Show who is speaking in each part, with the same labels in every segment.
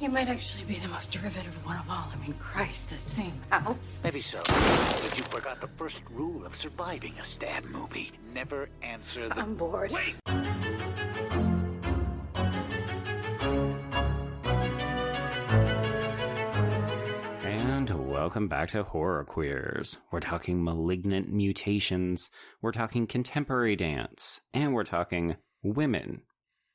Speaker 1: He might actually be the most derivative one of all. I mean, Christ, the same house.
Speaker 2: Maybe so, but you forgot the first rule of surviving a stab movie. Never answer the...
Speaker 1: I'm bored.
Speaker 2: Wait!
Speaker 3: And welcome back to Horror Queers. We're talking malignant mutations, we're talking contemporary dance, and we're talking women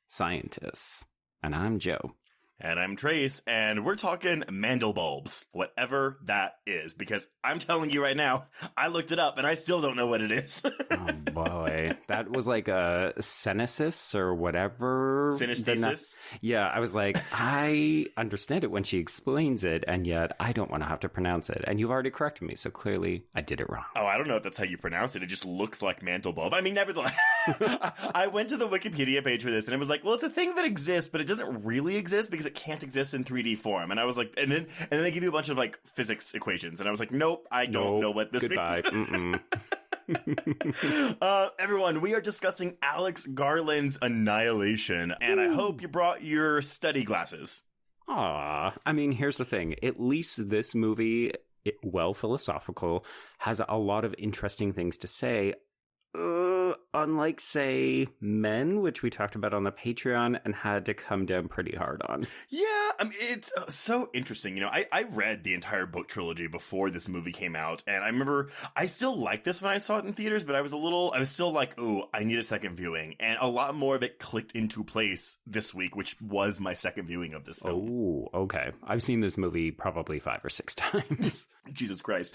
Speaker 3: scientists. And I'm Joe.
Speaker 4: And I'm Trace, and we're talking mandelbulbs, whatever that is, because I'm telling you right now, I looked it up and I still don't know what it is.
Speaker 3: Oh boy, that was like a senesis or whatever.
Speaker 4: Synesthesis?
Speaker 3: Yeah, I was like, I understand it when she explains it, and yet I don't want to have to pronounce it. And you've already corrected me, so clearly I did it wrong.
Speaker 4: Oh, I don't know if that's how you pronounce it. It just looks like mandelbulb. I mean, nevertheless, I went to the Wikipedia page for this, and it was like, well, it's a thing that exists, but it doesn't really exist because it can't exist in 3D form. And I was like, and then they give you a bunch of like physics equations, and I was like, nope, I don't know what this means. Everyone, we are discussing Alex Garland's Annihilation, and I hope you brought your study glasses.
Speaker 3: I mean, here's the thing. At least this movie, well philosophical, has a lot of interesting things to say. Unlike, say, Men, which we talked about on the Patreon and had to come down pretty hard on.
Speaker 4: Yeah, I mean, it's so interesting. You know, I read the entire book trilogy before this movie came out, and I remember I still liked this when I saw it in theaters, but I was still like, ooh, I need a second viewing. And a lot more of it clicked into place this week, which was my second viewing of this film.
Speaker 3: Oh, okay. I've seen this movie probably 5 or 6 times.
Speaker 4: Jesus Christ.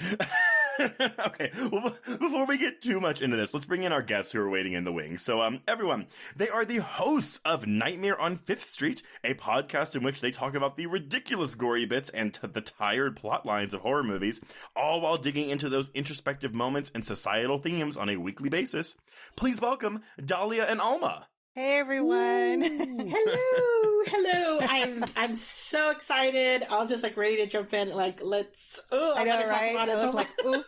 Speaker 4: Okay, well, before we get too much into this, let's bring in our guests who are waiting in the wings. So, everyone, they are the hosts of Nightmare on 5th Street, a podcast in which they talk about the ridiculous gory bits and the tired plot lines of horror movies, all while digging into those introspective moments and societal themes on a weekly basis. Please welcome Dalia and Alma.
Speaker 5: Hey everyone!
Speaker 6: Hello! I'm so excited. I was just like ready to jump in. Like, let's. Oh,
Speaker 5: I know, right?
Speaker 6: I was like, ooh.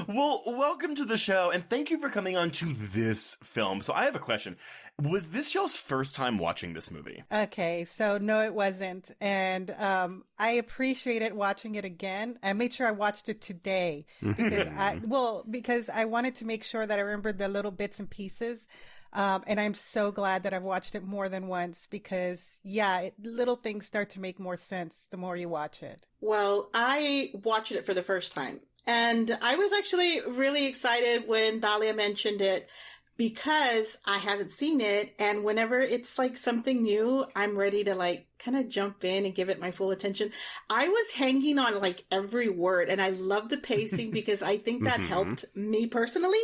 Speaker 4: Well, welcome to the show, and thank you for coming on to this film. So I have a question. Was this y'all's first time watching this movie?
Speaker 5: Okay, so no, it wasn't. And I appreciated watching it again. I made sure I watched it today because I wanted to make sure that I remembered the little bits and pieces. And I'm so glad that I've watched it more than once because, little things start to make more sense the more you watch it.
Speaker 6: Well, I watched it for the first time. And I was actually really excited when Dalia mentioned it because I haven't seen it. And whenever it's like something new, I'm ready to like kind of jump in and give it my full attention. I was hanging on like every word, and I love the pacing because I think that helped me personally.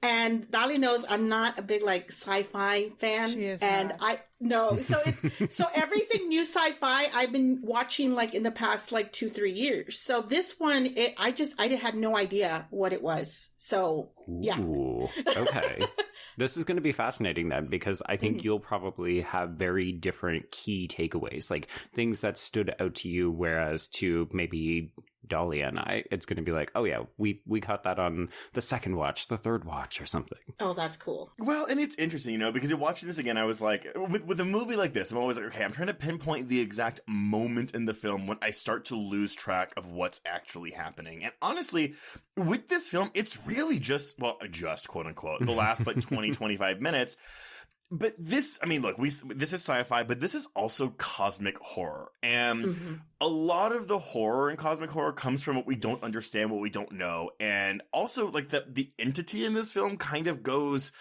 Speaker 6: And Dalia knows I'm not a big like sci-fi fan.
Speaker 5: She is
Speaker 6: and
Speaker 5: not.
Speaker 6: So everything new sci-fi I've been watching like in the past like 2-3 years. So this one, I had no idea what it was. So yeah.
Speaker 3: Ooh, okay. This is going to be fascinating then, because I think you'll probably have very different key takeaways, like things that stood out to you, whereas to maybe Dalia and I, it's going to be like, oh yeah, we caught that on the second watch, the third watch or something.
Speaker 6: Oh, that's cool.
Speaker 4: Well, and it's interesting, you know, because you're watching this again, I was like, with a movie like this, I'm always like, okay, I'm trying to pinpoint the exact moment in the film when I start to lose track of what's actually happening. And honestly, with this film, it's really just quote unquote, the last like 20-25 minutes. But this, I mean, look, this is sci-fi, but this is also cosmic horror. And a lot of the horror in cosmic horror comes from what we don't understand, what we don't know. And also, like, the entity in this film kind of goes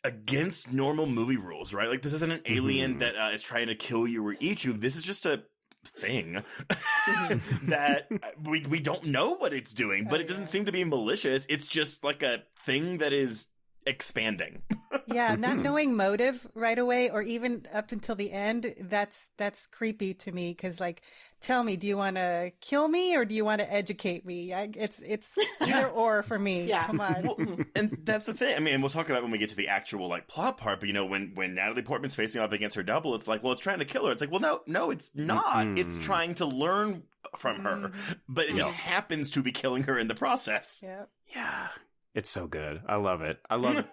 Speaker 4: against normal movie rules, right? Like, this isn't an alien that is trying to kill you or eat you. This is just a thing that we don't know what it's doing, but it doesn't seem to be malicious. It's just like a thing that is expanding.
Speaker 5: Yeah, not knowing motive right away or even up until the end, that's creepy to me because, like, tell me, do you want to kill me or do you want to educate me? It's either or for me.
Speaker 6: Yeah.
Speaker 5: Come on.
Speaker 4: Well, and that's the thing. I mean, we'll talk about it when we get to the actual like plot part. But you know, when Natalie Portman's facing off against her double, it's like, well, it's trying to kill her. It's like, well, no, it's not. It's trying to learn from her, but it just happens to be killing her in the process.
Speaker 5: Yep.
Speaker 3: Yeah. It's so good. I love it. I love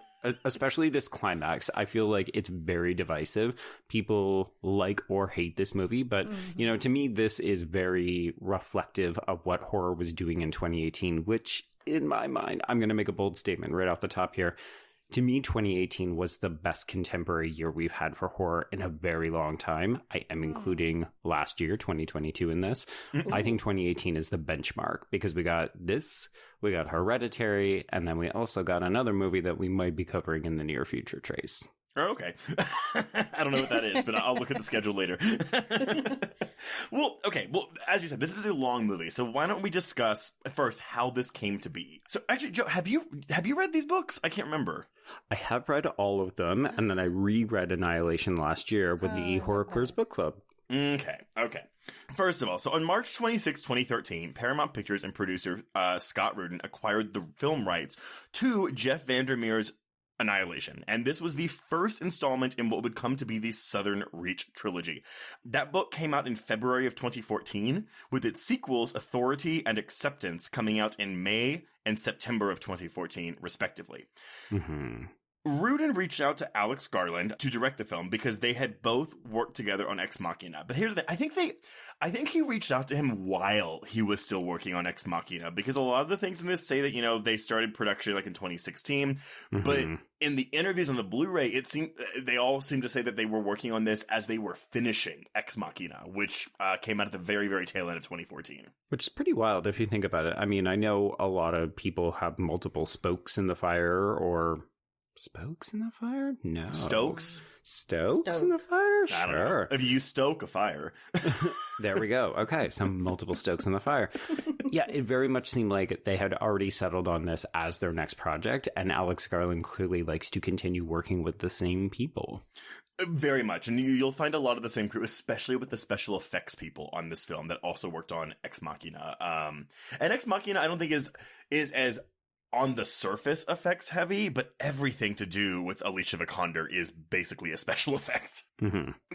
Speaker 3: Especially this climax. I feel like it's very divisive. People like or hate this movie, but, to me, this is very reflective of what horror was doing in 2018, which, in my mind, I'm going to make a bold statement right off the top here. To me, 2018 was the best contemporary year we've had for horror in a very long time. I am including last year, 2022, in this. I think 2018 is the benchmark because we got this, we got Hereditary, and then we also got another movie that we might be covering in the near future, Trace.
Speaker 4: Oh, okay. I don't know what that is, but I'll look at the schedule later. Well, as you said, this is a long movie, so why don't we discuss first how this came to be? So, actually, Joe, have you read these books? I can't remember.
Speaker 3: I have read all of them, and then I reread Annihilation last year with the Horror Queers Book Club.
Speaker 4: Okay. First of all, so on March 26, 2013, Paramount Pictures and producer Scott Rudin acquired the film rights to Jeff Vandermeer's Annihilation, and this was the first installment in what would come to be the Southern Reach trilogy. That book came out in February of 2014, with its sequels Authority and Acceptance coming out in May and September of 2014, respectively. Rudin reached out to Alex Garland to direct the film because they had both worked together on Ex Machina. But here's the thing. I think he reached out to him while he was still working on Ex Machina, because a lot of the things in this say that, they started production like in 2016. But in the interviews on the Blu-ray, they all seem to say that they were working on this as they were finishing Ex Machina, which came out at the very, very tail end of 2014.
Speaker 3: Which is pretty wild if you think about it. I mean, I know a lot of people have multiple spokes in the fire, or... Spokes in the fire? No.
Speaker 4: Stokes
Speaker 3: in the fire?
Speaker 4: I don't know. If you stoke a fire.
Speaker 3: There we go. Okay, some multiple stokes in the fire. Yeah, it very much seemed like they had already settled on this as their next project, and Alex Garland clearly likes to continue working with the same people.
Speaker 4: Very much. And you'll find a lot of the same crew, especially with the special effects people on this film that also worked on Ex Machina. And Ex Machina, I don't think is as on the surface effects heavy, but everything to do with Alicia Vikander is basically a special effect.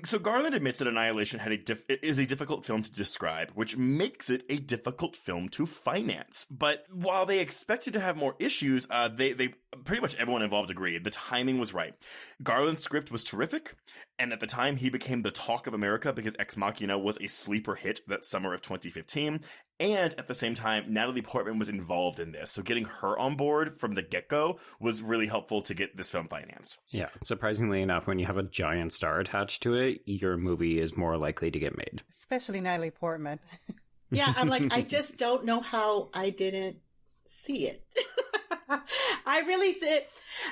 Speaker 4: So Garland admits that Annihilation is a difficult film to describe, which makes it a difficult film to finance. But while they expected to have more issues, they pretty much everyone involved agreed the timing was right. Garland's script was terrific, and at the time he became the talk of America because Ex Machina was a sleeper hit that summer of 2015. And at the same time, Natalie Portman was involved in this. So getting her on board from the get-go was really helpful to get this film financed.
Speaker 3: Yeah. Surprisingly enough, when you have a giant star attached to it, your movie is more likely to get made.
Speaker 5: Especially Natalie Portman.
Speaker 6: Yeah, I'm like, I just don't know how I didn't see it. I really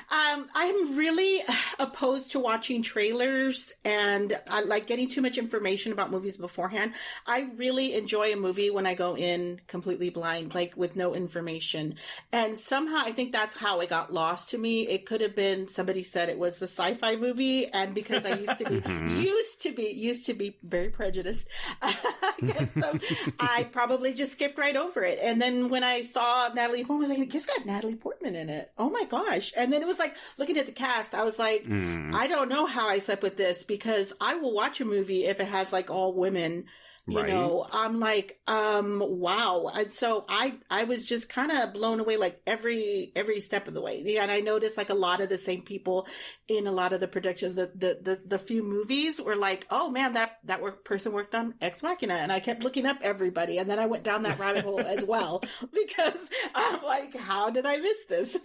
Speaker 6: I'm really opposed to watching trailers and like getting too much information about movies beforehand. I really enjoy a movie when I go in completely blind, like with no information. And somehow I think that's how it got lost to me. It could have been somebody said it was a sci-fi movie, and because I used to be very prejudiced, I probably just skipped right over it. And then when I saw Natalie Portman, I was like, it's got Natalie Portman in it. Oh my gosh. And then it was like, looking at the cast, I was like, I don't know how I slept with this, because I will watch a movie if it has like all women, you know. I'm like, wow. And so I was just kind of blown away, like every step of the way. Yeah, and I noticed like a lot of the same people in a lot of the productions, the few movies were like, oh man, that person worked on Ex Machina. And I kept looking up everybody. And then I went down that rabbit hole as well, because I'm like, how did I miss this?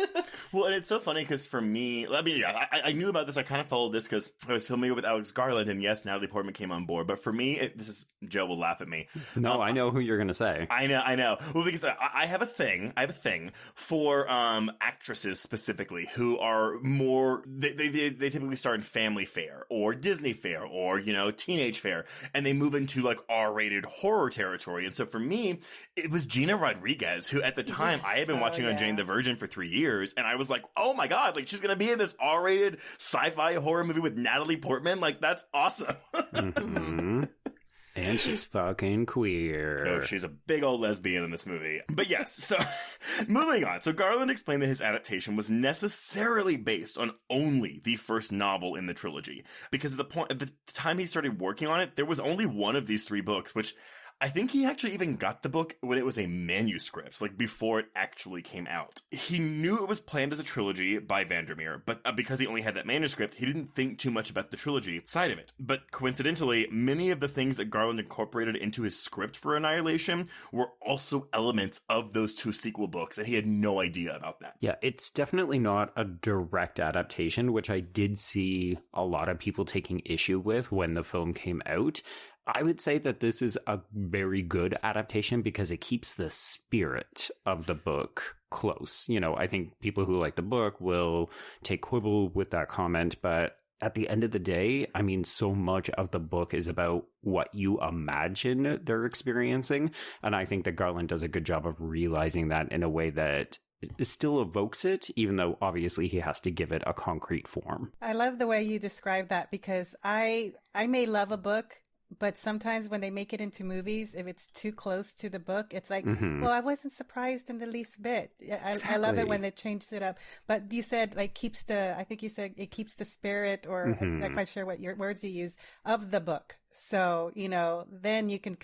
Speaker 4: Well, and it's so funny because for me, I mean, yeah, I knew about this. I kind of followed this because I was familiar with Alex Garland, and yes, Natalie Portman came on board. But for me, Joe will laugh at me.
Speaker 3: No, I know who you're going to say.
Speaker 4: I know. Well, because I have a thing for actresses specifically who are more, they typically star in family fare or Disney fare or, teenage fare, and they move into like R-rated horror territory. And so for me, it was Gina Rodriguez, who at the time I had been watching on Jane the Virgin for 3 years, and I was like, oh my God, like she's going to be in this R-rated sci-fi horror movie with Natalie Portman. Like, that's awesome.
Speaker 3: Mm-hmm. And she's fucking queer.
Speaker 4: Oh, she's a big old lesbian in this movie. But yes, so moving on. So Garland explained that his adaptation was necessarily based on only the first novel in the trilogy, because at the time he started working on it, there was only one of these 3 books, which I think he actually even got the book when it was a manuscript, like before it actually came out. He knew it was planned as a trilogy by Vandermeer, but because he only had that manuscript, he didn't think too much about the trilogy side of it. But coincidentally, many of the things that Garland incorporated into his script for Annihilation were also elements of those two sequel books, and he had no idea about that.
Speaker 3: Yeah, it's definitely not a direct adaptation, which I did see a lot of people taking issue with when the film came out. I would say that this is a very good adaptation because it keeps the spirit of the book close. You know, I think people who like the book will take quibble with that comment, but at the end of the day, I mean, so much of the book is about what you imagine they're experiencing. And I think that Garland does a good job of realizing that in a way that it still evokes it, even though obviously he has to give it a concrete form.
Speaker 5: I love the way you describe that because I may love a book, but sometimes when they make it into movies, if it's too close to the book, it's like, well, I wasn't surprised in the least bit. I love it when they changed it up. But you said like I think you said it keeps the spirit, or I'm not quite sure what your words you use, of the book. So, you know, then you can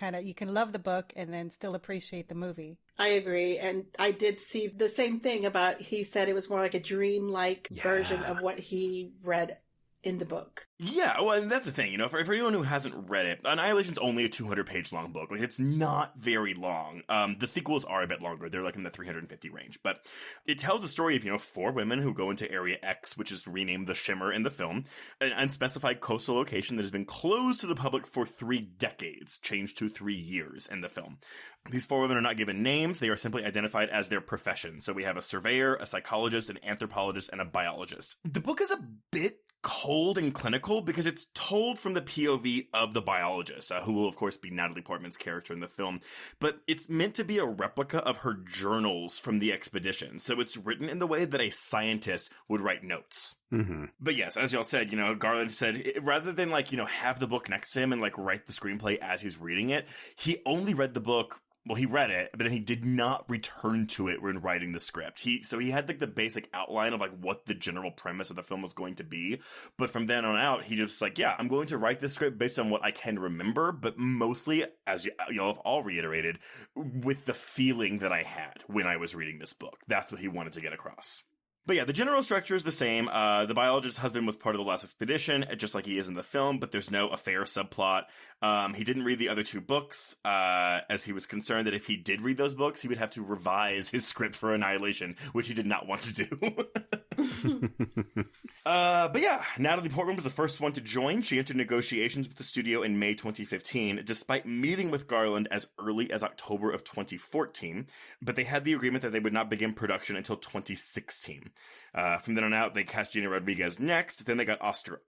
Speaker 5: love the book and then still appreciate the movie.
Speaker 6: I agree. And I did see the same thing about, he said it was more like a dreamlike version of what he read in the book.
Speaker 4: Yeah, well, and that's the thing, you know, for anyone who hasn't read it, Annihilation's only a 200-page long book. Like, it's not very long. The sequels are a bit longer. They're, like, in the 350 range. But it tells the story of, you know, 4 women who go into Area X, which is renamed the Shimmer in the film, an unspecified coastal location that has been closed to the public for 3 decades, changed to 3 years in the film. These 4 women are not given names. They are simply identified as their profession. So we have a surveyor, a psychologist, an anthropologist, and a biologist. The book is a bit cold and clinical because it's told from the POV of the biologist, who will of course be Natalie Portman's character in the film, but it's meant to be a replica of her journals from the expedition, so it's written in the way that a scientist would write notes. But yes, as y'all said, you know, Garland said, rather than like, you know, have the book next to him and like write the screenplay as he's reading it, he only read the book. Well, he read it, but then he did not return to it when writing the script. He had like the basic outline of like what the general premise of the film was going to be. But from then on out, he just like, yeah, I'm going to write this script based on what I can remember, but mostly, as y'all have all reiterated, with the feeling that I had when I was reading this book. That's what he wanted to get across. But yeah, the general structure is the same. The biologist's husband was part of the last expedition, just like he is in the film, but there's no affair subplot. He didn't read the other 2 books, as he was concerned that if he did read those books, he would have to revise his script for Annihilation, which he did not want to do. But yeah, Natalie Portman was the first one to join. She entered negotiations with the studio in May 2015, despite meeting with Garland as early as October of 2014. But they had the agreement that they would not begin production until 2016. From then on out, they cast Gina Rodriguez next. Then they got Oscar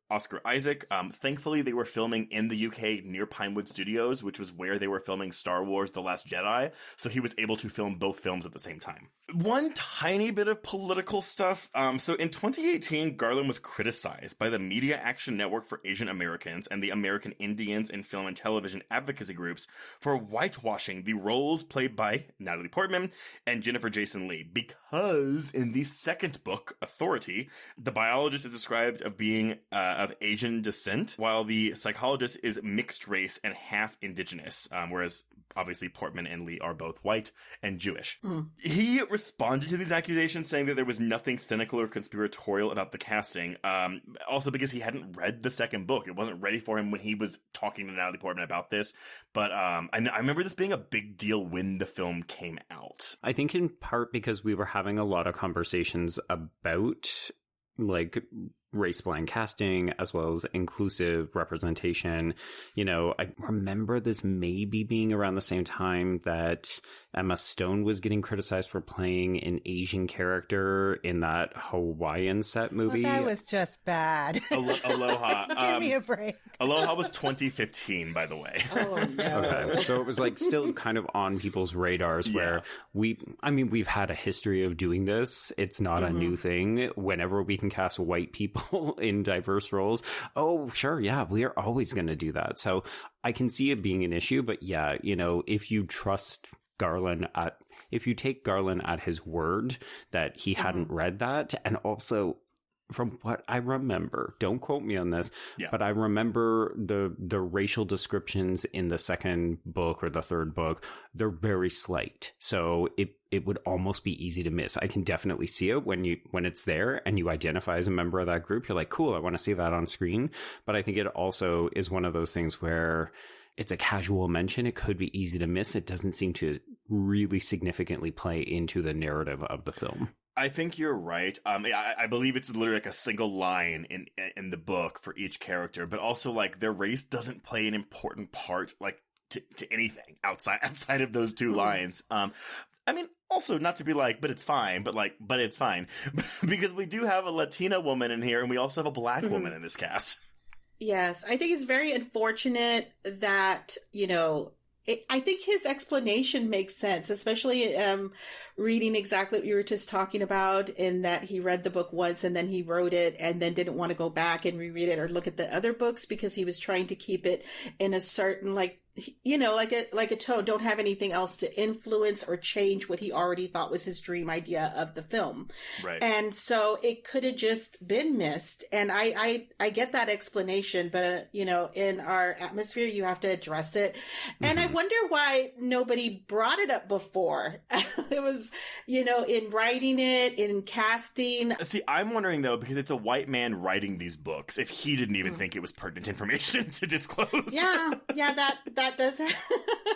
Speaker 4: Isaac. Thankfully, they were filming in the UK near Pinewood Studios, which was where they were filming Star Wars: The Last Jedi. So he was able to film both films at the same time. One tiny bit of political stuff. So in 2018, Garland was criticized by the Media Action Network for Asian Americans and the American Indians in Film and Television advocacy groups for whitewashing the roles played by Natalie Portman and Jennifer Jason Leigh, because in the second book, Authority, the biologist is described of being of Asian descent, while the psychologist is mixed race and half indigenous, whereas obviously Portman and Leigh are both white and Jewish. He responded to these accusations saying that there was nothing cynical or conspiratorial about the casting, also because he hadn't read the second book. It wasn't ready for him when he was talking to Natalie Portman about this, but I remember this being a big deal when the film came out.
Speaker 3: I think in part because we were having a lot of conversations about like race blind casting as well as inclusive representation. You know, I remember this maybe being around the same time that Emma Stone was getting criticized for playing an Asian character in that Hawaiian set movie.
Speaker 5: Well, that was just bad.
Speaker 4: Aloha.
Speaker 5: Give me a break.
Speaker 4: Aloha was 2015, by the way.
Speaker 6: Oh, no.
Speaker 3: Okay, so it was like still kind of on people's radars where we've had a history of doing this. It's not a new thing. Whenever we can cast white people in diverse roles, oh, sure, yeah, we are always going to do that. So I can see it being an issue, but yeah, you know, if you take Garland at his word that he hadn't read that, and also from what I remember, don't quote me on this,
Speaker 4: Yeah.
Speaker 3: but I remember the racial descriptions in the second book or the third book, they're very slight. So it would almost be easy to miss. I can definitely see it when it's there and you identify as a member of that group. You're like, cool, I want to see that on screen. But I think it also is one of those things where it's a casual mention. It could be easy to miss. It doesn't seem to really significantly play into the narrative of the film.
Speaker 4: I think you're right. I believe it's literally like a single line in the book for each character, but also like their race doesn't play an important part like to anything outside of those two lines. I mean, also not to be like, but it's fine, but it's fine because we do have a Latina woman in here, and we also have a Black woman in this cast.
Speaker 6: Yes, I think it's very unfortunate that, I think his explanation makes sense, especially reading exactly what you were just talking about, in that he read the book once and then he wrote it and then didn't want to go back and reread it or look at the other books because he was trying to keep it in a certain, like a tone, don't have anything else to influence or change what he already thought was his dream idea of the film.
Speaker 4: Right.
Speaker 6: And so it could have just been missed. And I get that explanation, but in our atmosphere, you have to address it. And I wonder why nobody brought it up before. It was, in writing it, in casting.
Speaker 4: See, I'm wondering though, because it's a white man writing these books, if he didn't even think it was pertinent information to disclose.
Speaker 6: Yeah, that does.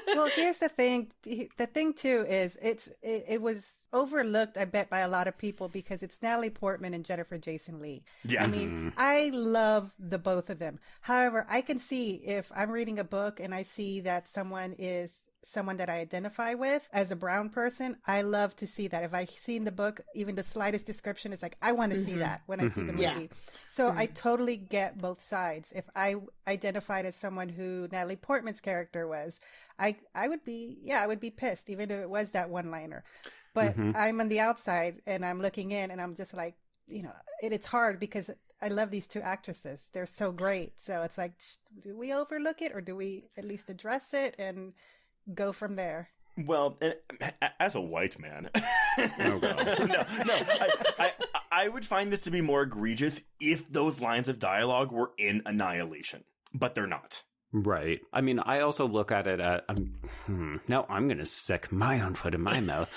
Speaker 5: Well, here's the thing. The thing too is it was overlooked, I bet, by a lot of people because it's Natalie Portman and Jennifer Jason Leigh.
Speaker 4: Yeah.
Speaker 5: I mean, I love the both of them. However, I can see if I'm reading a book and I see that someone is someone that I identify with as a brown person, I love to see that. If I see in the book, even the slightest description, it's like, I want to see that when I see the movie.
Speaker 6: Yeah.
Speaker 5: So I totally get both sides. If I identified as someone who Natalie Portman's character was, I would be pissed, even if it was that one-liner. But I'm on the outside and I'm looking in and I'm just like, it's hard because I love these two actresses. They're so great. So it's like, do we overlook it or do we at least address it and go from there?
Speaker 4: Well, as a white man,
Speaker 3: Oh, God.
Speaker 4: I would find this to be more egregious if those lines of dialogue were in Annihilation, but they're not.
Speaker 3: Right. I mean, I also look at it at, now I'm going to stick my own foot in my mouth.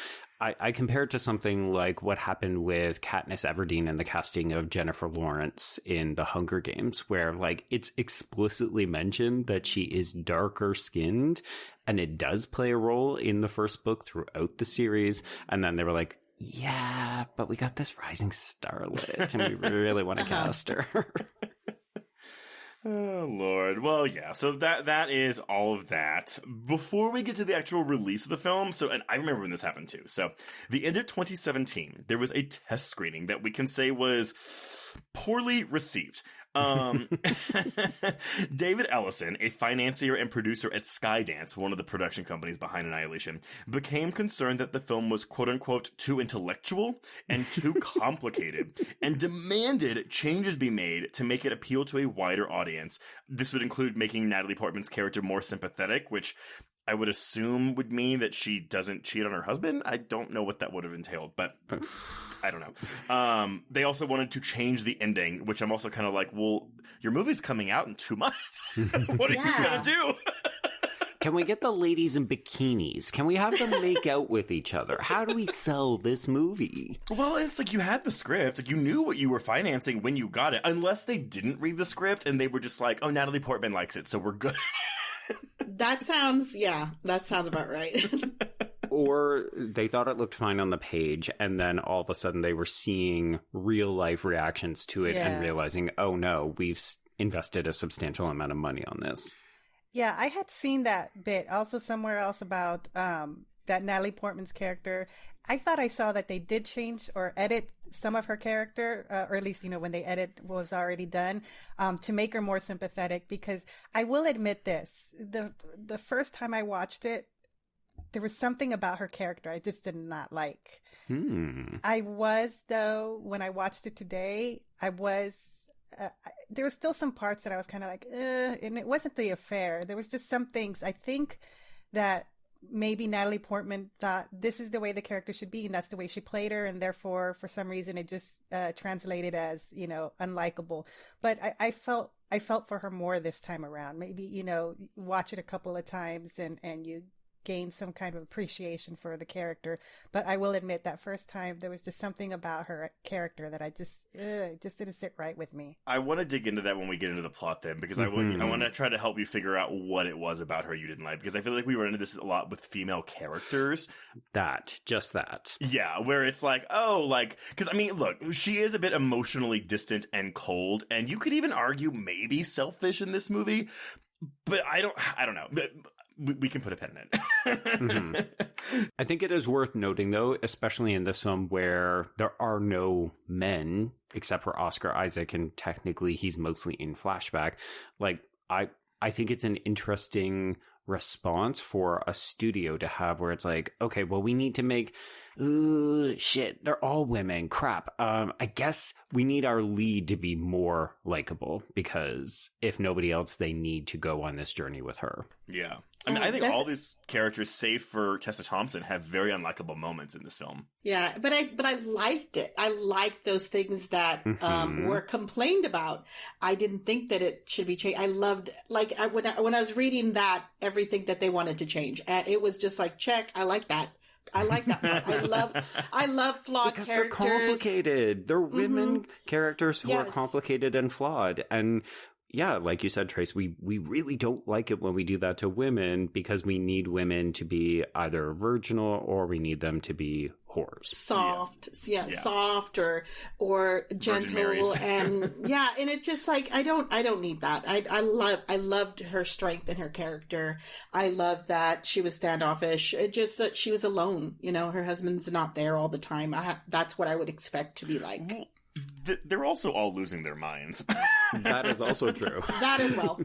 Speaker 3: I compare it to something like what happened with Katniss Everdeen and the casting of Jennifer Lawrence in The Hunger Games, where like it's explicitly mentioned that she is darker skinned, and it does play a role in the first book throughout the series. And then they were like, yeah, but we got this rising starlet and we really want to cast her.
Speaker 4: Oh, Lord. Well, yeah, so that is all of that. Before we get to the actual release of the film, and I remember when this happened too. So, the end of 2017, there was a test screening that we can say was poorly received. David Ellison, a financier and producer at Skydance, one of the production companies behind Annihilation, became concerned that the film was quote-unquote too intellectual and too complicated, and demanded changes be made to make it appeal to a wider audience. This would include making Natalie Portman's character more sympathetic, which I would assume would mean that she doesn't cheat on her husband. I don't know what that would have entailed, but I don't know. They also wanted to change the ending, which I'm also kind of like, well, your movie's coming out in 2 months. What are you going to do?
Speaker 3: Can we get the ladies in bikinis? Can we have them make out with each other? How do we sell this movie?
Speaker 4: Well, it's like you had the script. Like you knew what you were financing when you got it. Unless they didn't read the script and they were just like, oh, Natalie Portman likes it, so we're good.
Speaker 6: That sounds about right.
Speaker 3: Or they thought it looked fine on the page, and then all of a sudden they were seeing real life reactions to it and realizing, oh no, we've invested a substantial amount of money on this.
Speaker 5: Yeah, I had seen that bit also somewhere else about that Natalie Portman's character. I thought I saw that they did change or edit some of her character, or at least, when they edit what was already done, to make her more sympathetic. Because I will admit this, the first time I watched it, there was something about her character I just did not like. I was, though, when I watched it today, there was still some parts that I was kind of like, and it wasn't the affair. There was just some things I think that maybe Natalie Portman thought this is the way the character should be, and that's the way she played her, and therefore, for some reason, it just translated as, unlikable. But I felt for her more this time around. Maybe, watch it a couple of times and you gain some kind of appreciation for the character. But I will admit that first time there was just something about her character that I just didn't sit right with me.
Speaker 4: I want to dig into that when we get into the plot then, because I want to try to help you figure out what it was about her you didn't like, because I feel like we run into this a lot with female characters.
Speaker 3: Just that.
Speaker 4: Yeah, where it's like, because I mean, look, she is a bit emotionally distant and cold, and you could even argue maybe selfish in this movie, but I don't know. We can put a pin in it.
Speaker 3: I think it is worth noting, though, especially in this film where there are no men except for Oscar Isaac, and technically he's mostly in flashback. Like, I think it's an interesting response for a studio to have, where it's like, okay, well, we need to make, shit, they're all women, crap. I guess we need our lead to be more likable, because if nobody else, they need to go on this journey with her.
Speaker 4: Yeah. I mean, I think all these characters, save for Tessa Thompson, have very unlikable moments in this film. Yeah,
Speaker 6: but I liked it. I liked those things that were complained about. I didn't think that it should be changed. I loved, when I was reading that, everything that they wanted to change. It was just like, check, I like that. I like that part. I love flawed
Speaker 3: because
Speaker 6: characters.
Speaker 3: They're complicated. They're women characters who are complicated and flawed. And yeah, like you said, Trace, we really don't like it when we do that to women, because we need women to be either virginal or we need them to be whores.
Speaker 6: Soft, soft or gentle, and and it's just like I don't need that. I loved her strength in her character. I loved that she was standoffish. It just that she was alone. Her husband's not there all the time. That's what I would expect to be like.
Speaker 4: They're also all losing their minds.
Speaker 3: That is also true.
Speaker 6: That as well.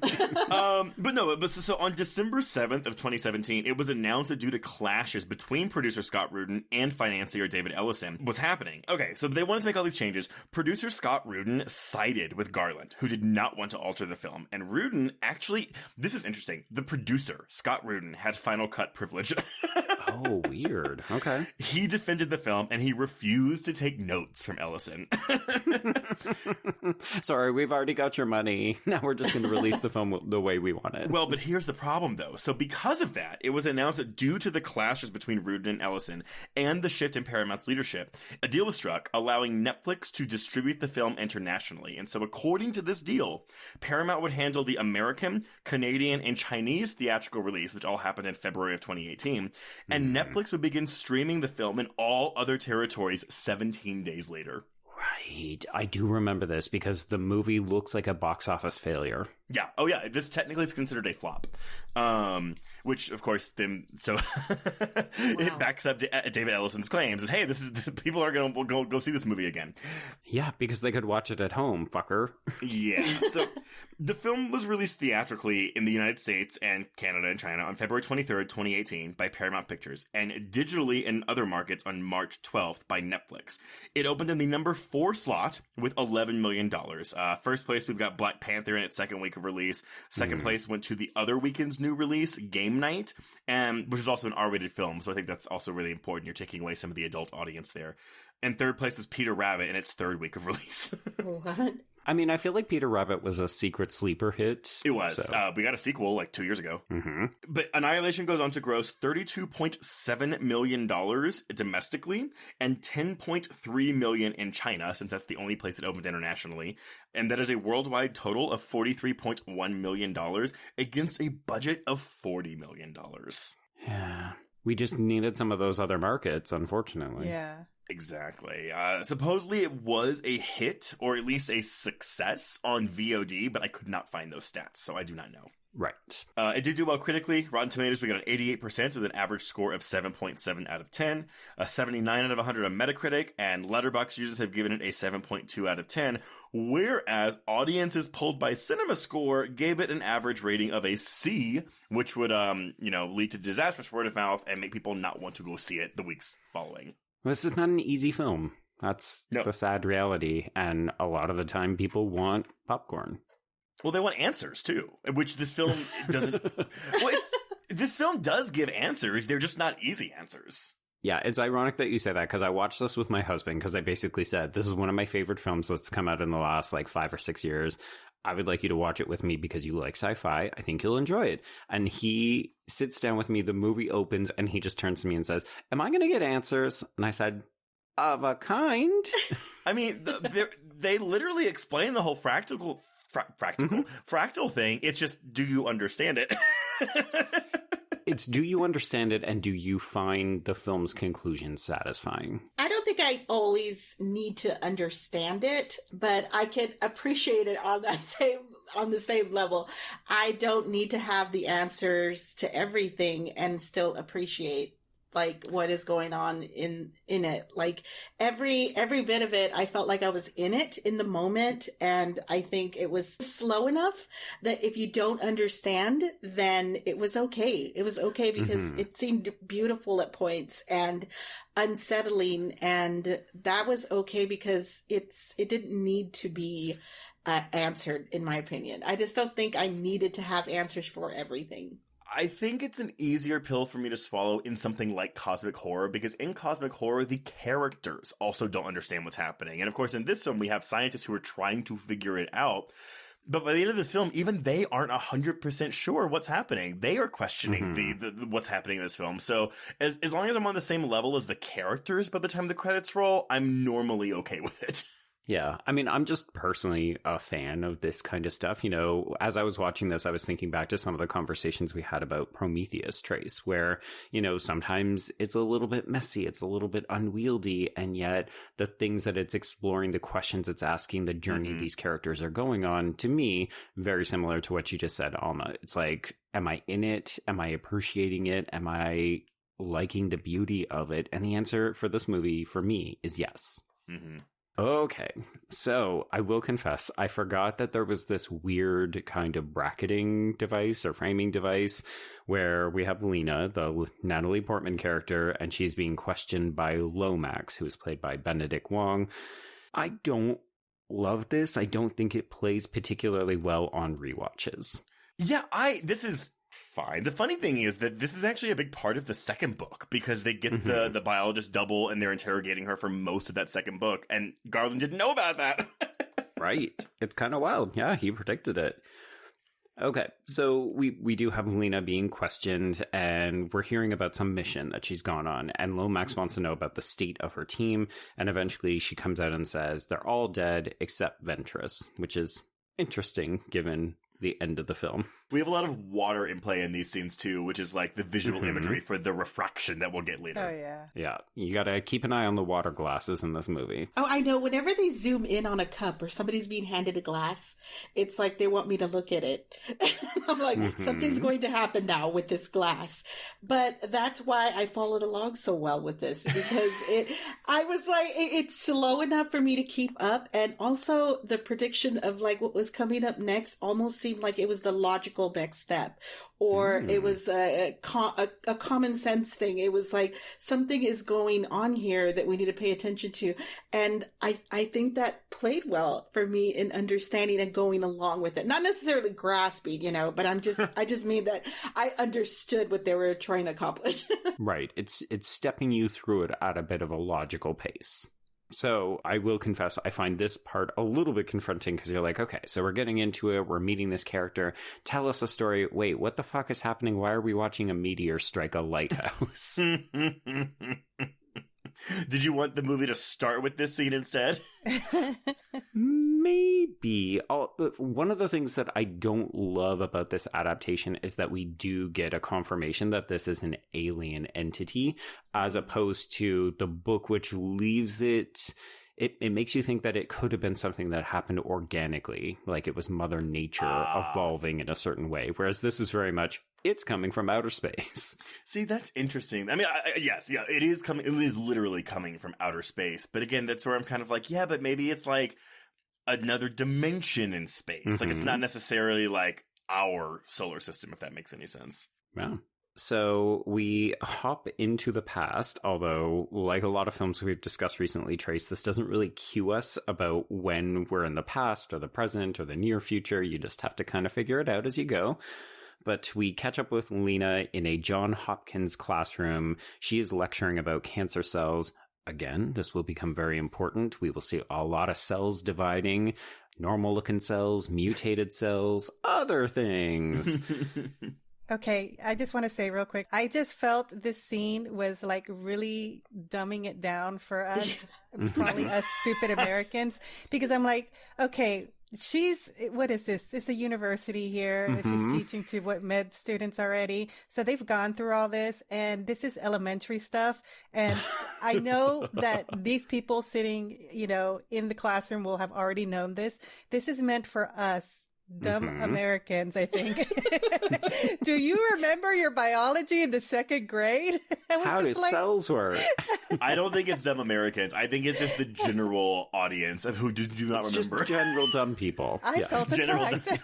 Speaker 4: So on December 7th of 2017, it was announced that due to clashes between producer Scott Rudin and financier David Ellison was happening. Okay, so they wanted to make all these changes. Producer Scott Rudin sided with Garland, who did not want to alter the film. And Rudin actually, this is interesting, the producer, Scott Rudin, had final cut privilege.
Speaker 3: Oh, weird. Okay.
Speaker 4: He defended the film, and he refused to take notes from Ellison.
Speaker 3: Sorry, we've already got your money. Now we're just going to release the film the way we want it.
Speaker 4: Well, but here's the problem, though. So because of that, it was announced that due to the clashes between Rudin and Ellison and the shift in Paramount's leadership, a deal was struck allowing Netflix to distribute the film internationally. And so according to this deal, Paramount would handle the American, Canadian, and Chinese theatrical release, which all happened in February of 2018. And Netflix would begin streaming the film in all other territories 17 days later.
Speaker 3: Right. I do remember this because the movie looks like a box office failure.
Speaker 4: Yeah. Oh, yeah. This technically is considered a flop. Which, of course, it backs up David Ellison's claims. Is, hey, people are going to go see this movie again.
Speaker 3: Yeah, because they could watch it at home, fucker.
Speaker 4: Yeah. So the film was released theatrically in the United States and Canada and China on February 23rd, 2018 by Paramount Pictures, and digitally in other markets on March 12th by Netflix. It opened in the number 4 slot with $11 million. First place, we've got Black Panther in its second week of release. Second place went to the other weekend's new release, Game Night, which is also an R-rated film, so I think that's also really important. You're taking away some of the adult audience there. And third place was Peter Rabbit in its third week of release.
Speaker 6: What?
Speaker 3: I mean, I feel like Peter Rabbit was a secret sleeper hit.
Speaker 4: It was. So. We got a sequel like 2 years ago.
Speaker 3: Mm-hmm.
Speaker 4: But Annihilation goes on to gross $32.7 million domestically and $10.3 million in China, since that's the only place it opened internationally. And that is a worldwide total of $43.1 million against a budget of $40 million.
Speaker 3: Yeah. We just needed some of those other markets, unfortunately.
Speaker 5: Yeah.
Speaker 4: Exactly. Supposedly it was a hit, or at least a success on VOD, but I could not find those stats, so I do not know.
Speaker 3: Right.
Speaker 4: It did do well critically. Rotten Tomatoes, we got an 88% with an average score of 7.7 out of 10, a 79 out of 100 on Metacritic, and Letterboxd users have given it a 7.2 out of 10, whereas audiences polled by CinemaScore gave it an average rating of a C, which would, lead to disastrous word of mouth and make people not want to go see it the weeks following.
Speaker 3: This is not an easy film. That's the sad reality. And a lot of the time people want popcorn.
Speaker 4: Well, they want answers, too, which this film doesn't... Well, This film does give answers. They're just not easy answers.
Speaker 3: Yeah, it's ironic that you say that because I watched this with my husband because I basically said, this is one of my favorite films that's come out in the last 5 or 6 years. I would like you to watch it with me because you like sci-fi. I think you'll enjoy it. And he sits down with me. The movie opens and he just turns to me and says, am I going to get answers? And I said, of a kind.
Speaker 4: I mean, they literally explain the whole fractal thing. It's just, do you understand it?
Speaker 3: It's, do you understand it, and do you find the film's conclusion satisfying?
Speaker 6: I don't think I always need to understand it, but I can appreciate it on the same level. I don't need to have the answers to everything and still appreciate what is going on in it. Every bit of it, I felt like I was in it in the moment, and I think it was slow enough that if you don't understand, then it was okay. It was okay because it seemed beautiful at points and unsettling, and that was okay because it didn't need to be answered, in my opinion. I just don't think I needed to have answers for everything.
Speaker 4: I think it's an easier pill for me to swallow in something like cosmic horror, because in cosmic horror, the characters also don't understand what's happening. And of course, in this film, we have scientists who are trying to figure it out. But by the end of this film, even they aren't 100% sure what's happening. They are questioning the what's happening in this film. So as long as I'm on the same level as the characters by the time the credits roll, I'm normally okay with it.
Speaker 3: Yeah, I mean, I'm just personally a fan of this kind of stuff. You know, as I was watching this, I was thinking back to some of the conversations we had about Prometheus, Trace, where, you know, sometimes it's a little bit messy, it's a little bit unwieldy, and yet the things that it's exploring, the questions it's asking, the journey these characters are going on, to me, very similar to what you just said, Alma. It's like, am I in it? Am I appreciating it? Am I liking the beauty of it? And the answer for this movie, for me, is yes.
Speaker 4: Mm-hmm.
Speaker 3: Okay, so I will confess, I forgot that there was this weird kind of bracketing device or framing device where we have Lena, the Natalie Portman character, and she's being questioned by Lomax, who is played by Benedict Wong. I don't love this. I don't think it plays particularly well on rewatches.
Speaker 4: Yeah, this is fine. The funny thing is that this is actually a big part of the second book, because they get the biologist double and they're interrogating her for most of that second book, and Garland didn't know about that.
Speaker 3: Right. It's kind of wild. Yeah, he predicted it. Okay, so we do have Lena being questioned, and we're hearing about some mission that she's gone on, and Lomax wants to know about the state of her team, and eventually she comes out and says they're all dead except Ventress, which is interesting given the end of the film.
Speaker 4: We have a lot of water in play in these scenes too, which is like the visual imagery for the refraction that we'll get later.
Speaker 5: Oh, yeah.
Speaker 3: Yeah, you gotta keep an eye on the water glasses in this movie.
Speaker 6: Oh, I know. Whenever they zoom in on a cup or somebody's being handed a glass, it's like they want me to look at it. I'm like, something's going to happen now with this glass. But that's why I followed along so well with this, because I was like, it's slow enough for me to keep up. And also the prediction of like what was coming up next almost seemed like it was the logical next step, or it was a common sense thing. It was like something is going on here that we need to pay attention to, and I think that played well for me in understanding and going along with it. Not necessarily grasping, but I just mean that I understood what they were trying to accomplish.
Speaker 3: Right. It's stepping you through it at a bit of a logical pace. So I will confess, I find this part a little bit confronting, because you're like, okay, so we're getting into it. We're meeting this character. Tell us a story. Wait, what the fuck is happening? Why are we watching a meteor strike a lighthouse?
Speaker 4: Did you want the movie to start with this scene instead?
Speaker 3: Maybe. One of the things that I don't love about this adaptation is that we do get a confirmation that this is an alien entity, as opposed to the book, which leaves it makes you think that it could have been something that happened organically, like it was Mother Nature evolving in a certain way, whereas this is very much, it's coming from outer space.
Speaker 4: See, that's interesting. I mean, yes, it is coming. It is literally coming from outer space. But again, that's where I'm kind of like, yeah, but maybe it's like another dimension in space. Like, it's not necessarily like our solar system, if that makes any sense.
Speaker 3: Yeah. So we hop into the past, although like a lot of films we've discussed recently, Trace, this doesn't really cue us about when we're in the past or the present or the near future. You just have to kind of figure it out as you go. but we catch up with Lena in a John Hopkins classroom. She is lecturing about cancer cells. Again, this will become very important. We will see a lot of cells dividing, normal-looking cells, mutated cells, other things.
Speaker 5: Okay, I just want to say real quick, I just felt this scene was like really dumbing it down for us, probably us stupid Americans, because I'm like, okay, what is this? It's a university here. She's teaching to med students already. So they've gone through all this, and this is elementary stuff. And I know that these people sitting, in the classroom will have already known this. This is meant for us. Dumb Americans, I think. Do you remember your biology in the second grade?
Speaker 3: How do cells work?
Speaker 4: I don't think it's dumb Americans. I think it's just the general audience of who do not remember.
Speaker 3: Just general dumb people.
Speaker 5: I felt attacked.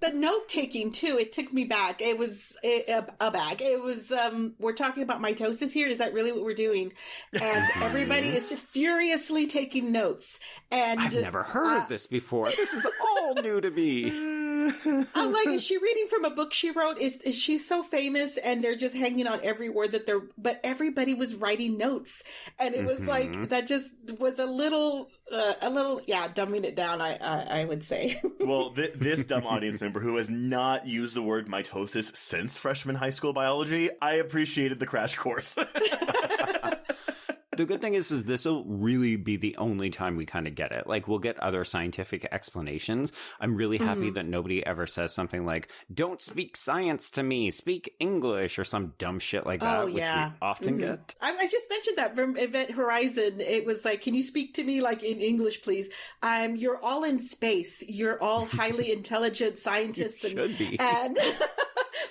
Speaker 6: The note taking too, it took me back. It was a bag. It was we're talking about mitosis here. Is that really what we're doing? And everybody is furiously taking notes. And
Speaker 3: I've never heard of this before. This is all new to me.
Speaker 6: I'm like, is she reading from a book she wrote? Is she so famous and they're just hanging on every word but everybody was writing notes. And it was like, that just was a little, dumbing it down, I would say.
Speaker 4: Well, this dumb audience member who has not used the word mitosis since freshman high school biology, I appreciated the crash course.
Speaker 3: The good thing is this will really be the only time we kind of get it. Like, we'll get other scientific explanations. I'm really happy that nobody ever says something like, don't speak science to me, speak English, or some dumb shit like that, which we often get.
Speaker 6: I just mentioned that from Event Horizon. It was like, can you speak to me like in English, please? You're all in space. You're all highly intelligent scientists and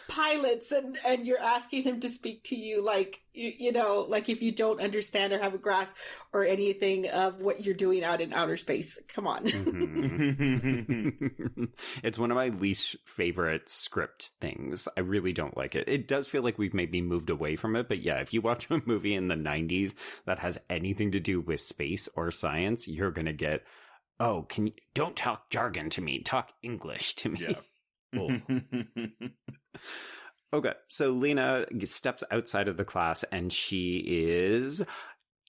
Speaker 6: pilots, and you're asking him to speak to you like, like if you don't understand or have a grasp or anything of what you're doing out in outer space. Come on.
Speaker 3: It's one of my least favorite script things. I really don't like it. It does feel like we've maybe moved away from it, but yeah, if you watch a movie in the 90s that has anything to do with space or science, you're gonna get, don't talk jargon to me, talk English to me.
Speaker 4: Yeah.
Speaker 3: Okay, so Lena steps outside of the class and she is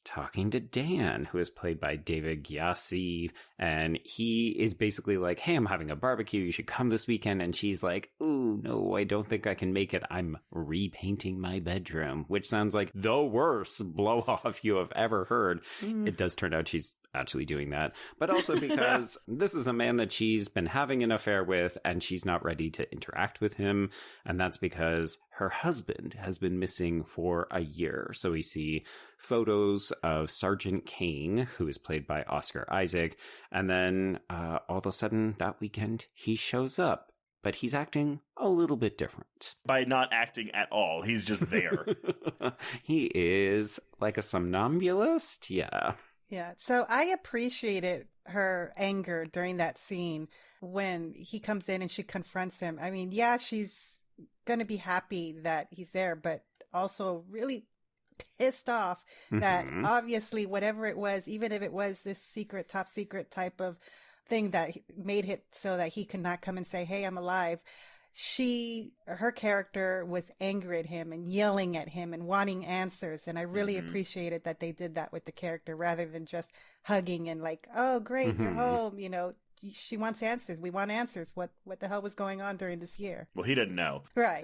Speaker 3: talking to Dan, who is played by David Gyasi, and he is basically like, hey, I'm having a barbecue, you should come this weekend. And she's like, ooh, no, I don't think I can make it. I'm repainting my bedroom, which sounds like the worst blow off you have ever heard. It does turn out she's actually doing that, but also because this is a man that she's been having an affair with and she's not ready to interact with him. And that's because her husband has been missing for a year. So we see photos of Sergeant Kane, who is played by Oscar Isaac. And then all of a sudden that weekend he shows up, but he's acting a little bit different.
Speaker 4: By not acting at all. He's just there.
Speaker 3: He is like a somnambulist. Yeah.
Speaker 5: Yeah, so I appreciated her anger during that scene when he comes in and she confronts him. I mean, yeah, she's going to be happy that he's there, but also really pissed off that obviously whatever it was, even if it was this secret, top secret type of thing that made it so that he could not come and say, hey, I'm alive, her character was angry at him and yelling at him and wanting answers. And I really appreciated that they did that with the character rather than just hugging and like, oh, great, you're home. She wants answers. We want answers. What the hell was going on during this year?
Speaker 4: Well, he didn't know.
Speaker 5: Right.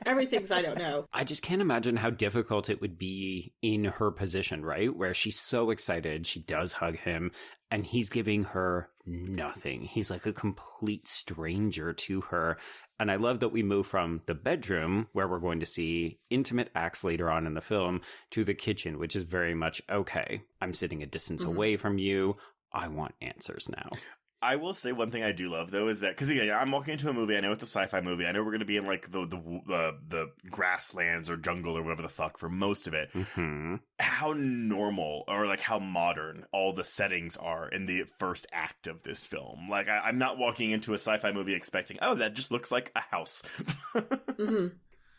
Speaker 6: Everything's I don't know.
Speaker 3: I just can't imagine how difficult it would be in her position, right? Where she's so excited. She does hug him and he's giving her nothing. He's like a complete stranger to her. And I love that we move from the bedroom, where we're going to see intimate acts later on in the film, to the kitchen, which is very much, okay, I'm sitting a distance away from you. I want answers now.
Speaker 4: I will say one thing I do love, though, is that, because I'm walking into a movie, I know it's a sci-fi movie, I know we're going to be in like the grasslands or jungle or whatever the fuck for most of it. How normal or like how modern all the settings are in the first act of this film. Like I'm not walking into a sci-fi movie expecting, oh, that just looks like a house.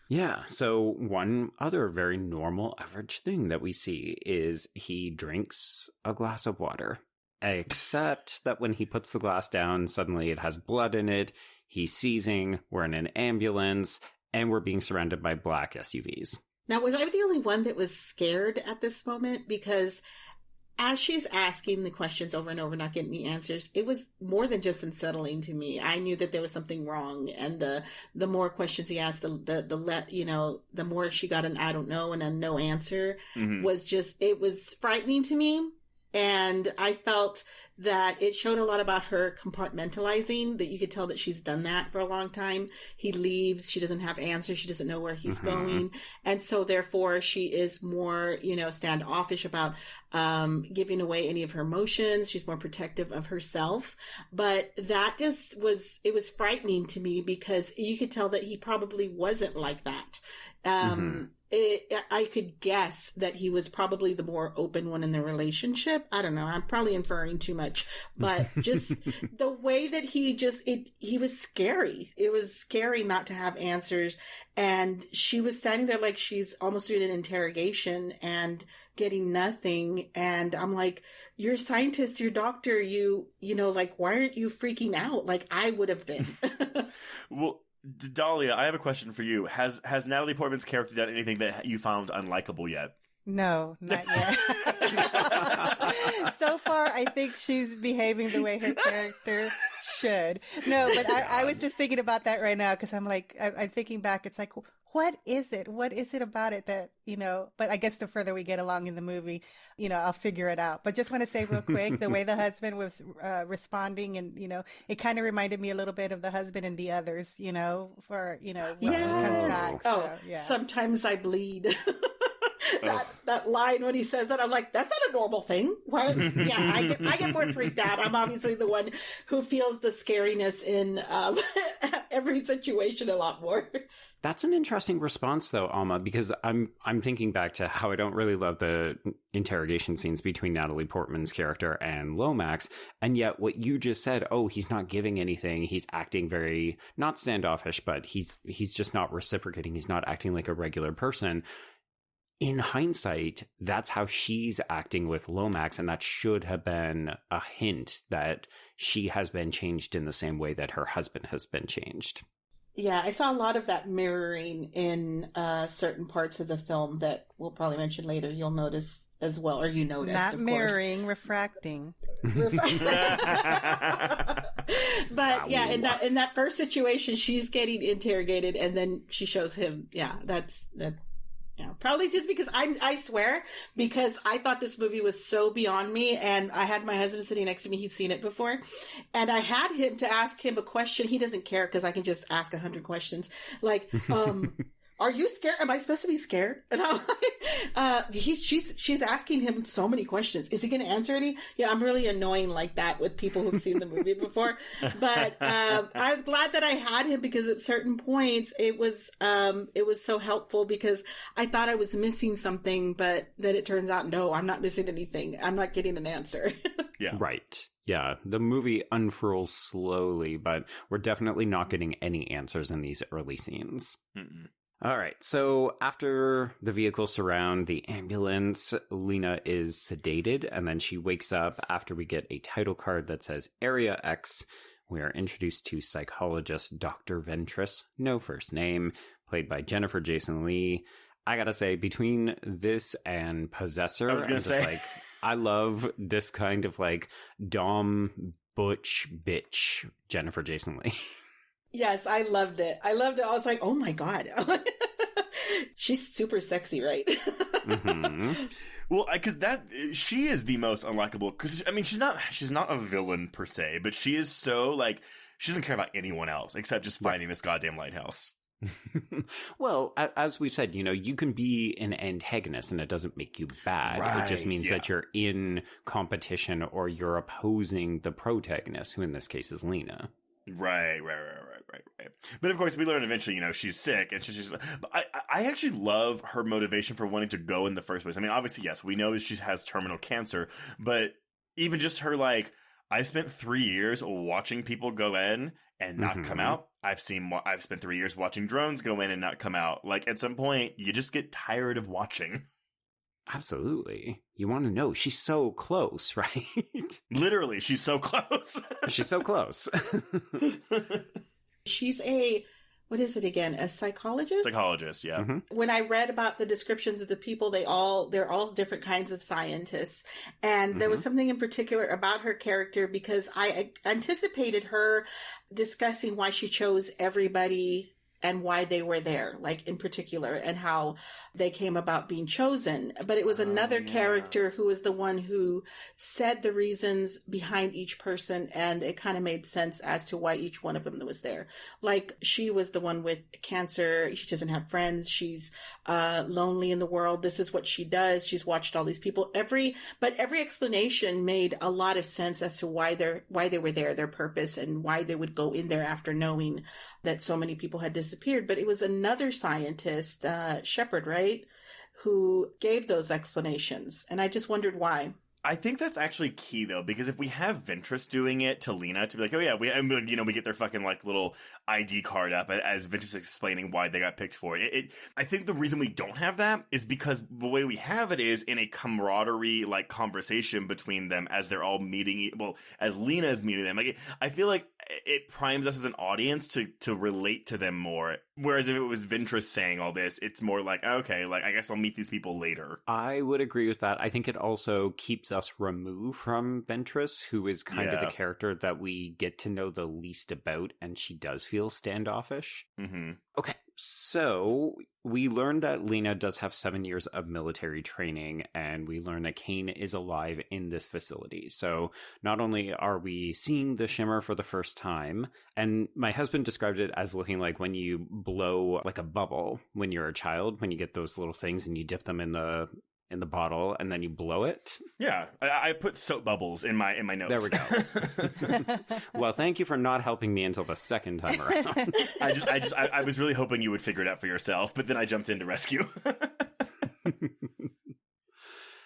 Speaker 3: Yeah, so one other very normal average thing that we see is he drinks a glass of water. Except that when he puts the glass down, suddenly it has blood in it. He's seizing. We're in an ambulance. And we're being surrounded by black SUVs.
Speaker 6: Now, was I the only one that was scared at this moment? Because as she's asking the questions over and over, not getting the answers, it was more than just unsettling to me. I knew that there was something wrong, and the more questions he asked, the more she got an I don't know and a no answer. It was frightening to me. And I felt that it showed a lot about her compartmentalizing, that you could tell that she's done that for a long time. He leaves, she doesn't have answers, she doesn't know where he's going. And so therefore she is more, standoffish about giving away any of her emotions. She's more protective of herself. But that it was frightening to me, because you could tell that he probably wasn't like that. I could guess that he was probably the more open one in the relationship. I don't know. I'm probably inferring too much, but just the way that he was scary. It was scary not to have answers. And she was standing there like she's almost doing an interrogation and getting nothing. And I'm like, you're a scientist, you're a doctor, why aren't you freaking out? Like I would have been.
Speaker 4: Well, Dalia, I have a question for you. Has Natalie Portman's character done anything that you found unlikable yet?
Speaker 5: No, not yet. So far, I think she's behaving the way her character should. No, but I was just thinking about that right now, because I'm like, I'm thinking back. It's like, what is it? What is it about it that, but I guess the further we get along in the movie, I'll figure it out. But just want to say real quick, the way the husband was responding, and, it kind of reminded me a little bit of the husband in The Others, when he comes back. So, yeah.
Speaker 6: Sometimes I bleed. That line when he says that, I'm like, that's not a normal thing. What? Yeah, I get more freaked out. I'm obviously the one who feels the scariness in every situation a lot more.
Speaker 3: That's an interesting response, though, Alma, because I'm thinking back to how I don't really love the interrogation scenes between Natalie Portman's character and Lomax, and yet what you just said, he's not giving anything, he's acting very, not standoffish, but he's just not reciprocating, he's not acting like a regular person. In hindsight, that's how she's acting with Lomax, and that should have been a hint that she has been changed in the same way that her husband has been changed.
Speaker 6: Yeah, I saw a lot of that mirroring in certain parts of the film that we'll probably mention later. You'll notice as well, or you noticed,
Speaker 5: not
Speaker 6: of
Speaker 5: mirroring, refracting.
Speaker 6: But yeah, in that first situation, she's getting interrogated, and then she shows him. Yeah, that's. Yeah, probably just because I swear, because I thought this movie was so beyond me, and I had my husband sitting next to me. He'd seen it before, and I had him to ask him a question. He doesn't care because I can just ask 100 questions. Like, are you scared? Am I supposed to be scared? And I'm like, she's asking him so many questions. Is he going to answer any? Yeah, I'm really annoying like that with people who've seen the movie before. But I was glad that I had him, because at certain points it was so helpful, because I thought I was missing something, but then it turns out, no, I'm not missing anything. I'm not getting an answer.
Speaker 4: Yeah.
Speaker 3: Right. Yeah, the movie unfurls slowly, but we're definitely not getting any answers in these early scenes.
Speaker 4: Mm-mm.
Speaker 3: All right, so after the vehicles surround the ambulance, Lena is sedated, and then she wakes up after we get a title card that says Area X. We are introduced to psychologist Dr. Ventress, no first name, played by Jennifer Jason Leigh. I gotta say, between this and Possessor, I love this kind of like Dom Butch bitch Jennifer Jason Leigh.
Speaker 6: Yes, I loved it. I was like, oh my God. She's super sexy, right?
Speaker 3: Mm-hmm.
Speaker 4: Well, because she is the most unlikable, because, I mean, she's not a villain per se, but she is so, like, she doesn't care about anyone else except just finding this goddamn lighthouse.
Speaker 3: Well, as we've said, you can be an antagonist and it doesn't make you bad.
Speaker 4: Right,
Speaker 3: it just means that you're in competition or you're opposing the protagonist, who in this case is Lena.
Speaker 4: Right. But of course, we learn eventually, she's sick, and she's. But I actually love her motivation for wanting to go in the first place. I mean, obviously, yes, we know she has terminal cancer, but even just her, like, I've spent 3 years watching people go in and not come out. I've spent 3 years watching drones go in and not come out. Like, at some point, you just get tired of watching.
Speaker 3: Absolutely. You want to know, she's so close, right?
Speaker 4: Literally, she's so close.
Speaker 3: She's so close.
Speaker 6: She's what is it again? A psychologist?
Speaker 4: Psychologist, yeah.
Speaker 3: Mm-hmm.
Speaker 6: When I read about the descriptions of the people, they're all different kinds of scientists. And there was something in particular about her character because I anticipated her discussing why she chose everybody and why they were there, like in particular, and how they came about being chosen. But it was another character who was the one who said the reasons behind each person, and it kind of made sense as to why each one of them was there. Like, she was the one with cancer. She doesn't have friends. She's lonely in the world. This is what she does. She's watched all these people. But every explanation made a lot of sense as to why they were there, their purpose, and why they would go in there after knowing that so many people had disappeared. But it was another scientist, Shepard, right, who gave those explanations. And I just wondered why.
Speaker 4: I think that's actually key, though, because if we have Ventress doing it to Lena, to be like, oh yeah, we get their fucking like little ID card up as Ventress explaining why they got picked for it. I think the reason we don't have that is because the way we have it is in a camaraderie like conversation between them as they're all meeting. Well, as Lena is meeting them, like I feel like it primes us as an audience to relate to them more. Whereas if it was Ventress saying all this, it's more like, okay, like I guess I'll meet these people later.
Speaker 3: I would agree with that. I think it also keeps us removed from Ventress, who is kind of the character that we get to know the least about, and she does feel standoffish.
Speaker 4: Mm-hmm.
Speaker 3: Okay, so we learned that Lena does have 7 years of military training, and we learn that Kane is alive in this facility. So not only are we seeing the shimmer for the first time, and my husband described it as looking like when you blow like a bubble when you're a child, when you get those little things and you dip them in the bottle and then you blow it.
Speaker 4: Yeah, I put soap bubbles in my notes.
Speaker 3: There we go. Well, thank you for not helping me until the second time around.
Speaker 4: I was really hoping you would figure it out for yourself, but then I jumped in to rescue.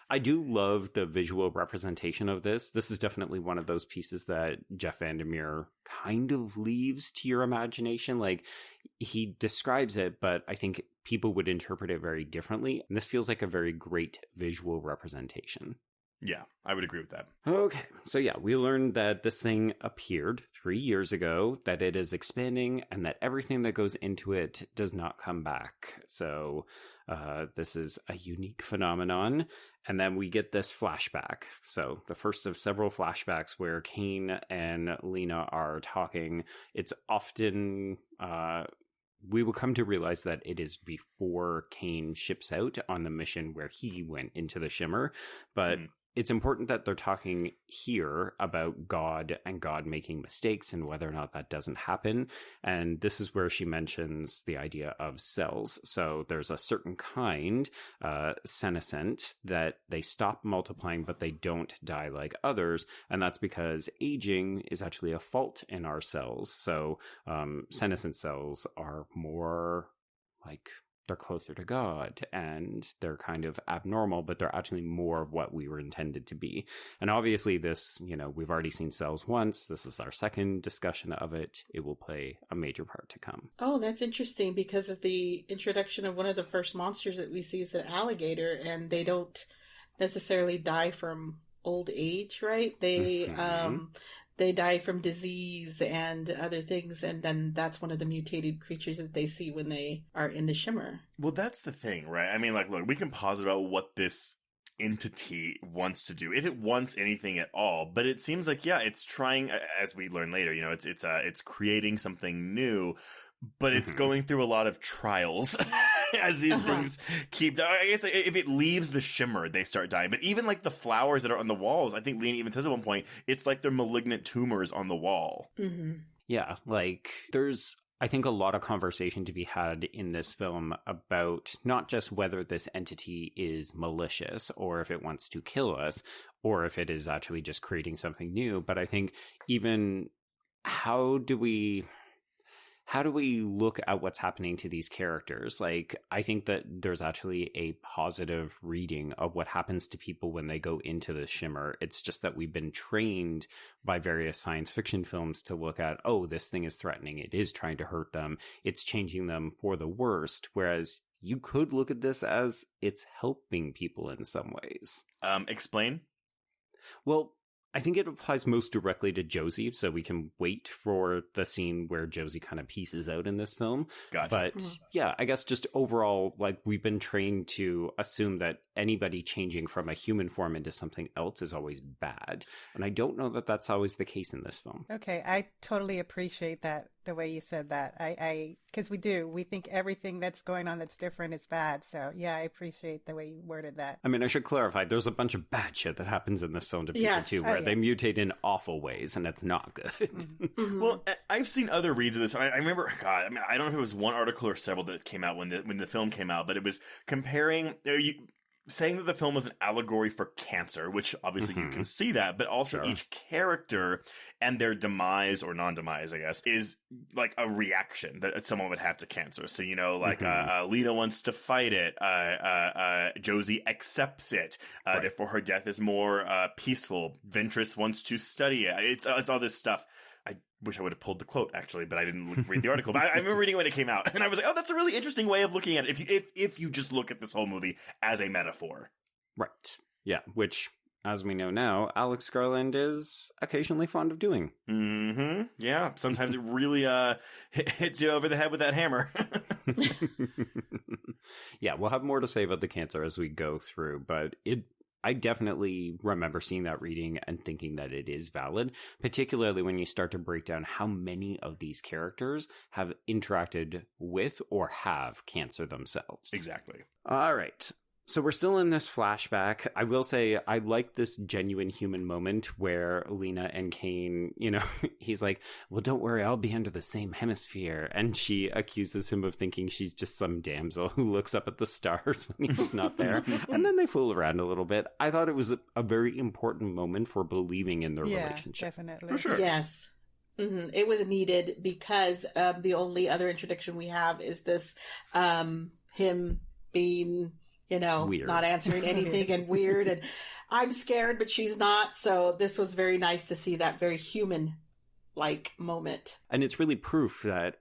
Speaker 3: I do love the visual representation of this. This is definitely one of those pieces that Jeff Vandermeer kind of leaves to your imagination. Like, he describes it, but I think people would interpret it very differently. And this feels like a very great visual representation.
Speaker 4: Yeah, I would agree with that.
Speaker 3: Okay, so yeah, we learned that this thing appeared 3 years ago, that it is expanding, and that everything that goes into it does not come back. So this is a unique phenomenon. And then we get this flashback. So the first of several flashbacks where Kane and Lena are talking. It's often... we will come to realize that it is before Kane ships out on the mission where he went into the Shimmer. But it's important that they're talking here about God and God making mistakes and whether or not that doesn't happen. And this is where she mentions the idea of cells. So there's a certain kind, senescent, that they stop multiplying, but they don't die like others. And that's because aging is actually a fault in our cells. So senescent cells are more like... they're closer to God, and they're kind of abnormal, but they're actually more of what we were intended to be. And obviously this, we've already seen cells once. This is our second discussion of it. It will play a major part to come.
Speaker 6: Oh, that's interesting because of the introduction of one of the first monsters that we see is an alligator, and they don't necessarily die from old age, right? They die from disease and other things, and then that's one of the mutated creatures that they see when they are in the Shimmer.
Speaker 4: Well, that's the thing, right? I mean, like, look, we can posit about what this entity wants to do, if it wants anything at all, but it seems like, yeah, it's trying, as we learn later, it's creating something new, but it's going through a lot of trials as these things keep dying. I guess if it leaves the Shimmer, they start dying. But even like the flowers that are on the walls, I think Lena even says at one point, it's like they're malignant tumors on the wall.
Speaker 6: Mm-hmm.
Speaker 3: Yeah, like there's, I think, a lot of conversation to be had in this film about not just whether this entity is malicious or if it wants to kill us or if it is actually just creating something new. But I think even how do we look at what's happening to these characters? Like, I think that there's actually a positive reading of what happens to people when they go into the Shimmer. It's just that we've been trained by various science fiction films to look at, oh, this thing is threatening. It is trying to hurt them. It's changing them for the worst. Whereas you could look at this as it's helping people in some ways.
Speaker 4: Explain?
Speaker 3: Well, I think it applies most directly to Josie, so we can wait for the scene where Josie kind of pieces out in this film.
Speaker 4: Gotcha.
Speaker 3: But yeah, I guess just overall, like, we've been trained to assume that anybody changing from a human form into something else is always bad. And I don't know that that's always the case in this film.
Speaker 5: Okay, I totally appreciate that, the way you said that. Because we think everything that's going on that's different is bad. So yeah, I appreciate the way you worded that.
Speaker 3: I mean, I should clarify, there's a bunch of bad shit that happens in this film to people too, where they mutate in awful ways, and it's not good.
Speaker 4: Well, I've seen other reads of this. I remember, God, I mean, I don't know if it was one article or several that came out when the film came out, but it was comparing, saying that the film was an allegory for cancer, which obviously you can see that, but also each character and their demise or non-demise, I guess, is like a reaction that someone would have to cancer. So, like Lena wants to fight it. Josie accepts it. Therefore, her death is more peaceful. Ventress wants to study it. It's all this stuff. I wish I would have pulled the quote, actually, but I didn't read the article. But I remember reading it when it came out, and I was like, oh, that's a really interesting way of looking at it if you just look at this whole movie as a metaphor.
Speaker 3: Right. Yeah, which, as we know now, Alex Garland is occasionally fond of doing.
Speaker 4: Mm-hmm. Yeah, sometimes it really hits you over the head with that hammer.
Speaker 3: Yeah, we'll have more to say about the cancer as we go through, but I definitely remember seeing that reading and thinking that it is valid, particularly when you start to break down how many of these characters have interacted with or have cancer themselves.
Speaker 4: Exactly.
Speaker 3: All right. So we're still in this flashback. I will say I like this genuine human moment where Lena and Kane, he's like, well, don't worry, I'll be under the same hemisphere. And she accuses him of thinking she's just some damsel who looks up at the stars when he's not there. And then they fool around a little bit. I thought it was a very important moment for believing in their relationship.
Speaker 5: Definitely.
Speaker 4: For sure.
Speaker 6: Yes. Mm-hmm. It was needed because the only other introduction we have is this him being...
Speaker 3: weird.
Speaker 6: Not answering anything and weird. And I'm scared, but she's not. So this was very nice to see that very human-like moment.
Speaker 3: And it's really proof that,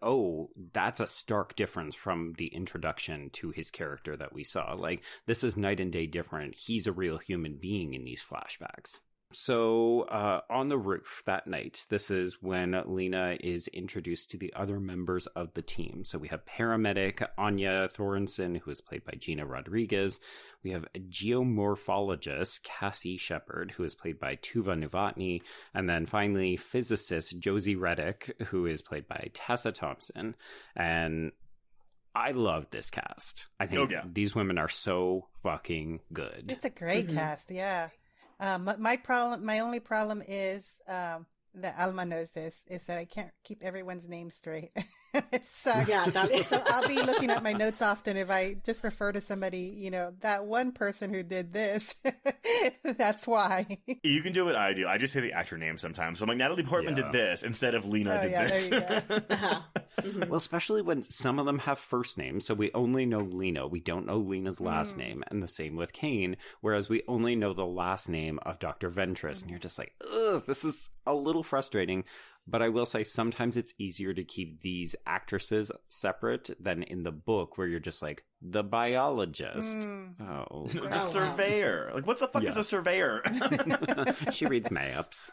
Speaker 3: that's a stark difference from the introduction to his character that we saw. Like, this is night and day different. He's a real human being in these flashbacks. So on the roof that night, this is when Lena is introduced to the other members of the team. So we have paramedic Anya Thorensen, who is played by Gina Rodriguez. We have a geomorphologist, Cassie Shepard, who is played by Tuva Novotny. And then finally, physicist Josie Reddick, who is played by Tessa Thompson. And I love this cast. I think these women are so fucking good.
Speaker 5: It's a great cast, yeah. My only problem is that Alma knows this, is that I can't keep everyone's name straight. It sucks.
Speaker 6: Yeah,
Speaker 5: so I'll be looking at my notes often if I just refer to somebody, that one person who did this. That's why.
Speaker 4: You can do what I do. I just say the actor name sometimes. So I'm like, Natalie Portman did this instead of Lena did this.
Speaker 5: There you go.
Speaker 3: Well, especially when some of them have first names. So we only know Lena. We don't know Lena's last name. And the same with Kane. Whereas we only know the last name of Dr. Ventress. And you're just like, ugh, this is a little frustrating. But I will say sometimes it's easier to keep these actresses separate than in the book where you're just like, the biologist.
Speaker 4: The surveyor. Like, what the fuck is a surveyor?
Speaker 3: She reads maps.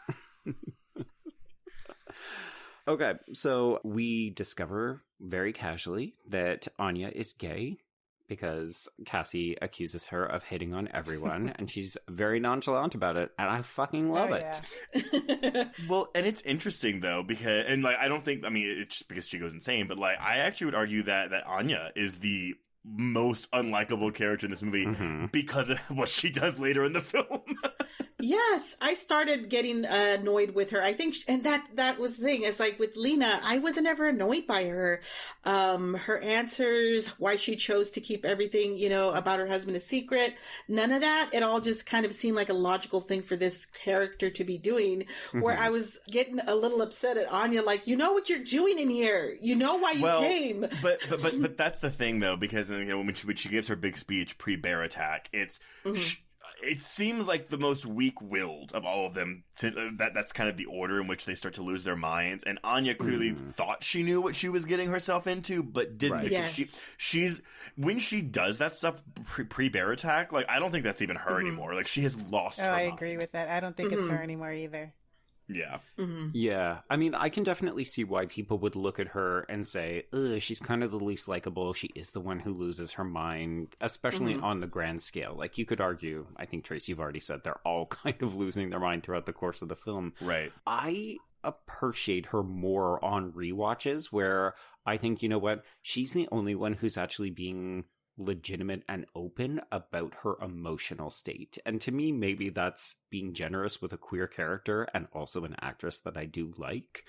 Speaker 3: Okay, so we discover very casually that Anya is gay because Cassie accuses her of hitting on everyone, and she's very nonchalant about it, and I fucking love it.
Speaker 4: Well, and it's interesting, though, because, and like, I don't think, I mean, it's just because she goes insane, but like, I actually would argue that Anya is the most unlikable character in this movie because of what she does later in the film.
Speaker 6: Yes, I started getting annoyed with her. I think, and that was the thing. It's like with Lena, I wasn't ever annoyed by her. Her answers, why she chose to keep everything, about her husband a secret, none of that. It all just kind of seemed like a logical thing for this character to be doing. Where I was getting a little upset at Anya, like, you know what you're doing in here. You know why you came.
Speaker 4: But that's the thing, though, because when she gives her big speech pre-bear attack, it's. it seems like the most weak-willed of all of them. That's kind of the order in which they start to lose their minds. And Anya clearly thought she knew what she was getting herself into, but didn't.
Speaker 3: Right.
Speaker 4: Because she's when she does that stuff pre-bear attack, like I don't think that's even her anymore. Like she has lost.
Speaker 5: Oh,
Speaker 4: her
Speaker 5: I
Speaker 4: mind.
Speaker 5: agree with that. I don't think it's her anymore either.
Speaker 4: Yeah.
Speaker 3: Yeah. I mean, I can definitely see why people would look at her and say, ugh, she's kind of the least likable. She is the one who loses her mind, especially on the grand scale. Like, you could argue, I think, Trace, you've already said they're all kind of losing their mind throughout the course of the film.
Speaker 4: Right.
Speaker 3: I appreciate her more on rewatches, where I think, you know what, she's the only one who's actually being legitimate and open about her emotional state. And to me, maybe that's being generous with a queer character and also an actress that I do like.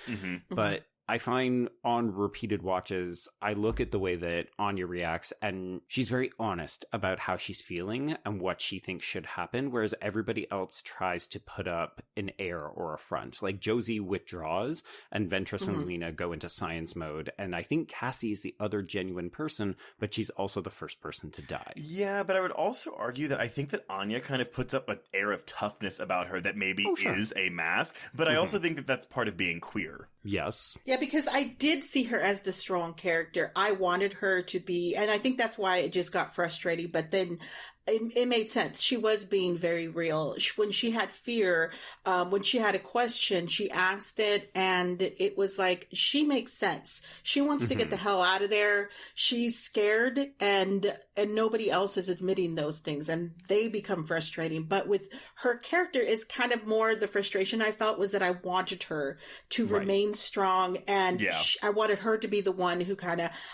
Speaker 3: But I find on repeated watches, I look at the way that Anya reacts and she's very honest about how she's feeling and what she thinks should happen, whereas everybody else tries to put up an air or a front. Like Josie withdraws and Ventress and Lena go into science mode. And I think Cassie is the other genuine person, but she's also the first person to die.
Speaker 4: Yeah, but I would also argue that I think that Anya kind of puts up an air of toughness about her that maybe is a mask. But I also think that that's part of being queer.
Speaker 3: Yes.
Speaker 6: Yeah, because I did see her as the strong character. I wanted her to be, and I think that's why it just got frustrating. But then it made sense. She was being very real. When she had fear, when she had a question, she asked it, and it was like, she makes sense. She wants to get the hell out of there. She's scared, and nobody else is admitting those things, and they become frustrating. But with her character, is kind of more the frustration I felt was that I wanted her to remain strong, and I wanted her to be the one who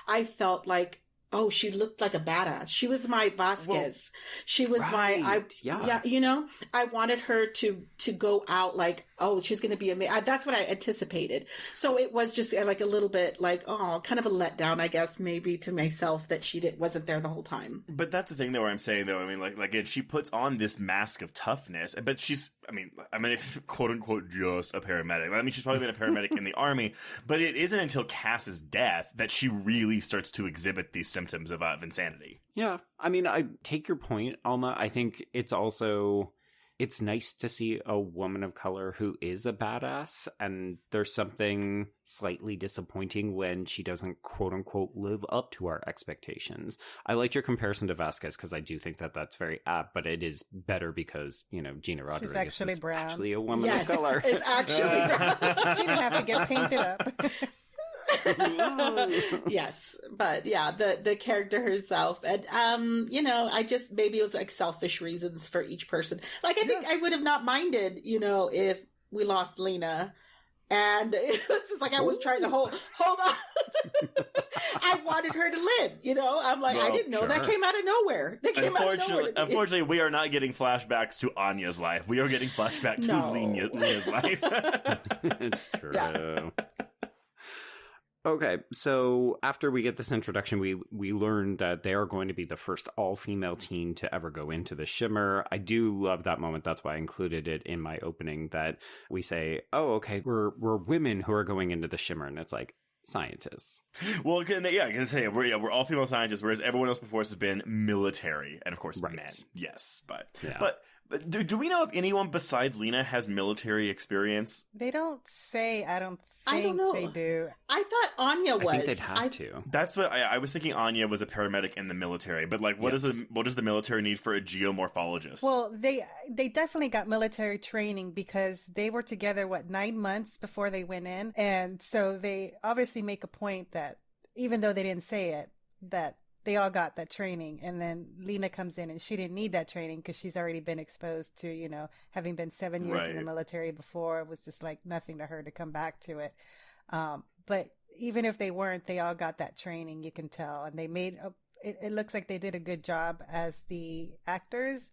Speaker 6: I felt like, oh, she looked like a badass. She was my Vasquez. She was I wanted her to go out like, oh, she's going to be amazing. That's what I anticipated. So it was just like a little bit like, oh, kind of a letdown, I guess, maybe to myself that she wasn't there the whole time.
Speaker 4: But that's the thing, though, where I'm saying, though, I mean, like again, she puts on this mask of toughness, but she's, I mean, quote unquote, just a paramedic. I mean, she's probably been a paramedic in the army, but it isn't until Cass's death that she really starts to exhibit these symptoms of insanity.
Speaker 3: Yeah. I mean, I take your point, Alma. I think it's also, it's nice to see a woman of color who is a badass, and there's something slightly disappointing when she doesn't, quote unquote, live up to our expectations. I liked your comparison to Vasquez because I do think that that's very apt, but it is better because, you know, Gina Rodriguez
Speaker 5: actually
Speaker 3: is
Speaker 5: brown.
Speaker 3: actually a woman of color.
Speaker 6: It's actually brown.
Speaker 5: She didn't have to get painted up.
Speaker 6: Yes, but yeah, the character herself, and you know, I just, maybe it was like selfish reasons for each person. Like I think I would have not minded, you know, if we lost Lena, and it was just like I was trying to hold on. I wanted her to live, you know. I'm like, I didn't know that came out of nowhere. That came out of nowhere.
Speaker 4: Unfortunately, we are not getting flashbacks to Anya's life. We are getting flashback to Lena's life.
Speaker 3: It's true.
Speaker 6: Yeah.
Speaker 3: Okay, so after we get this introduction, we learn that they are going to be the first all-female team to ever go into the Shimmer. I do love that moment. That's why I included it in my opening, that we say, oh, okay, we're women who are going into the Shimmer, and it's like, scientists.
Speaker 4: Well, I can say we're all female scientists, whereas everyone else before us has been military, and of course men. Yes, but do we know if anyone besides Lena has military experience?
Speaker 5: They don't say. I don't
Speaker 6: know.
Speaker 5: They do.
Speaker 6: I thought Anya was.
Speaker 3: I think they'd have to.
Speaker 4: That's what I was thinking. Anya was a paramedic in the military, but like, what does the military need for a geomorphologist?
Speaker 5: Well, they definitely got military training because they were together 9 months before they went in, and so they obviously make a point that even though they didn't say it, that they all got that training. And then Lena comes in and she didn't need that training because she's already been exposed to, you know, having been 7 years in the military before. It was just like nothing to her to come back to it. But even if they weren't, they all got that training, you can tell. And they made it looks like they did a good job as the actors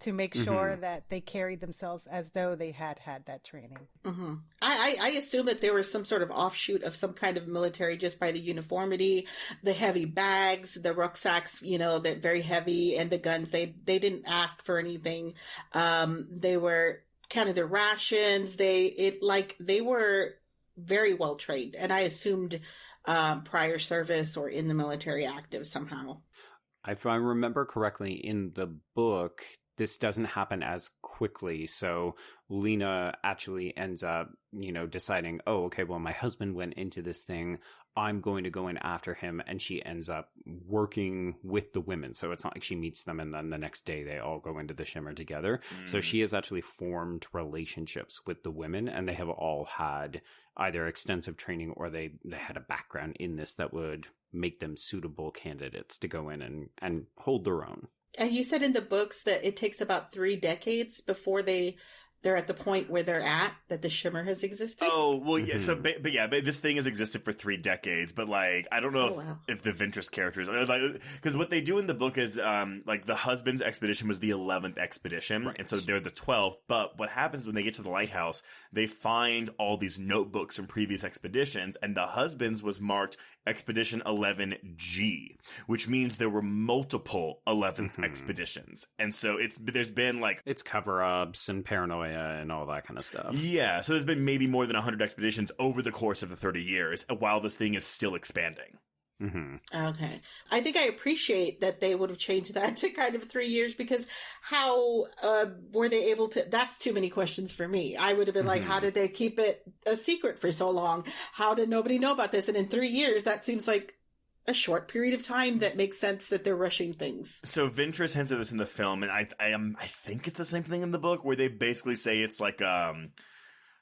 Speaker 5: to make sure that they carried themselves as though they had that training.
Speaker 6: Mm-hmm. I assume that there was some sort of offshoot of some kind of military just by the uniformity, the heavy bags, the rucksacks, you know, that very heavy, and the guns. They didn't ask for anything. They were kind of their rations. They were very well trained, and I assumed prior service or in the military active somehow.
Speaker 3: If I remember correctly, in the book, this doesn't happen as quickly. So Lena actually ends up, deciding, oh, okay, well, my husband went into this thing. I'm going to go in after him. And she ends up working with the women. So it's not like she meets them and then the next day they all go into the Shimmer together. So she has actually formed relationships with the women, and they have all had either extensive training or they had a background in this that would make them suitable candidates to go in and hold their own.
Speaker 6: And you said in the books that it takes about 3 decades before they're at the point where they're at, that the Shimmer has existed?
Speaker 4: Oh, well, yeah. So, but this thing has existed for 3 decades. But, like, I don't know if the Ventress characters, because what they do in the book is, like, the husband's expedition was the 11th expedition. Right. And so they're the 12th. But what happens when they get to the lighthouse, they find all these notebooks from previous expeditions. And the husband's was marked Expedition 11G, which means there were multiple 11th expeditions. And so there's been, like,
Speaker 3: it's cover-ups and paranoia and all that kind of stuff.
Speaker 4: Yeah, so there's been maybe more than 100 expeditions over the course of the 30 years while this thing is still expanding.
Speaker 6: Okay. I think I appreciate that they would have changed that to kind of 3 years, because how were they able to? That's too many questions for me. I would have been like, how did they keep it a secret for so long? How did nobody know about this? And in 3 years, that seems like a short period of time that makes sense that they're rushing things.
Speaker 4: So Ventress hints at this in the film, and I think it's the same thing in the book, where they basically say it's like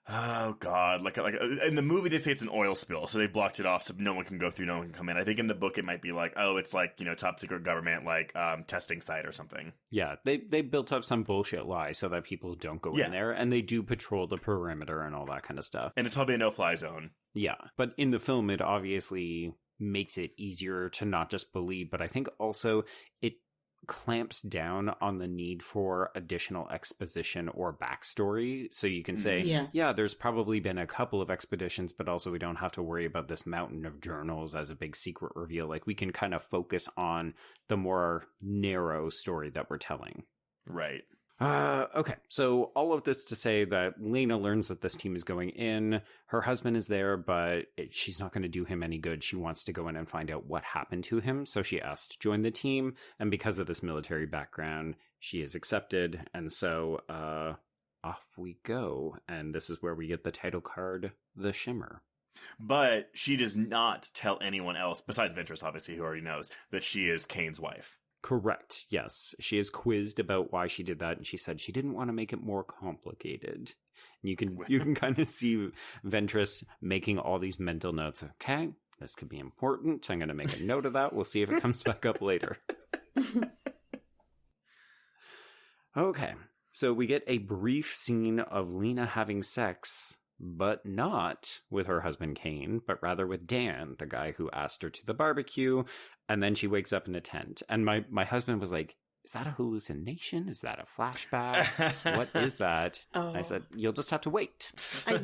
Speaker 4: oh god, like in the movie they say it's an oil spill, so they blocked it off so no one can go through, no one can come in. I think in the book it might be like, oh, it's like, top secret government like testing site or something.
Speaker 3: Yeah, they built up some bullshit lie so that people don't go in there, and they do patrol the perimeter and all that kind of stuff.
Speaker 4: And it's probably a no-fly zone.
Speaker 3: Yeah, but in the film it obviously makes it easier to not just believe, but I think also it clamps down on the need for additional exposition or backstory. So you can say, yeah, there's probably been a couple of expeditions, but also we don't have to worry about this mountain of journals as a big secret reveal. Like, we can kind of focus on the more narrow story that we're telling.
Speaker 4: Right.
Speaker 3: Okay, so all of this to say that Lena learns that this team is going in. Her husband is there, but she's not going to do him any good. She wants to go in and find out what happened to him, so she asked to join the team, and because of this military background, she is accepted, and so off we go, and this is where we get the title card, The Shimmer.
Speaker 4: But she does not tell anyone else, besides Ventress, obviously, who already knows, that she is Kane's wife.
Speaker 3: Correct, yes. She is quizzed about why she did that, and she said she didn't want to make it more complicated. And you can kind of see Ventress making all these mental notes. Okay, this could be important. I'm going to make a note of that. We'll see if it comes back up later. Okay, so we get a brief scene of Lena having sex, but not with her husband Kane, but rather with Dan, the guy who asked her to the barbecue. And then she wakes up in a tent. And my husband was like, is that a hallucination? Is that a flashback? What is that?
Speaker 6: Oh.
Speaker 3: I said, you'll just have to wait.
Speaker 6: I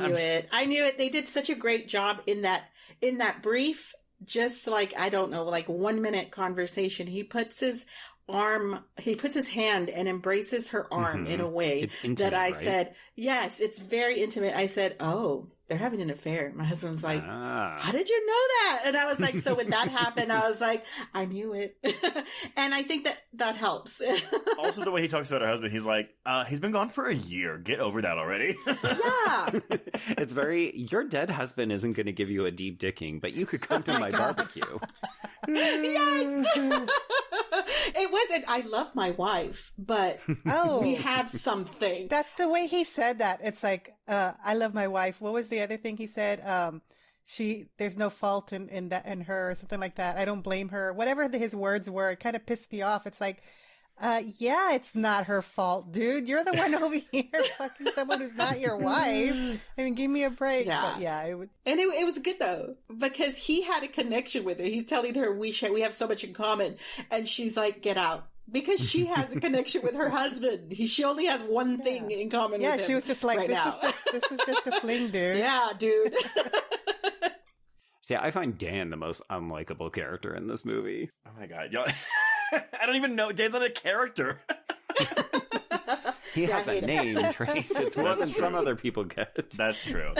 Speaker 6: knew it. They did such a great job in that brief, just like, I don't know, like 1 minute conversation. He puts his hand and embraces her arm in a way
Speaker 3: it's intimate,
Speaker 6: that I
Speaker 3: right?
Speaker 6: said, yes, it's very intimate. I said, oh, they're having an affair. My husband was like, how did you know that? And I was like, so when that happened, I was like, I knew it. And I think that helps.
Speaker 4: Also, the way he talks about her husband, he's like, he's been gone for a year. Get over that already.
Speaker 6: Yeah.
Speaker 3: It's your dead husband isn't going to give you a deep dicking, but you could come to my barbecue.
Speaker 6: Yes. It wasn't, I love my wife, but we have something.
Speaker 5: That's the way he said that. It's like, I love my wife. What was the other thing he said? There's no fault in her or something like that. I don't blame her. Whatever his words were, it kind of pissed me off. It's like, yeah, it's not her fault, dude. You're the one over here fucking someone who's not your wife. I mean, give me a break.
Speaker 6: Yeah.
Speaker 5: But yeah, it
Speaker 6: was good though, because he had a connection with her. He's telling her we have so much in common, and she's like, get out. Because she has a connection with her husband. She only has one thing in common with him.
Speaker 5: Yeah, she was just like,
Speaker 6: right
Speaker 5: this is just a fling, dude.
Speaker 6: Yeah, dude.
Speaker 3: See, I find Dan the most unlikable character in this movie.
Speaker 4: Oh my god, y'all. I don't even know. Dan's not a character.
Speaker 3: He has a name, Trace. It's more than some other people get.
Speaker 4: That's true.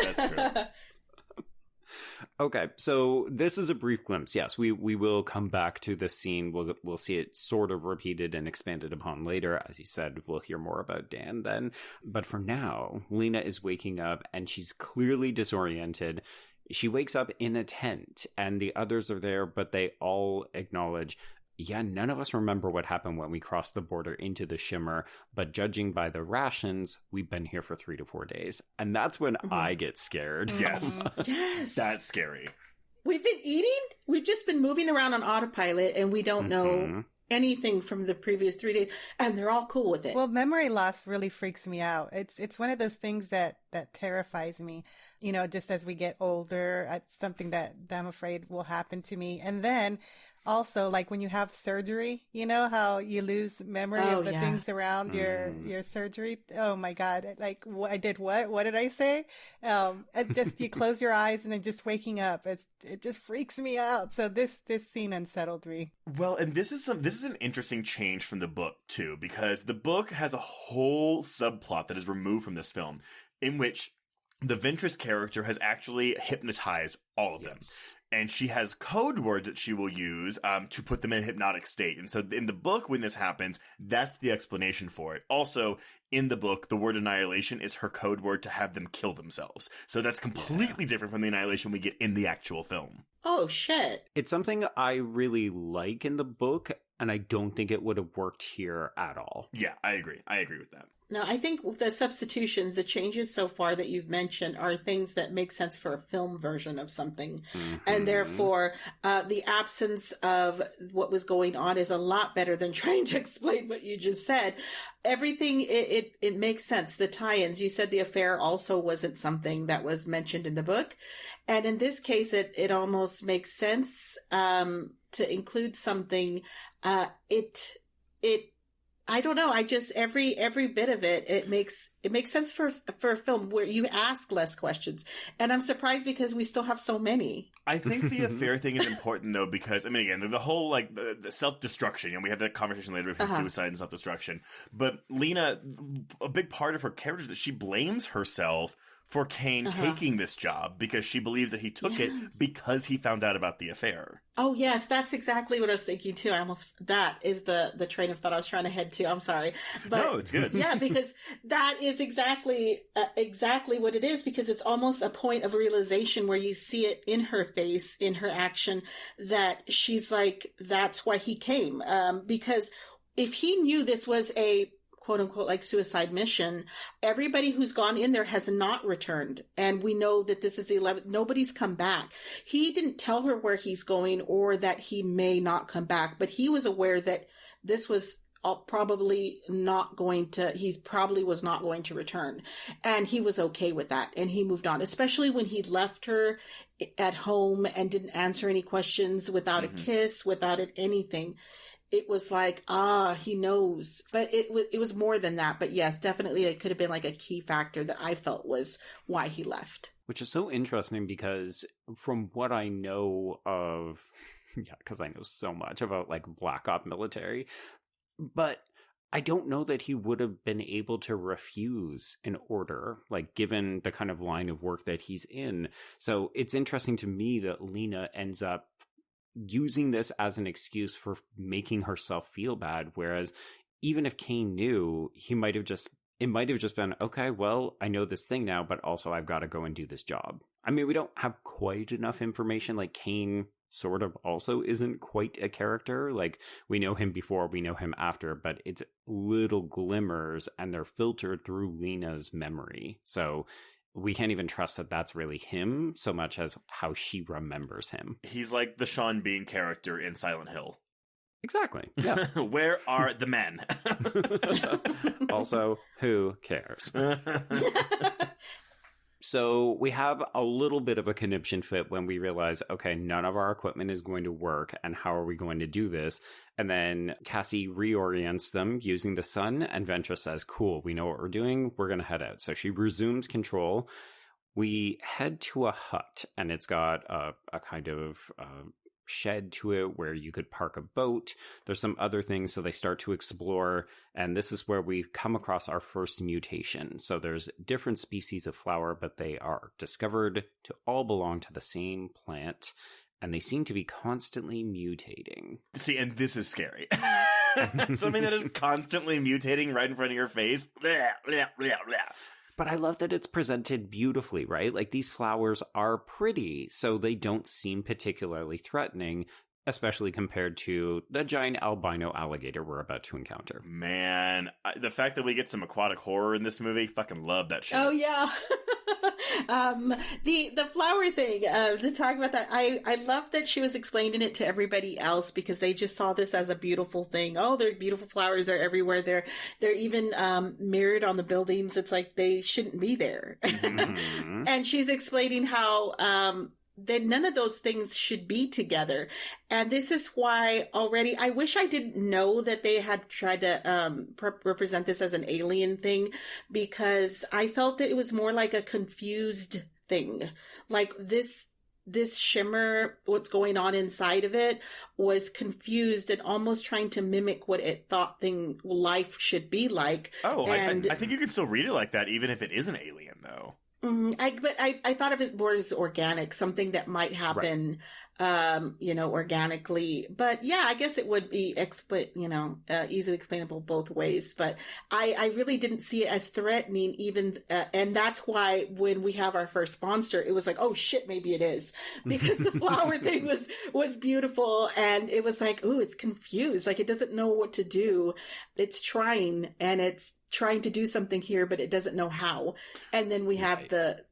Speaker 3: Okay, so this is a brief glimpse. Yes, we will come back to this scene. We'll see it sort of repeated and expanded upon later. As you said, we'll hear more about Dan then. But for now, Lena is waking up and she's clearly disoriented. She wakes up in a tent and the others are there, but they all acknowledge, yeah, none of us remember what happened when we crossed the border into the Shimmer, but judging by the rations, we've been here for 3 to 4 days. And that's when I get scared.
Speaker 4: Yes.
Speaker 6: Yes.
Speaker 4: That's scary.
Speaker 6: We've been eating. We've just been moving around on autopilot and we don't know anything from the previous 3 days. And they're all cool with it.
Speaker 5: Well, memory loss really freaks me out. It's one of those things that terrifies me. You know, just as we get older, it's something that I'm afraid will happen to me. And then also, like when you have surgery, you know how you lose memory of the things around your surgery. Oh my God! Like I did what? What did I say? Just you close your eyes and then just waking up. It just freaks me out. So this scene unsettled me.
Speaker 4: Well, and this is an interesting change from the book too, because the book has a whole subplot that is removed from this film, in which the Ventress character has actually hypnotized all of them. And she has code words that she will use to put them in a hypnotic state. And so in the book, when this happens, that's the explanation for it. Also, in the book, the word annihilation is her code word to have them kill themselves. So that's completely different from the annihilation we get in the actual film.
Speaker 6: Oh, shit.
Speaker 3: It's something I really like in the book, and I don't think it would have worked here at all.
Speaker 4: Yeah, I agree. I agree with that.
Speaker 6: No, I think the substitutions, the changes so far that you've mentioned are things that make sense for a film version of something. And therefore, the absence of what was going on is a lot better than trying to explain what you just said. Everything, it makes sense. The tie-ins, you said the affair also wasn't something that was mentioned in the book. And in this case, it almost makes sense to include something. I don't know. I just every bit of it makes sense for a film where you ask less questions. And I'm surprised because we still have so many.
Speaker 4: I think the affair thing is important though, because I mean, again, the whole like the self-destruction, and we have that conversation later between suicide and self-destruction. But Lena, a big part of her character is that she blames herself for Kane taking this job because she believes that he took it because he found out about the affair.
Speaker 6: Oh, yes. That's exactly what I was thinking, too. That is the train of thought I was trying to head to. I'm sorry. But
Speaker 4: no, it's good.
Speaker 6: Yeah, because that is exactly what it is, because it's almost a point of realization where you see it in her face, in her action, that she's like, that's why he came. Because if he knew this was a quote unquote, like suicide mission, everybody who's gone in there has not returned. And we know that this is the 11th. Nobody's come back. He didn't tell her where he's going or that he may not come back, but he was aware that this was probably not going to, he probably was not going to return. And he was okay with that. And he moved on, especially when he left her at home and didn't answer any questions without a kiss, without anything. It was like, he knows. But it was more than that. But yes, definitely it could have been like a key factor that I felt was why he left.
Speaker 3: Which is so interesting because from what I know of, because I know so much about like Black Op military, but I don't know that he would have been able to refuse an order, like given the kind of line of work that he's in. So it's interesting to me that Lena ends up using this as an excuse for making herself feel bad. Whereas even if Kane knew, it might have just been, okay, well, I know this thing now, but also I've got to go and do this job. I mean, we don't have quite enough information. Like Kane sort of also isn't quite a character. Like we know him before, we know him after, but it's little glimmers and they're filtered through Lena's memory. So we can't even trust that that's really him so much as how she remembers him.
Speaker 4: He's like the Sean Bean character in Silent Hill.
Speaker 3: Exactly. Yeah.
Speaker 4: Where are the men?
Speaker 3: Also, who cares? So we have a little bit of a conniption fit when we realize, okay, none of our equipment is going to work, and how are we going to do this? And then Cassie reorients them using the sun, and Ventress says, cool, we know what we're doing, we're going to head out. So she resumes control. We head to a hut, and it's got a kind of shed to it where you could park a boat. There's some other things, so they start to explore, and this is where we come across our first mutation. So there's different species of flower, but they are discovered to all belong to the same plant, and they seem to be constantly mutating.
Speaker 4: See, and this is scary. Something that is constantly mutating right in front of your face. Blah, blah, blah, blah.
Speaker 3: But I love that it's presented beautifully, right? Like, these flowers are pretty, so they don't seem particularly threatening, especially compared to the giant albino alligator we're about to encounter.
Speaker 4: Man, the fact that we get some aquatic horror in this movie, fucking love that shit.
Speaker 6: Oh, yeah. The flower thing, to talk about that, I love that she was explaining it to everybody else because they just saw this as a beautiful thing. Oh, they're beautiful flowers. They're everywhere. They're even mirrored on the buildings. It's like they shouldn't be there.
Speaker 3: Mm-hmm.
Speaker 6: And she's explaining how that none of those things should be together. And this is why already, I wish I didn't know that they had tried to represent this as an alien thing, because I felt that it was more like a confused thing. Like this shimmer, what's going on inside of it, was confused and almost trying to mimic what it thought life should be like.
Speaker 4: Oh,
Speaker 6: and
Speaker 4: I think you can still read it like that, even if it is an alien, though.
Speaker 6: But I thought of it more as organic, something that might happen, organically. But yeah, I guess it would be easily explainable both ways. But I really didn't see it as threatening, even, and that's why when we have our first monster, it was like, oh shit, maybe it is, because the flower thing was beautiful, and it was like, ooh, it's confused, like it doesn't know what to do. It's trying, and it's trying to do something here, but it doesn't know how. And then we have the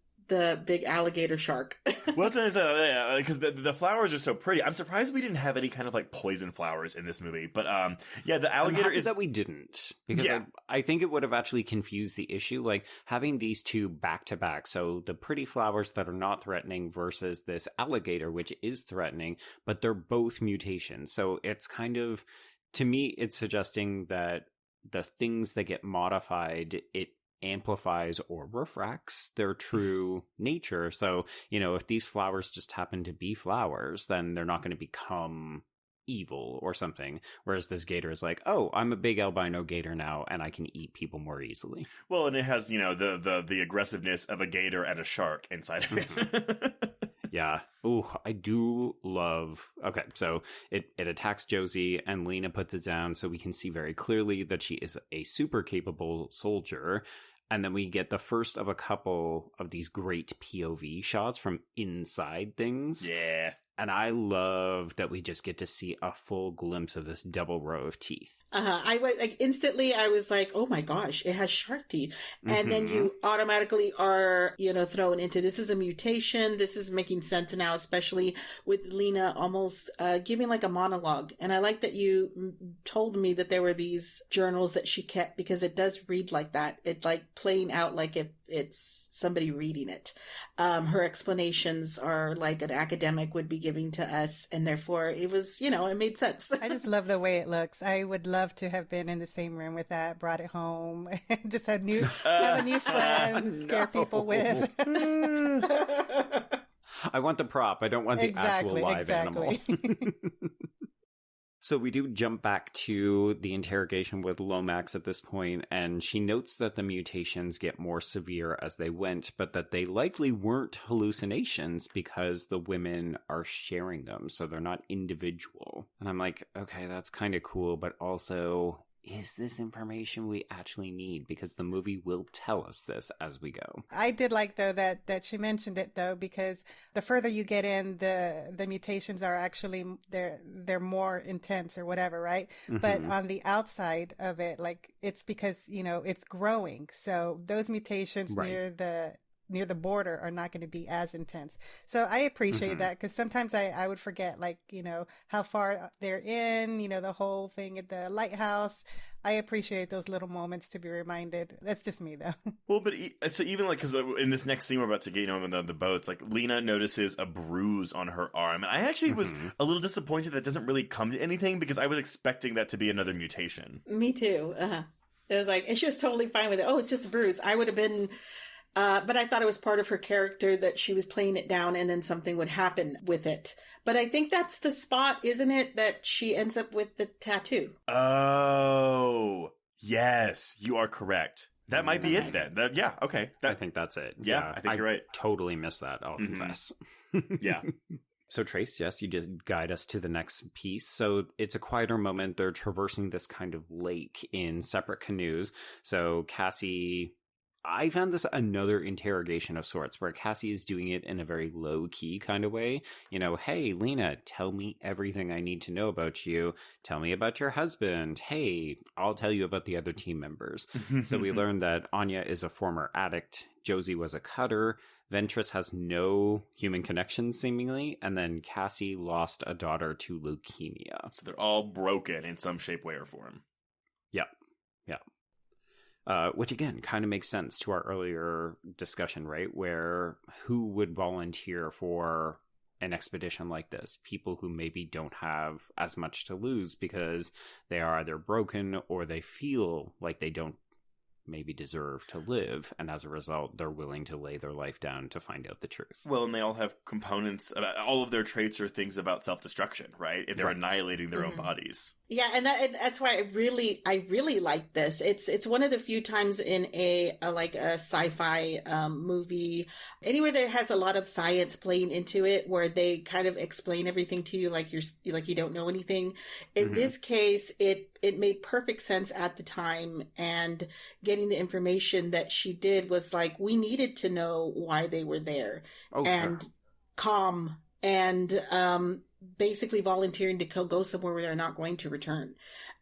Speaker 6: big alligator shark.
Speaker 4: Well, because the flowers are so pretty. I'm surprised we didn't have any kind of like poison flowers in this movie. But the alligator is
Speaker 3: that we didn't, because I think it would have actually confused the issue. Like having these two back to back, so the pretty flowers that are not threatening versus this alligator which is threatening, but they're both mutations. So it's kind of, to me, it's suggesting that the things that get modified, it amplifies or refracts their true nature. So, if these flowers just happen to be flowers, then they're not going to become evil or something. Whereas this gator is like, oh, I'm a big albino gator now, and I can eat people more easily.
Speaker 4: Well, and it has, the aggressiveness of a gator and a shark inside of it.
Speaker 3: Yeah. Ooh, I do love... Okay, so it attacks Josie, and Lena puts it down so we can see very clearly that she is a super capable soldier. And then we get the first of a couple of these great POV shots from inside things.
Speaker 4: Yeah.
Speaker 3: And I love that we just get to see a full glimpse of this double row of teeth.
Speaker 6: I was like, instantly, I was like, oh my gosh, it has shark teeth. And then you automatically are, thrown into, this is a mutation. This is making sense now, especially with Lena almost giving like a monologue. And I like that you told me that there were these journals that she kept, because it does read like that. It like playing out like if it's somebody reading it. Her explanations are like an academic would be giving to us, and therefore it was, it made sense.
Speaker 5: I just love the way it looks. I would love to have been in the same room with that, brought it home, just have a new friend, scare people with.
Speaker 3: I want the prop. I don't want the actual live animal. So we do jump back to the interrogation with Lomax at this point, and she notes that the mutations get more severe as they went, but that they likely weren't hallucinations because the women are sharing them, so they're not individual. And I'm like, okay, that's kind of cool, but also, is this information we actually need? Because the movie will tell us this as we go. I
Speaker 5: did like, though, that she mentioned it, though, because the further you get in, the mutations are actually, they're more intense or whatever, right? Mm-hmm. But on the outside of it, like, it's because, it's growing. So those mutations near the border are not going to be as intense. So I appreciate that, because sometimes I would forget, like, how far they're in, the whole thing at the lighthouse. I appreciate those little moments to be reminded. That's just me, though.
Speaker 4: Well, but so even like, because in this next scene we're about to get on the boats, like Lena notices a bruise on her arm. And I actually was a little disappointed that doesn't really come to anything, because I was expecting that to be another mutation.
Speaker 6: Me too. It was like, and she was totally fine with it. Oh, it's just a bruise. I would have been But I thought it was part of her character that she was playing it down and then something would happen with it. But I think that's the spot, isn't it, that she ends up with the tattoo?
Speaker 4: Oh, yes, you are correct. That might be it then. Yeah, okay.
Speaker 3: I think that's it.
Speaker 4: Yeah, I think you're right.
Speaker 3: Totally missed that, I'll confess.
Speaker 4: Yeah.
Speaker 3: So Trace, yes, you just guide us to the next piece. So it's a quieter moment. They're traversing this kind of lake in separate canoes. So Cassie, I found this another interrogation of sorts where Cassie is doing it in a very low key kind of way. You know, hey, Lena, tell me everything I need to know about you. Tell me about your husband. Hey, I'll tell you about the other team members. So we learned that Anya is a former addict. Josie was a cutter. Ventress has no human connection, seemingly, and then Cassie lost a daughter to leukemia.
Speaker 4: So they're all broken in some shape, way, or form.
Speaker 3: Yeah. Which, again, kind of makes sense to our earlier discussion, right? Where who would volunteer for an expedition like this? People who maybe don't have as much to lose because they are either broken or they feel like they don't maybe deserve to live, and as a result they're willing to lay their life down to find out the truth.
Speaker 4: Well, and they all have components about, all of their traits are things about self-destruction, right? If they're annihilating their own bodies.
Speaker 6: Yeah, and that's why I really like this. It's one of the few times in a sci-fi movie, anywhere that has a lot of science playing into it, where they kind of explain everything to you like you don't know anything. In this case, it made perfect sense at the time, and getting the information that she did was like, we needed to know why they were there. And calm and basically volunteering to go somewhere where they're not going to return.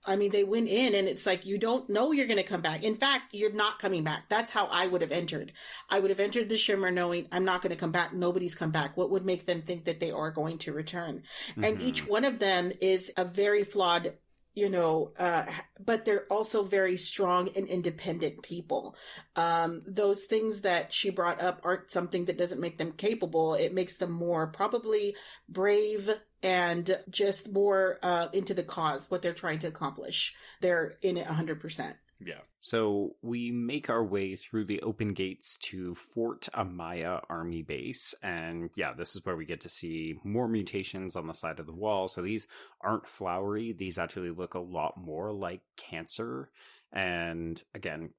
Speaker 6: I mean, they went in and it's like, you don't know you're going to come back. In fact, you're not coming back. That's how I would have entered. I would have entered the Shimmer knowing I'm not going to come back. Nobody's come back. What would make them think that they are going to return? And each one of them is a very flawed, but they're also very strong and independent people. Those things that she brought up aren't something that doesn't make them capable. It makes them more probably brave and just more into the cause, what they're trying to accomplish. They're in it 100%.
Speaker 4: Yeah.
Speaker 3: So we make our way through the open gates to Fort Amaya Army Base. And yeah, this is where we get to see more mutations on the side of the wall. So these aren't flowery. These actually look a lot more like cancer. And again,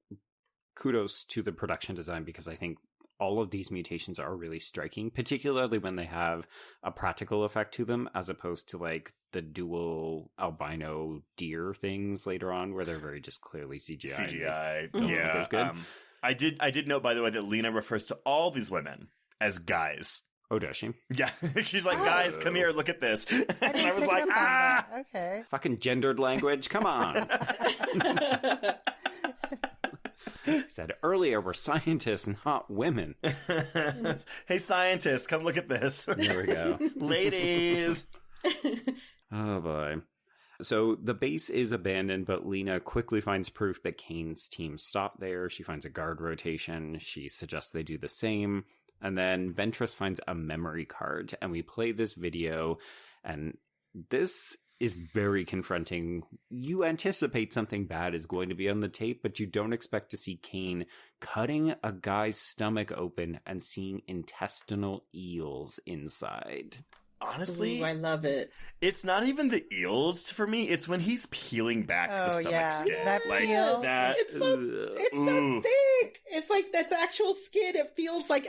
Speaker 3: kudos to the production design, because I think all of these mutations are really striking, particularly when they have a practical effect to them, as opposed to like the dual albino deer things later on, where they're very just clearly CGI.
Speaker 4: Yeah. Good. I did note, by the way, that Lena refers to all these women as guys.
Speaker 3: Oh, does she?
Speaker 4: Yeah. She's like, guys, come here, look at this. And I was like,
Speaker 5: okay.
Speaker 3: Fucking gendered language, come on. Said earlier, we're scientists, not women.
Speaker 4: Hey, scientists, come look at this.
Speaker 3: There we go.
Speaker 4: Ladies.
Speaker 3: Oh, boy. So the base is abandoned, but Lena quickly finds proof that Kane's team stopped there. She finds a guard rotation. She suggests they do the same. And then Ventress finds a memory card, and we play this video, and this is very confronting. You anticipate something bad is going to be on the tape, but you don't expect to see Kane cutting a guy's stomach open and seeing intestinal eels inside.
Speaker 4: Honestly,
Speaker 6: ooh, I love it.
Speaker 4: It's not even the eels for me. It's when he's peeling back the stomach skin.
Speaker 5: That peels.
Speaker 6: It's so thick. It's like that's actual skin. It feels like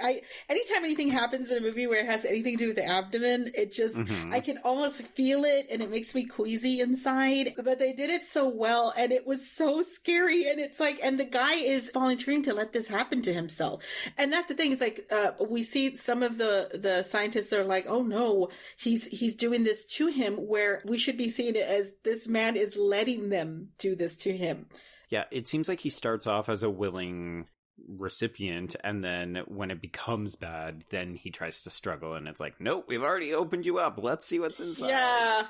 Speaker 6: anytime anything happens in a movie where it has anything to do with the abdomen, it just I can almost feel it, and it makes me queasy inside. But they did it so well, and it was so scary. And it's like, and the guy is volunteering to let this happen to himself. And that's the thing. It's like we see some of the scientists. They're like, oh no, he's doing this to him, where we should be seeing it as this man is letting them do this to him.
Speaker 3: Yeah, it seems like he starts off as a willing recipient, and then when it becomes bad, then he tries to struggle, and it's like, nope, we've already opened you up. Let's see what's inside.
Speaker 6: Yeah.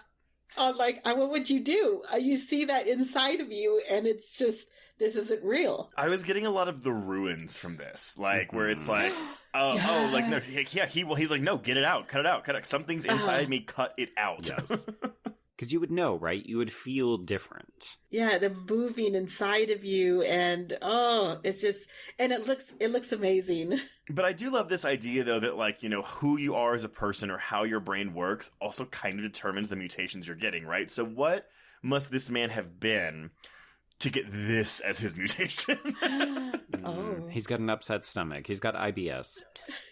Speaker 6: What would you do? You see that inside of you, and it's just, this isn't real.
Speaker 4: I was getting a lot of the ruins from this, like where it's like, like no, he's like, no, get it out, cut it out, cut it. Something's inside me, cut it out.
Speaker 3: Yes. Because you would know, right? You would feel different.
Speaker 6: Yeah, the moving inside of you, and it's just, and it looks amazing.
Speaker 4: But I do love this idea, though, that, like, you know, who you are as a person or how your brain works also kind of determines the mutations you're getting, right? So what must this man have been to get this as his mutation?
Speaker 3: He's got an upset stomach. He's got IBS.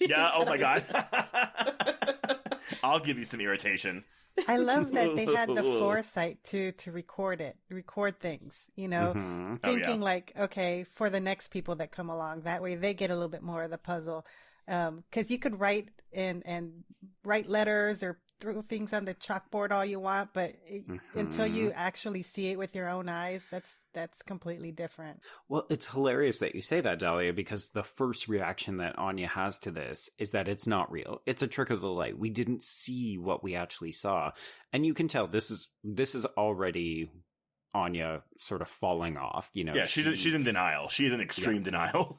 Speaker 4: Yeah, oh my God. I'll give you some irritation.
Speaker 5: I love that they had the foresight to record things, you know, thinking like, okay, for the next people that come along, that way they get a little bit more of the puzzle. 'Cause you could write and write letters or throw things on the chalkboard all you want, but until you actually see it with your own eyes, that's completely different.
Speaker 3: Well, it's hilarious that you say that, Dahlia, because the first reaction that Anya has to this is that it's not real. It's a trick of the light. We didn't see what we actually saw. And you can tell this is already Anya sort of falling off, you know.
Speaker 4: Yeah, she's in denial. She's in extreme denial.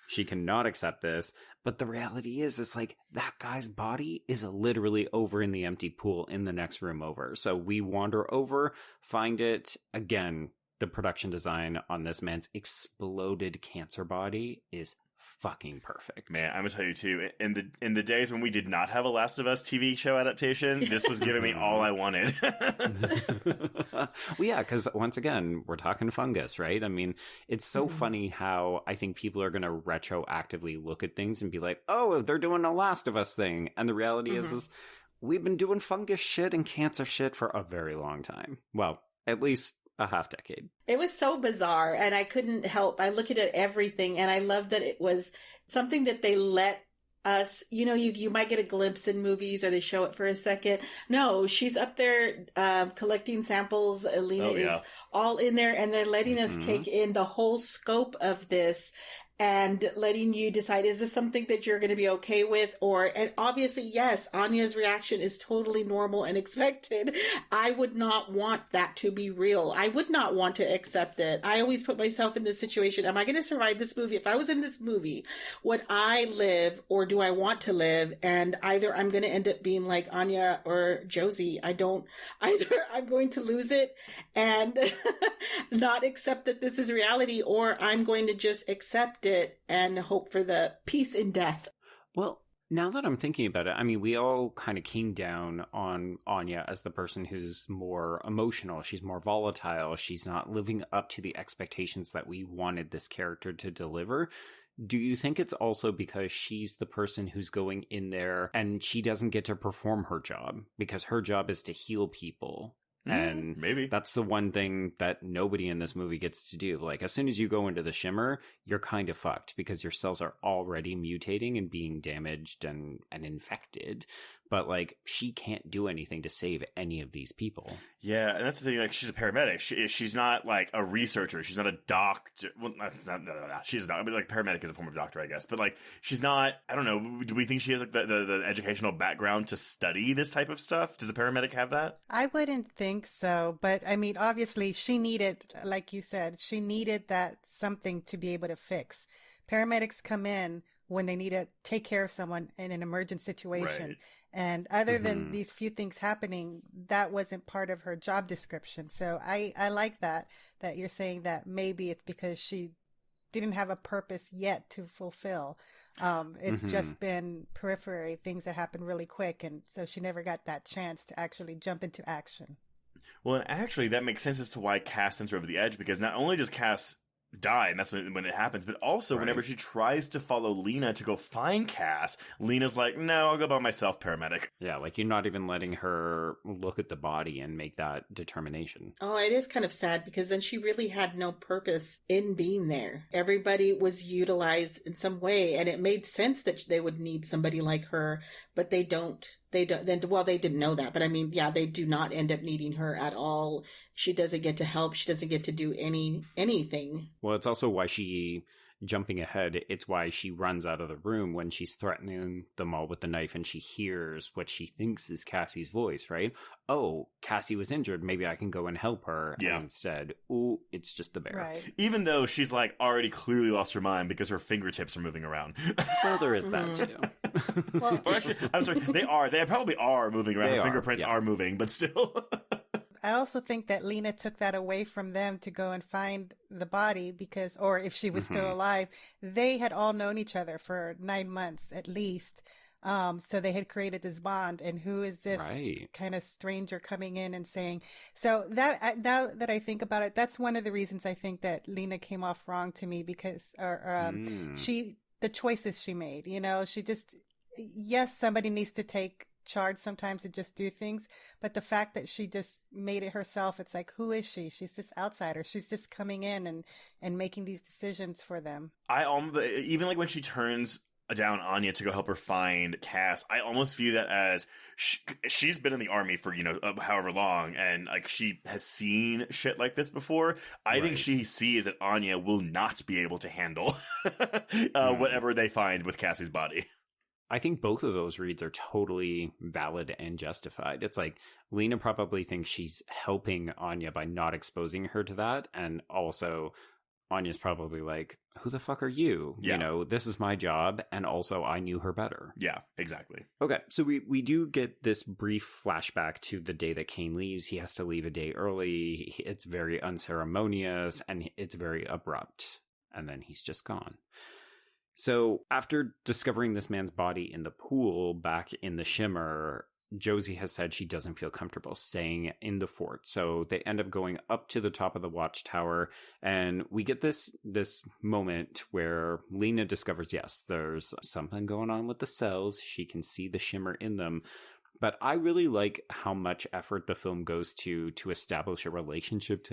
Speaker 3: She cannot accept this. But the reality is, it's like that guy's body is literally over in the empty pool in the next room over. So we wander over, find it. Again, the production design on this man's exploded cancer body is fucking perfect.
Speaker 4: Man, I'm gonna tell you too, in the days when we did not have a Last of Us TV show adaptation, this was giving me all I wanted.
Speaker 3: Well, yeah, because once again, we're talking fungus, right? I mean, it's so funny how I think people are gonna retroactively look at things and be like, oh, they're doing a Last of Us thing. And the reality is we've been doing fungus shit and cancer shit for a very long time. Well, at least a half decade.
Speaker 6: It was so bizarre, and I couldn't help. I looked at everything, and I love that it was something that they let us, you know, you might get a glimpse in movies or they show it for a second. No, she's up there collecting samples. Alina is all in there, and they're letting us take in the whole scope of this and letting you decide, is this something that you're going to be okay with? And obviously, yes, Anya's reaction is totally normal and expected. I would not want that to be real. I would not want to accept it. I always put myself in this situation. Am I going to survive this movie? If I was in this movie, would I live or do I want to live? And either I'm going to end up being like Anya or Josie. Either I'm going to lose it and not accept that this is reality, or I'm going to just accept it and hope for the peace in death.
Speaker 3: Well, now that I'm thinking about it, I mean, we all kind of came down on Anya as the person who's more emotional. She's more volatile. She's not living up to the expectations that we wanted this character to deliver. Do you think it's also because she's the person who's going in there and she doesn't get to perform her job because her job is to heal people? And
Speaker 4: maybe
Speaker 3: that's the one thing that nobody in this movie gets to do. Like, as soon as you go into the shimmer, you're kind of fucked because your cells are already mutating and being damaged and infected. But, like, she can't do anything to save any of these people.
Speaker 4: Yeah, and that's the thing. Like, she's a paramedic. She's not, like, a researcher. She's not a doctor. Well, she's not. I mean, like, paramedic is a form of doctor, I guess. But, like, she's not, I don't know. Do we think she has, like, the educational background to study this type of stuff? Does a paramedic have that?
Speaker 5: I wouldn't think so. But, I mean, obviously, she needed, like you said, she needed that something to be able to fix. Paramedics come in when they need to take care of someone in an emergent situation. Right. And other than these few things happening, that wasn't part of her job description. So I like that you're saying that maybe it's because she didn't have a purpose yet to fulfill. It's just been periphery, things that happen really quick. And so she never got that chance to actually jump into action.
Speaker 4: Well, and actually that makes sense as to why Cass sends her over the edge, because not only does Cass die, and that's when it happens, but also whenever she tries to follow Lena to go find Cass, Lena's like, no, I'll go by myself, paramedic.
Speaker 3: Yeah, like, you're not even letting her look at the body and make that determination.
Speaker 6: Oh, it is kind of sad, because then she really had no purpose in being there. Everybody was utilized in some way, and it made sense that they would need somebody like her, but they don't. They didn't know that, but I mean, yeah, they do not end up needing her at all. She doesn't get to help. She doesn't get to do anything.
Speaker 3: Well, it's also why jumping ahead, it's why she runs out of the room when she's threatening them all with the knife and she hears what she thinks is Cassie's voice, right? Oh, Cassie was injured. Maybe I can go and help her. Yeah. And instead, ooh, it's just the bear.
Speaker 5: Right.
Speaker 4: Even though she's like already clearly lost her mind because her fingertips are moving around.
Speaker 3: Well, there is that too.
Speaker 4: Well, actually, I'm sorry. They probably are moving around. Her fingerprints are moving, but still.
Speaker 5: I also think that Lena took that away from them to go and find the body or if she was still alive, they had all known each other for 9 months at least. So they had created this bond, and who is this kind of stranger coming in and saying, so now that I think about it, that's one of the reasons I think that Lena came off wrong to me because, the choices she made, she just, yes, somebody needs to take charge sometimes to just do things, but the fact that she just made it herself, it's like, who is she? She's this outsider. She's just coming in and making these decisions for them.
Speaker 4: Even like when she turns down Anya to go help her find Cass, I almost view that as she's been in the army for however long, and like she has seen shit like this before. I think she sees that Anya will not be able to handle whatever they find with Cassie's body.
Speaker 3: I think both of those reads are totally valid and justified. It's like Lena probably thinks she's helping Anya by not exposing her to that, and also Anya's probably like, who the fuck are you?
Speaker 4: Yeah.
Speaker 3: This is my job, and also I knew her better.
Speaker 4: Yeah, exactly.
Speaker 3: Okay, so we do get this brief flashback to the day that Kane leaves. He has to leave a day early. It's very unceremonious, and it's very abrupt. And then he's just gone. So after discovering this man's body in the pool back in the Shimmer, Josie has said she doesn't feel comfortable staying in the fort. So they end up going up to the top of the watchtower, and we get this moment where Lena discovers, yes, there's something going on with the cells. She can see the shimmer in them. But I really like how much effort the film goes to establish a relationship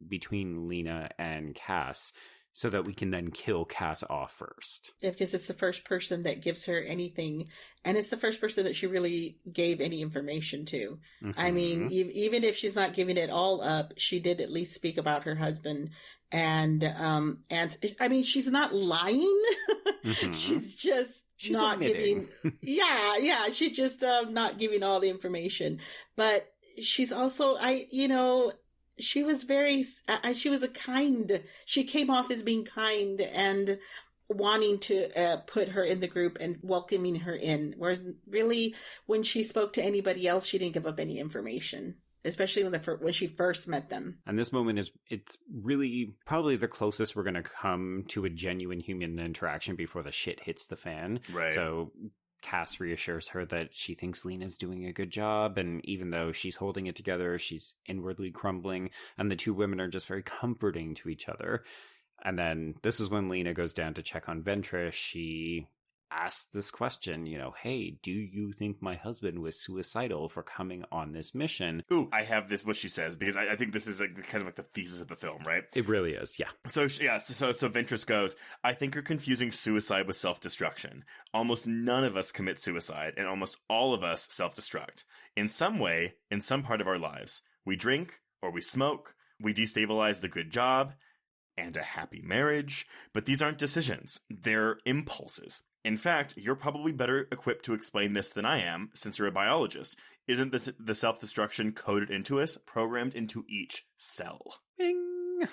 Speaker 3: between Lena and Cass, so that we can then kill Cass off first.
Speaker 6: Yeah, because it's the first person that gives her anything, and it's the first person that she really gave any information to. Mm-hmm. I mean, even if she's not giving it all up, she did at least speak about her husband, and I mean, she's not lying. Mm-hmm. She's not
Speaker 3: admitting.
Speaker 6: Giving. yeah, she's just not giving all the information, but she's also, she was she came off as being kind and wanting to put her in the group and welcoming her in. Whereas really, when she spoke to anybody else, she didn't give up any information, especially when she first met them.
Speaker 3: And this moment it's really probably the closest we're going to come to a genuine human interaction before the shit hits the fan.
Speaker 4: Right.
Speaker 3: So Cass reassures her that she thinks Lena's doing a good job, and even though she's holding it together, she's inwardly crumbling, and the two women are just very comforting to each other. And then this is when Lena goes down to check on Ventress. She asks this question, hey, do you think my husband was suicidal for coming on this mission?
Speaker 4: Ooh, I have this, what she says, because I think this is kind of like the thesis of the film, right?
Speaker 3: It really is, yeah.
Speaker 4: So Ventress goes, I think you're confusing suicide with self-destruction. Almost none of us commit suicide, and almost all of us self-destruct. In some way, in some part of our lives. We drink, or we smoke, we destabilize the good job and a happy marriage, but these aren't decisions. They're impulses. In fact, you're probably better equipped to explain this than I am, since you're a biologist. Isn't the self-destruction coded into us, programmed into each cell?
Speaker 3: Bing!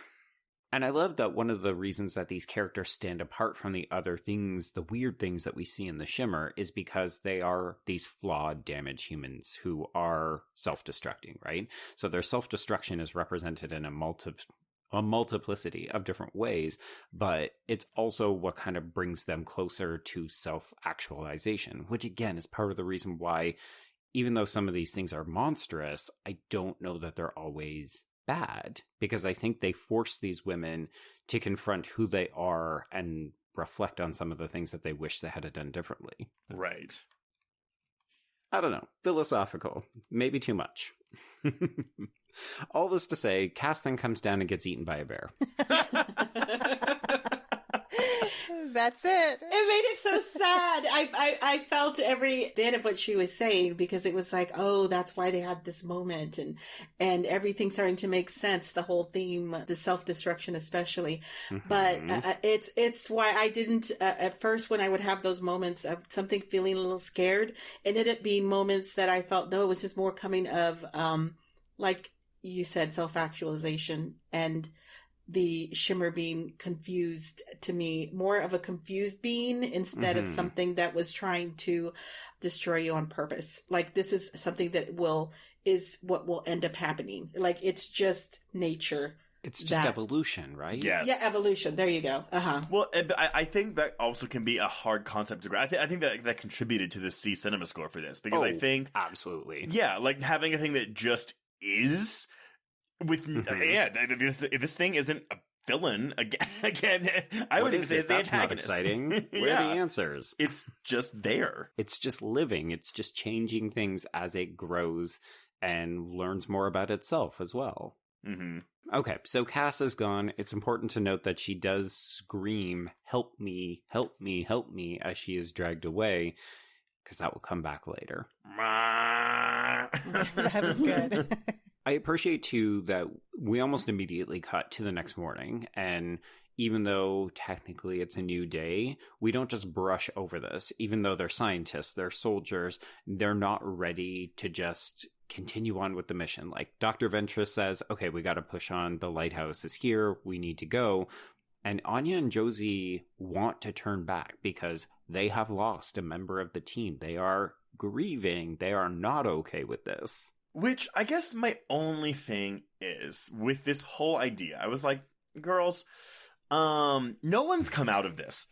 Speaker 3: And I love that one of the reasons that these characters stand apart from the other things, the weird things that we see in the Shimmer, is because they are these flawed, damaged humans who are self-destructing, right? So their self-destruction is represented in a multiplicity of different ways, but it's also what kind of brings them closer to self-actualization, which again is part of the reason why, even though some of these things are monstrous, I don't know that they're always bad, because I think they force these women to confront who they are and reflect on some of the things that they wish they had done differently.
Speaker 4: Right.
Speaker 3: I don't know. Philosophical. Maybe too much. All this to say, Cass then comes down and gets eaten by a bear.
Speaker 5: That's it.
Speaker 6: It made it so sad. I felt every bit of what she was saying, because it was like, oh, that's why they had this moment, and everything starting to make sense. The whole theme, the self-destruction especially. Mm-hmm. But it's why I didn't, at first when I would have those moments of something feeling a little scared, it ended up being moments that I felt, no, it was just more coming of, like you said, self-actualization, and the Shimmer being confused, to me, more of a confused being instead of something that was trying to destroy you on purpose. Like, this is something that is what will end up happening. Like, it's just nature.
Speaker 3: It's just evolution, right?
Speaker 4: Yes.
Speaker 6: Yeah, evolution. There you go.
Speaker 4: Well, I think that also can be a hard concept to grasp. I think that contributed to the C cinema score for this, because I think
Speaker 3: absolutely,
Speaker 4: yeah, like having a thing that just is with this thing isn't a villain again. I would say it's the antagonist.
Speaker 3: Not exciting. Where are the answers?
Speaker 4: It's just there.
Speaker 3: It's just living. It's just changing things as it grows and learns more about itself as well.
Speaker 4: Mm-hmm.
Speaker 3: Okay, so Cass is gone. It's important to note that she does scream, "Help me, help me, help me," as she is dragged away, because that will come back later.
Speaker 5: That was good.
Speaker 3: I appreciate, too, that we almost immediately cut to the next morning, and even though technically it's a new day, we don't just brush over this. Even though they're scientists, they're soldiers, they're not ready to just continue on with the mission. Like, Dr. Ventress says, okay, we got to push on. The lighthouse is here. We need to go. And Anya and Josie want to turn back because they have lost a member of the team. They are grieving. They are not okay with this.
Speaker 4: Which I guess my only thing is with this whole idea. I was like, girls, no one's come out of this.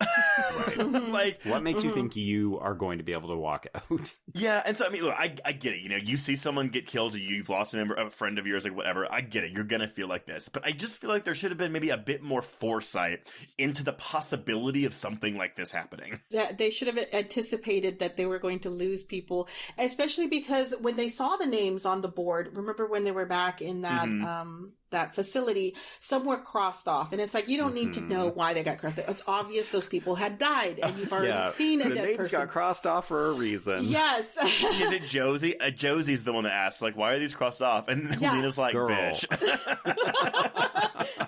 Speaker 3: Right.
Speaker 4: Like,
Speaker 3: what makes you think you are going to be able to walk out?
Speaker 4: Yeah, and so I mean, look, I get it. You know, you see someone get killed, or you've lost a friend of yours, like whatever. I get it. You're gonna feel like this, but I just feel like there should have been maybe a bit more foresight into the possibility of something like this happening.
Speaker 6: Yeah, they should have anticipated that they were going to lose people, especially because when they saw the names on the board. Remember when they were back in that that facility, some were crossed off, and it's like, you don't need to know why they got crossed off. It's obvious those people had died, and you've already seen a
Speaker 3: the
Speaker 6: dead
Speaker 3: names
Speaker 6: person.
Speaker 3: got crossed off for a reason.
Speaker 6: Yes.
Speaker 4: Is it Josie? Josie's the one that asks, like, why are these crossed off? And Lena's like,
Speaker 3: girl.
Speaker 4: bitch.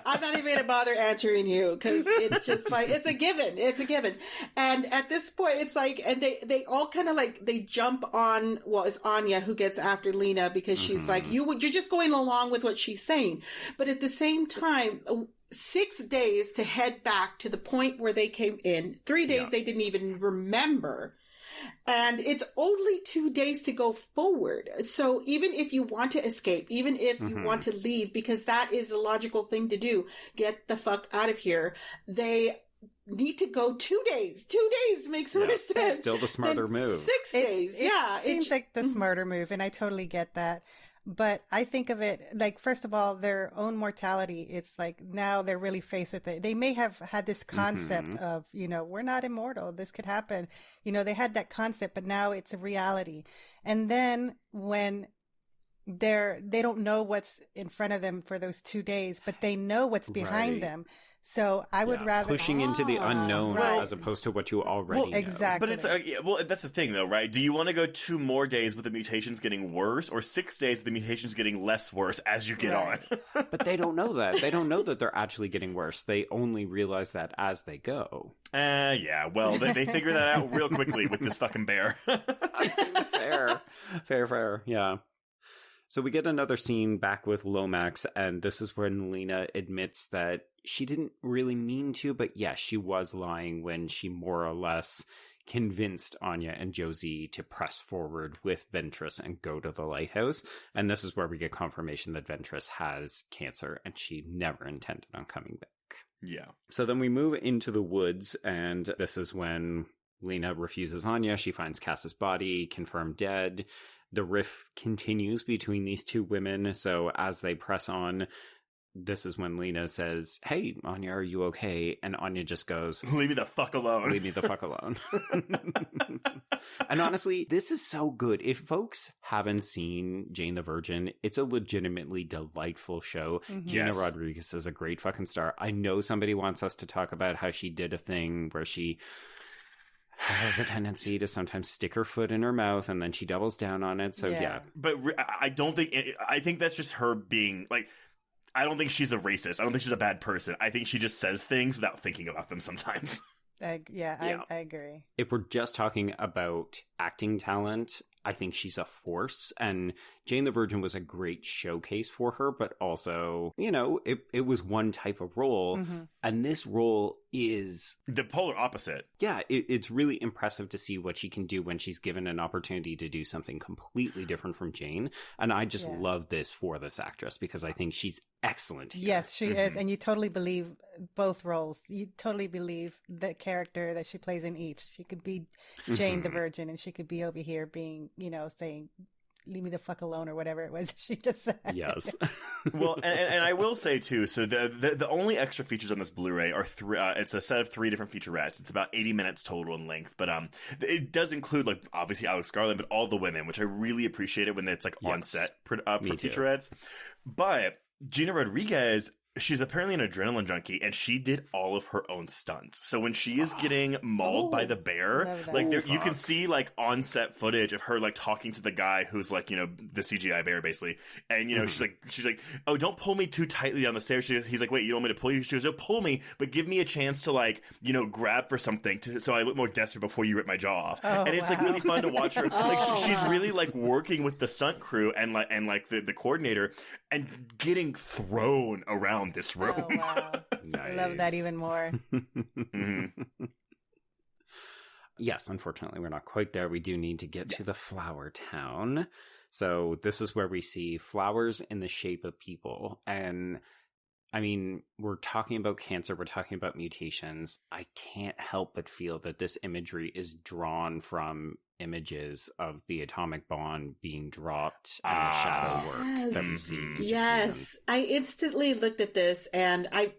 Speaker 6: I'm not even going to bother answering you, because it's just like, it's a given. It's a given. And at this point, it's like, and they all kind of like, they jump on, well, it's Anya who gets after Lena, because she's like, you're just going along with what she's saying. But at the same time, 6 days to head back to the point where they came in. 3 days they didn't even remember. And it's only 2 days to go forward. So even if you want to escape, even if you want to leave, because that is the logical thing to do, get the fuck out of here, they need to go 2 days. 2 days makes more sense.
Speaker 3: Still the smarter move.
Speaker 6: 6 days.
Speaker 5: It seems like the smarter move, and I totally get that. But I think of it like, first of all, their own mortality. It's like now they're really faced with it. They may have had this concept of, you know, we're not immortal. This could happen. You know, they had that concept, but now it's a reality. And then when they don't know what's in front of them for those 2 days, but they know what's behind them. So I would rather
Speaker 3: pushing into the unknown as opposed to what you already know.
Speaker 5: Exactly.
Speaker 4: But it's that's the thing, though, right? Do you want to go 2 more days with the mutations getting worse, or 6 days with the mutations getting less worse as you get on?
Speaker 3: But they don't know that. They don't know that they're actually getting worse. They only realize that as they go.
Speaker 4: Yeah. Well, they figure that out real quickly with this fucking bear.
Speaker 3: Fair. Yeah. So we get another scene back with Lomax, and this is when Lena admits that she didn't really mean to, but yes, she was lying when she more or less convinced Anya and Josie to press forward with Ventress and go to the lighthouse. And this is where we get confirmation that Ventress has cancer, and she never intended on coming back.
Speaker 4: Yeah.
Speaker 3: So then we move into the woods, and this is when Lena refuses Anya. She finds Cass's body, confirmed dead. The rift continues between these two women, so as they press on, this is when Lena says, "Hey, Anya, are you okay?" And Anya just goes,
Speaker 4: "Leave me the fuck alone.
Speaker 3: Leave me the fuck alone." And honestly, this is so good. If folks haven't seen Jane the Virgin, it's a legitimately delightful show. Gina Rodriguez is a great fucking star. I know somebody wants us to talk about how she did a thing where she has a tendency to sometimes stick her foot in her mouth and then she doubles down on it. So yeah.
Speaker 4: But I don't think, I think that's just her being like, I don't think she's a racist. I don't think she's a bad person. I think she just says things without thinking about them sometimes.
Speaker 5: I agree.
Speaker 3: If we're just talking about acting talent, I think she's a force. And Jane the Virgin was a great showcase for her, but also, you know, it was one type of role. And this role is
Speaker 4: the polar opposite.
Speaker 3: Yeah, it's really impressive to see what she can do when she's given an opportunity to do something completely different from Jane. And I just love this for this actress because I think she's excellent here.
Speaker 5: Yes, she is. And you totally believe both roles. You totally believe the character that she plays in each. She could be Jane the Virgin, and she could be over here being, saying, leave me the fuck alone, or whatever it was she just said.
Speaker 3: Yes.
Speaker 4: Well, and I will say too, so the only extra features on this Blu-ray are it's a set of 3 different featurettes. It's about 80 minutes total in length, but it does include, like, obviously Alex Garland, but all the women, which I really appreciated when it's like on set featurettes. But Gina Rodriguez, she's apparently an adrenaline junkie, and she did all of her own stunts. So when she is getting mauled by the bear, like you can see like on set footage of her like talking to the guy who's like, the CGI bear basically, and she's like, oh, don't pull me too tightly down the stairs. He's like, wait, you don't want me to pull you? She goes, oh, pull me, but give me a chance to like grab for something so I look more desperate before you rip my jaw off. And it's like really fun to watch her. She's really like working with the stunt crew and the coordinator and getting thrown around this room.
Speaker 5: Oh, wow.
Speaker 3: Nice.
Speaker 5: I love that even more.
Speaker 3: Yes, unfortunately, we're not quite there. We do need to get to the flower town. So this is where we see flowers in the shape of people. And I mean, we're talking about cancer, we're talking about mutations. I can't help but feel that this imagery is drawn from images of the atomic bomb being dropped and the shadow work that we see.
Speaker 6: Yes, I instantly looked at this and I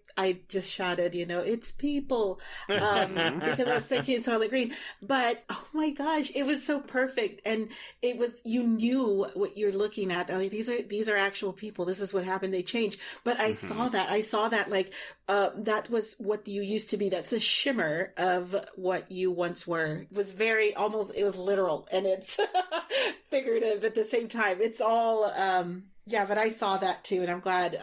Speaker 6: just shouted, it's people, because I was thinking Scarlet Green. But oh my gosh, it was so perfect, and it was, you knew what you're looking at. Like, these are actual people. This is what happened. They changed. But I saw that like that was what you used to be. That's a shimmer of what you once were. It was very almost. It was literal, and it's figurative at the same time. It's all. Yeah, but I saw that too, and I'm glad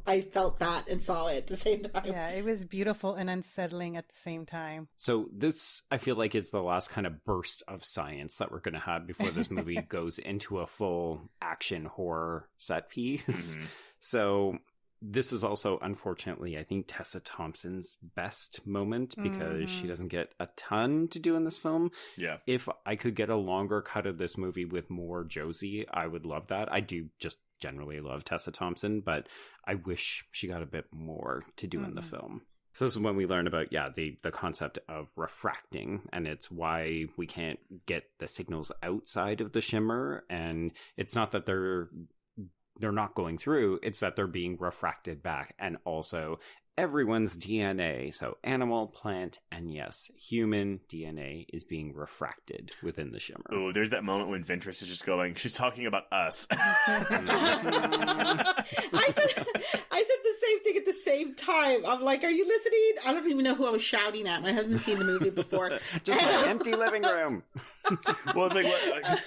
Speaker 6: I felt that and saw it at the same time.
Speaker 5: Yeah, it was beautiful and unsettling at the same time.
Speaker 3: So this, I feel like, is the last kind of burst of science that we're going to have before this movie goes into a full action horror set piece. So this is also, unfortunately, I think Tessa Thompson's best moment because she doesn't get a ton to do in this film.
Speaker 4: Yeah.
Speaker 3: If I could get a longer cut of this movie with more Josie, I would love that. I do just generally love Tessa Thompson, but I wish she got a bit more to do in the film. So this is when we learn about, the concept of refracting, and it's why we can't get the signals outside of the shimmer. And it's not that they're not going through, it's that they're being refracted back. And also everyone's DNA, so animal, plant, and yes, human DNA is being refracted within the shimmer.
Speaker 4: Oh, there's that moment when Ventress is just going, she's talking about us.
Speaker 6: I said the same thing at the same time. I'm like, are you listening? I don't even know who I was shouting at. My husband's seen the movie before.
Speaker 3: Just an empty living room.
Speaker 4: Well, it's like,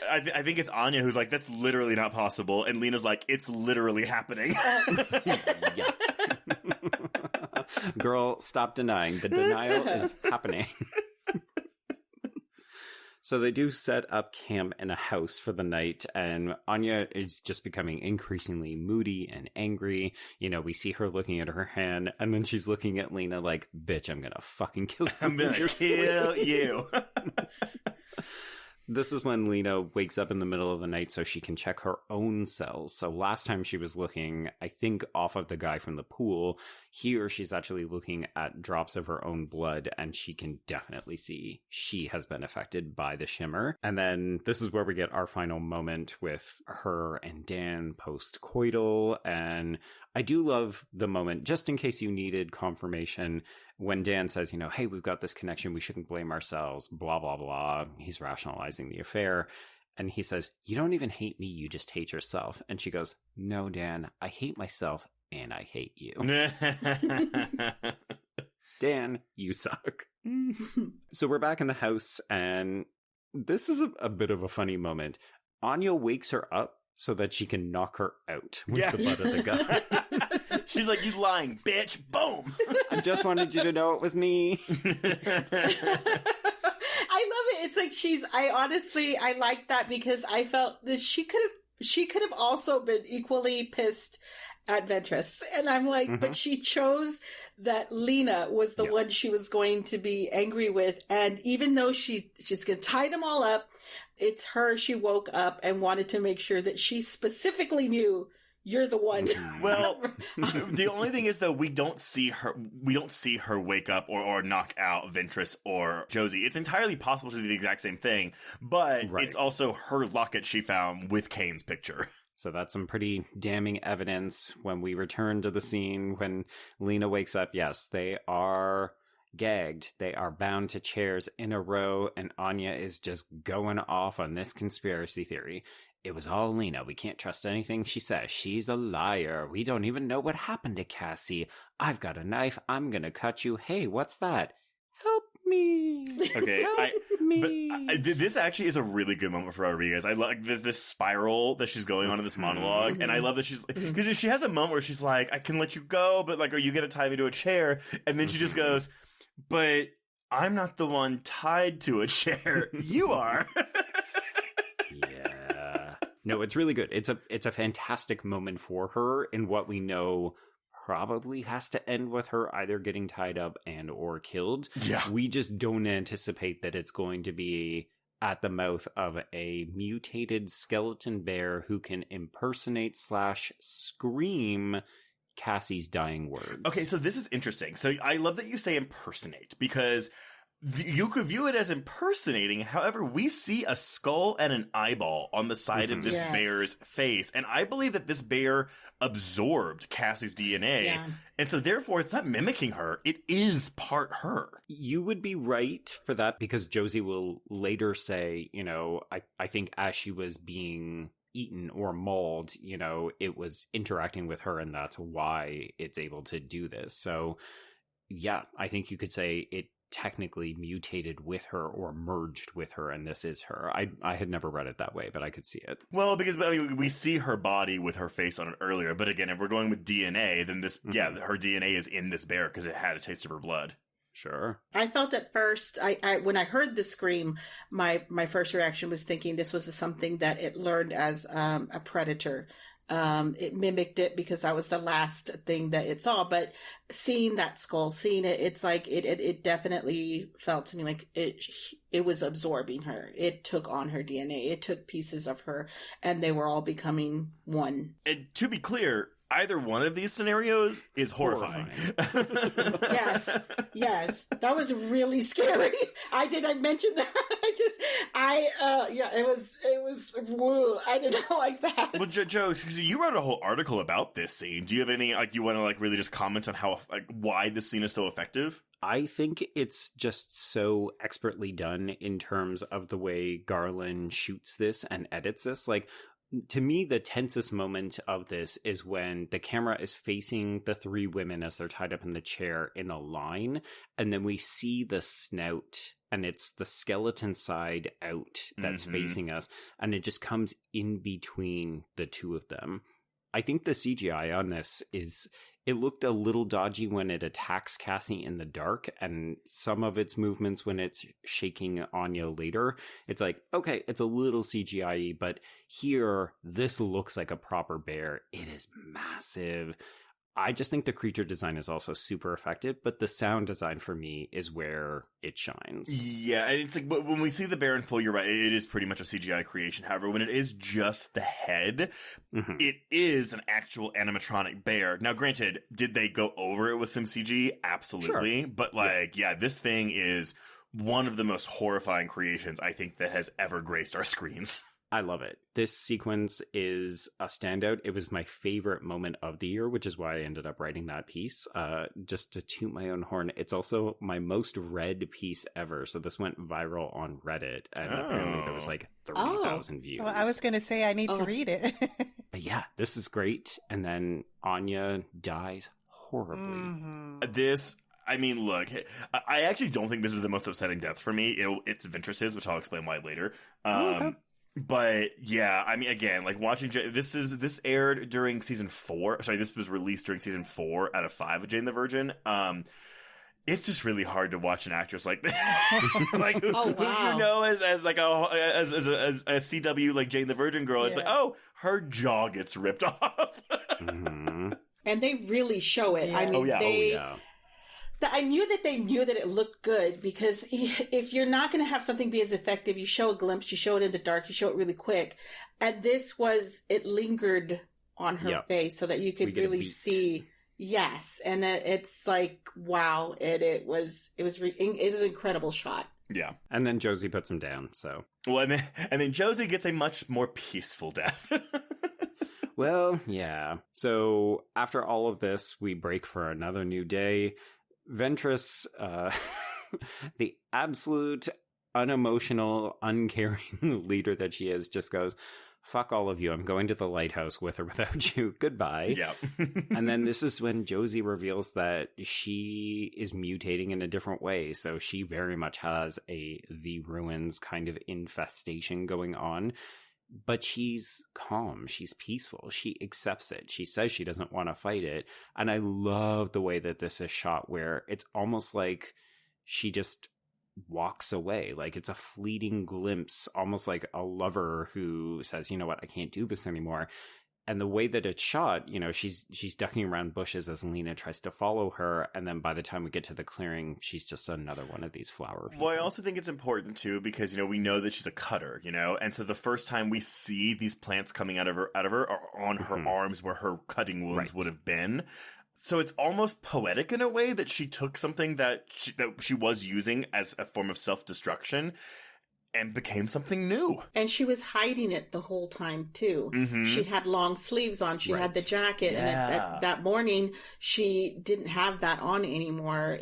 Speaker 4: I think it's Anya who's like, that's literally not possible. And Lena's like, it's literally happening.
Speaker 3: Yeah. Girl, stop denying. The denial is happening. So they do set up camp in a house for the night, and Anya is just becoming increasingly moody and angry. We see her looking at her hand, and then she's looking at Lena like, bitch, I'm gonna fucking kill you.
Speaker 4: I'm gonna kill you.
Speaker 3: This is when Lena wakes up in the middle of the night so she can check her own cells. So last time she was looking, I think, off of the guy from the pool. Here she's actually looking at drops of her own blood, and she can definitely see she has been affected by the shimmer. And then this is where we get our final moment with her and Dan post-coital. And I do love the moment, just in case you needed confirmation, when Dan says, hey, we've got this connection, we shouldn't blame ourselves, blah, blah, blah. He's rationalizing the affair. And he says, you don't even hate me, you just hate yourself. And she goes, no, Dan, I hate myself and I hate you. Dan, you suck. So we're back in the house, and this is a bit of a funny moment. Anya wakes her up so that she can knock her out with the butt of the gun.
Speaker 4: She's like, you lying bitch, boom.
Speaker 3: I just wanted you to know it was me.
Speaker 6: I love it. It's like I like that because I felt that she could have also been equally pissed at Ventress. And I'm like, but she chose that Lena was the one she was going to be angry with. And even though she's going to tie them all up, it's her. She woke up and wanted to make sure that she specifically knew you're the one.
Speaker 4: Well, the only thing is though, we don't see her wake up or knock out Ventress or Josie. It's entirely possible to do the exact same thing, but it's also her locket she found with Kane's picture.
Speaker 3: So that's some pretty damning evidence. When we return to the scene when Lena wakes up, yes, they are gagged. They are bound to chairs in a row, and Anya is just going off on this conspiracy theory. It was all Lena. We can't trust anything she says. She's a liar. We don't even know what happened to Cassie. I've got a knife. I'm going to cut you. Hey, what's that? Help me.
Speaker 4: Okay,
Speaker 3: Help me.
Speaker 4: But this actually is a really good moment for Rodriguez. I like this spiral that she's going on in this monologue, and I love that she's because she has a moment where she's like, "I can let you go, but like, are you going to tie me to a chair?" And then she just goes, "But I'm not the one tied to a chair. You are."
Speaker 3: No, it's really good. It's a fantastic moment for her in what we know probably has to end with her either getting tied up and or killed.
Speaker 4: Yeah.
Speaker 3: We just don't anticipate that it's going to be at the mouth of a mutated skeleton bear who can impersonate / scream Cassie's dying words.
Speaker 4: Okay, so this is interesting. So I love that you say impersonate, because you could view it as impersonating. However, we see a skull and an eyeball on the side of this bear's face. And I believe that this bear absorbed Cassie's DNA. Yeah. And so therefore, it's not mimicking her. It is part her.
Speaker 3: You would be right for that, because Josie will later say, you know, I think as she was being eaten or mauled, you know, it was interacting with her, and that's why it's able to do this. So, yeah, I think you could say it technically mutated with her or merged with her, and this is her. I had never read it that way, but I could see it.
Speaker 4: Well, because we see her body with her face on it earlier, but again, if we're going with DNA, then this, her DNA is in this bear because it had a taste of her blood.
Speaker 3: Sure.
Speaker 6: I felt at first, I when I heard the scream, my first reaction was thinking this was something that it learned as a predator. It mimicked it because that was the last thing that it saw. But seeing that skull, seeing it, it's like it definitely felt to me like it was absorbing her. It took on her DNA. It took pieces of her, and they were all becoming one.
Speaker 4: And to be clear, either one of these scenarios is horrifying.
Speaker 6: Yes. That was really scary. I mention that? It was, woo, I didn't like that.
Speaker 4: Well, Joe, you wrote a whole article about this scene. Do you have any, you want to, really just comment on how, why this scene is so effective?
Speaker 3: I think it's just so expertly done in terms of the way Garland shoots this and edits this. To me, the tensest moment of this is when the camera is facing the three women as they're tied up in the chair in a line, and then we see the snout, and it's the skeleton side out that's facing us, and it just comes in between the two of them. I think the CGI on this it looked a little dodgy when it attacks Cassie in the dark, and some of its movements when it's shaking Anya later, it's like, okay, it's a little CGI-y, but here, this looks like a proper bear. It is massive. I just think the creature design is also super effective, but the sound design for me is where it shines. Yeah,
Speaker 4: and it's but when we see the bear in full, you're right, it is pretty much a CGI creation. However, when it is just the head, it is an actual animatronic bear. Now, granted, did they go over it with some CG? Absolutely. Sure. But this thing is one of the most horrifying creations I think that has ever graced our screens.
Speaker 3: I love it. This sequence is a standout. It was my favorite moment of the year, which is why I ended up writing that piece. Just to toot my own horn, it's also my most read piece ever. So this went viral on Reddit, and apparently there was 30,000 views.
Speaker 5: Well, I was going to say I need to read it.
Speaker 3: But yeah, this is great. And then Anya dies horribly.
Speaker 4: Look, I actually don't think this is the most upsetting death for me. It's Ventress's, which I'll explain why later. Okay. But yeah, again, watching this aired during season 4. Sorry, this was released during season 4 out of 5 of Jane the Virgin. It's just really hard to watch an actress like that, who you know as a CW Jane the Virgin girl. It's her jaw gets ripped off.
Speaker 6: And they really show it.
Speaker 3: Yeah.
Speaker 6: I knew that they knew that it looked good, because if you're not going to have something be as effective, you show a glimpse, you show it in the dark, you show it really quick. And this was, it lingered on her face so that you could really see. Yes. And it's like, wow. It was an incredible shot.
Speaker 4: Yeah.
Speaker 3: And then Josie puts him down, so.
Speaker 4: Well, and then Josie gets a much more peaceful death.
Speaker 3: Well, yeah. So after all of this, we break for another new day. Ventress, the absolute unemotional, uncaring leader that she is, just goes, fuck all of you. I'm going to the lighthouse with or without you. Goodbye.
Speaker 4: Yeah.
Speaker 3: And then this is when Josie reveals that she is mutating in a different way. So she very much has the ruins kind of infestation going on. But she's calm. She's peaceful. She accepts it. She says she doesn't want to fight it. And I love the way that this is shot, where it's almost like she just walks away. Like it's a fleeting glimpse, almost like a lover who says, you know what, I can't do this anymore. And the way that it's shot, you know, she's ducking around bushes as Lena tries to follow her. And then by the time we get to the clearing, she's just another one of these flower people.
Speaker 4: Well, I also think it's important, too, because, you know, we know that she's a cutter, you know? And so the first time we see these plants coming out of her are on her arms where her cutting wounds would have been. So it's almost poetic in a way that she took something that she was using as a form of self-destruction and became something new.
Speaker 6: And she was hiding it the whole time, too.
Speaker 4: Mm-hmm.
Speaker 6: She had long sleeves on. She had the jacket.
Speaker 4: Yeah.
Speaker 6: And that morning, she didn't have that on anymore.